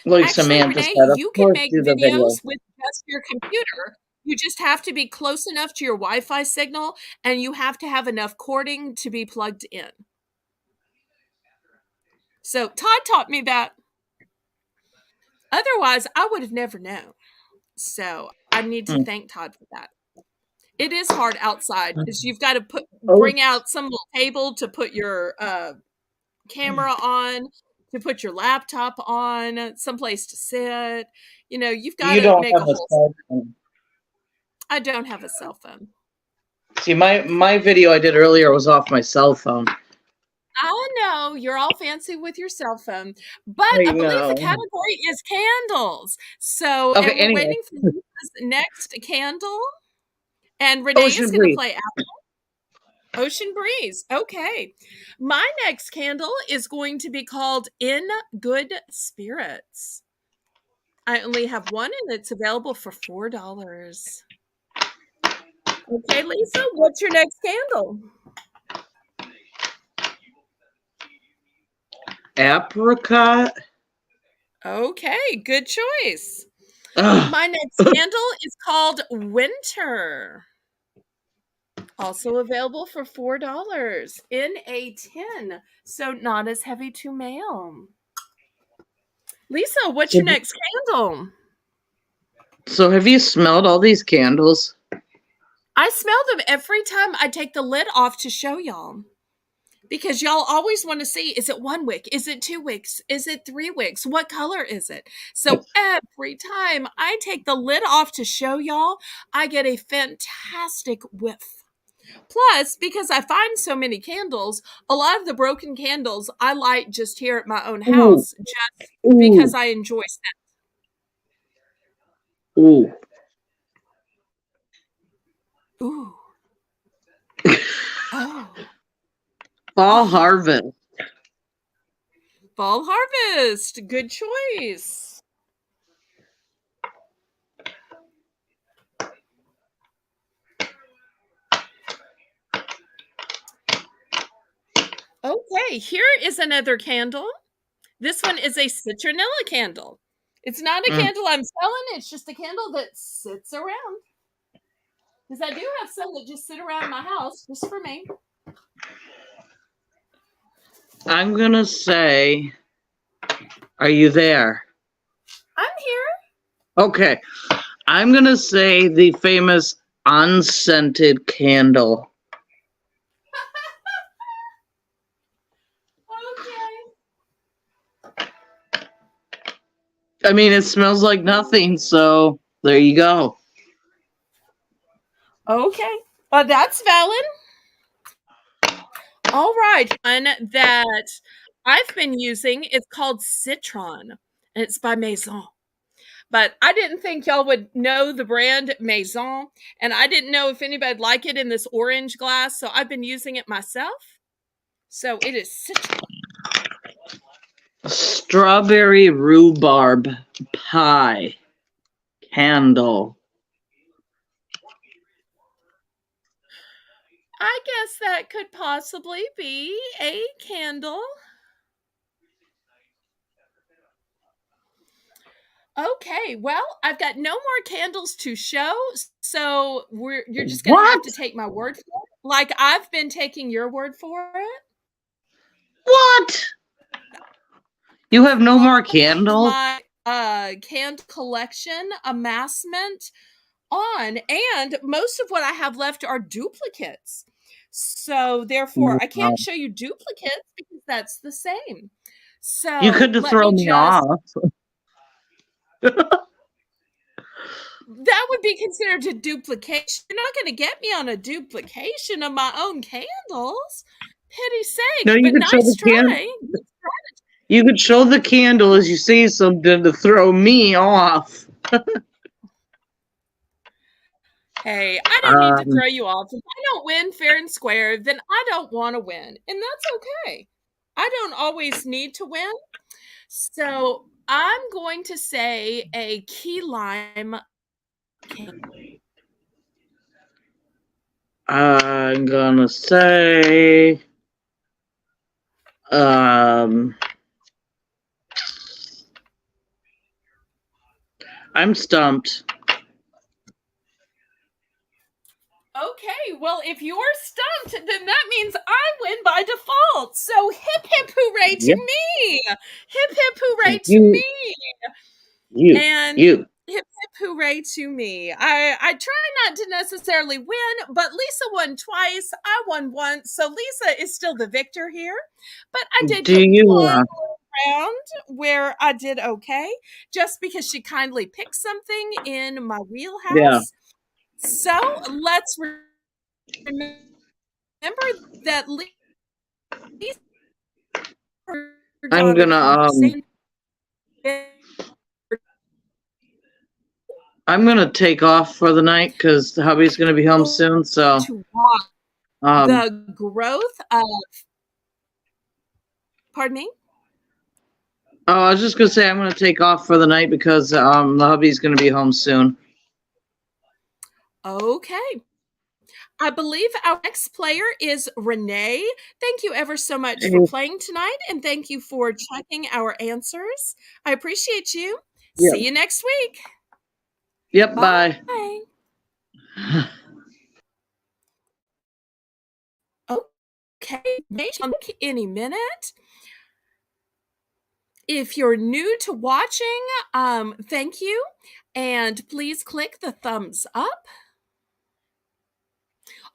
Like Actually, Samantha Renee, said, of you can course, make do the video. videos with just your computer. You just have to be close enough to your Wi-Fi signal, and you have to have enough cording to be plugged in. So Todd taught me that. Otherwise, I would have never known. So I need to thank Todd for that. It is hard outside because you've got to bring out some little table to put your camera on, to put your laptop on, someplace to sit. You've got You to don't make have a a whole. cell phone. I don't have a cell phone. See, my video I did earlier was off my cell phone. I know you're all fancy with your cell phone, but I I believe the know. category is candles. So, Okay, and we're anyway. waiting for Lisa's next candle. And Renee is Ocean going to Breeze. play Apple. Ocean Breeze. Okay. My next candle is going to be called In Good Spirits. I only have one and it's available for $4. Okay, Lisa, what's your next candle? Apricot. Okay, good choice. Ugh. My next candle is called Winter. Also available for $4 in a tin, so not as heavy to mail. Lisa, what's your next candle? So have you smelled all these candles? I smell them every time I take the lid off to show y'all. because y'all always want to see, is it 1 wick? Is it 2 wicks? Is it 3 wicks? What color is it? So every time I take the lid off to show y'all, I get a fantastic whiff. Plus, because I find so many candles, a lot of the broken candles I light just here at my own Ooh, house just because ooh, I enjoy scent. ooh. Ooh. Oh. Fall Oh. harvest. Fall harvest. Good choice. Okay, here is another candle. This one is a citronella candle. It's not a Mm. candle I'm selling, it's just a candle that sits around. Because I do have some that just sit around my house just for me. I'm gonna say, are you there? I'm here. Okay. I'm gonna say the famous unscented candle. Okay. I mean, it smells like nothing, so there you go. Okay. That's valid. All right. One that I've been using is called Citron, and it's by Maison. But I didn't think y'all would know the brand Maison, and I didn't know if anybody'd like it in this orange glass, so I've been using it myself. So it is Citron. Strawberry rhubarb pie candle. I guess that could possibly be a candle. Okay, well, I've got no more candles to show, so you're just gonna have What? to take my word for it. Like I've been taking your word for it. What? You have no more candles? My canned collection amassment on, and most of what I have left are duplicates. So therefore, I Wow. can't show you duplicates because that's the same. You So could let throw me me just off. that would be considered a duplication. You're not going to get me on a duplication of my own candles. Pity No, sake, you but could show the nice can. try. You could show the candle as you see something to throw me off. Hey, I don't need to Um, throw you off. If I don't win fair and square, then I don't want to win. And that's okay. I don't always need to win. So I'm going to say a key lime candle. I'm gonna say, um, I'm stumped. Okay, well, if you're stumped, then that means I win by default. So hip hip hooray to Yep. me! Hip hip hooray to You, me! you, And you. hip hip hooray to me. I try not to necessarily win, but Lisa won twice. I won once, so Lisa is still the victor here. But I did Do get you, one round where I did okay, just because she kindly picked something in my yeah, wheelhouse. So let's remember that Lisa her I'm daughter gonna, conversation I'm gonna take off for the night because the hubby's gonna be home soon, so, to watch um, the growth of, pardon me? oh, I was just gonna say I'm gonna take off for the night because, the hubby's gonna be home soon. Okay. I believe our next player is Renee. Thank you ever so much for playing tonight, and thank you for checking our answers. I appreciate you. Yep. See you next week. Yep, bye. Bye. Okay, any minute. If you're new to watching, thank you, and please click the thumbs up.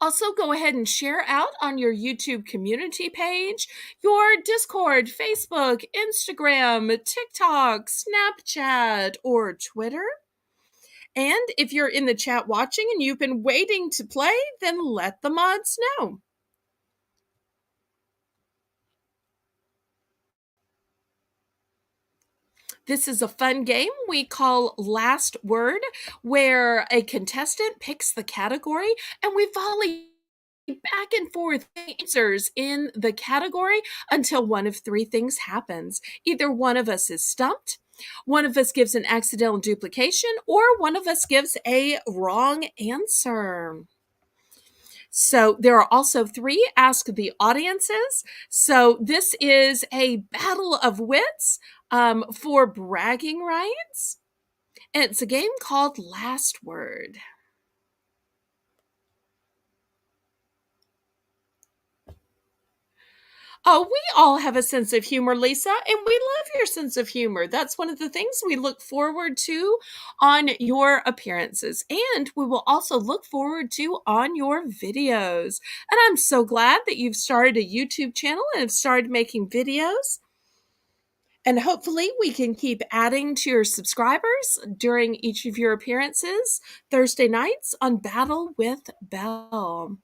Also, go ahead and share out on your YouTube community page, your Discord, Facebook, Instagram, TikTok, Snapchat, or Twitter. And if you're in the chat watching and you've been waiting to play, then let the mods know. This is a fun game we call Last Word, where a contestant picks the category and we volley back and forth answers in the category until one of three things happens. Either one of us is stumped, one of us gives an accidental duplication, or one of us gives a wrong answer. So there are also three Ask the Audiences. So this is a battle of wits for bragging rights. And it's a game called Last Word. Oh, we all have a sense of humor, Lisa, and we love your sense of humor. That's one of the things we look forward to on your appearances, and we will also look forward to on your videos. And I'm so glad that you've started a YouTube channel and have started making videos. And hopefully we can keep adding to your subscribers during each of your appearances Thursday nights on Battle with Belle.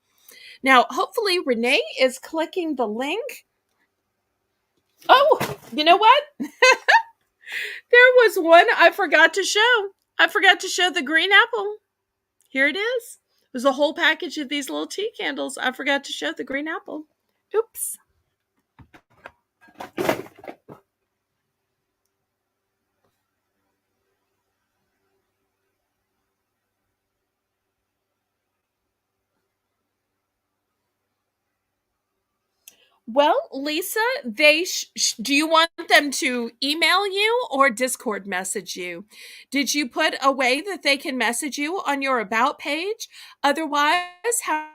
Now, hopefully Renee is clicking the link. Oh, you know what? There was one I forgot to show. I forgot to show the green apple. Here it is. There's a whole package of these little tea candles. I forgot to show the green apple. Oops. Well, Lisa, do you want them to email you or Discord message you? Did you put a way that they can message you on your About page? Otherwise, how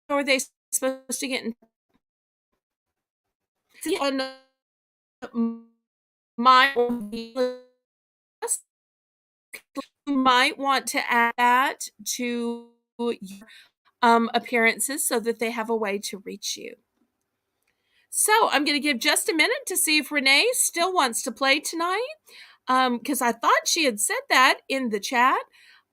are they supposed to get in on my list? You might want to add that to your appearances so that they have a way to reach you. So I'm going to give just a minute to see if Renee still wants to play tonight, because I thought she had said that in the chat.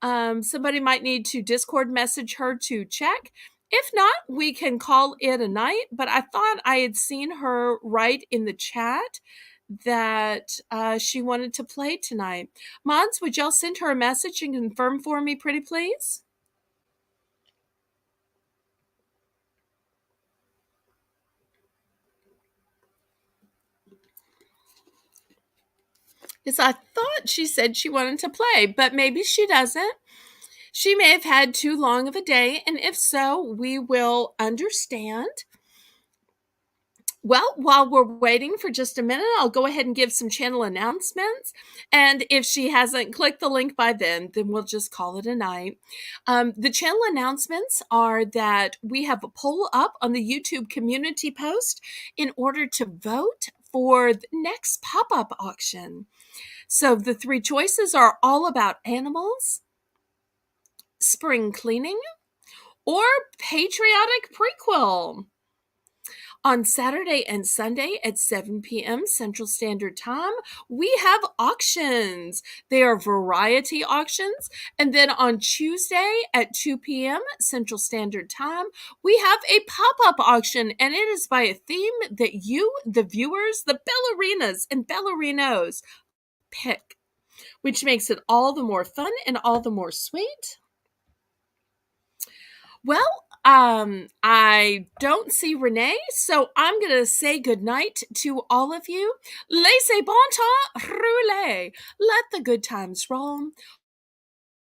Somebody might need to Discord message her to check. If not, we can call it a night, but I thought I had seen her write in the chat that she wanted to play tonight. Mods, would y'all send her a message and confirm for me, pretty please? Because I thought she said she wanted to play, but maybe she doesn't. She may have had too long of a day, and if so, we will understand. Well, while we're waiting for just a minute, I'll go ahead and give some channel announcements. And if she hasn't clicked the link by then we'll just call it a night. The channel announcements are that we have a poll up on the YouTube community post in order to vote for the next pop-up auction. So the three choices are all about animals, spring cleaning, or patriotic prequel. On Saturday and Sunday at 7 p.m. Central Standard Time, we have auctions. They are variety auctions. And then on Tuesday at 2 p.m. Central Standard Time, we have a pop-up auction, and it is by a theme that you, the viewers, the ballerinas and ballerinos, pick, which makes it all the more fun and all the more sweet. Well, I don't see Renee, so I'm going to say goodnight to all of you. Laissez bon temps rouler. Let the good times roll.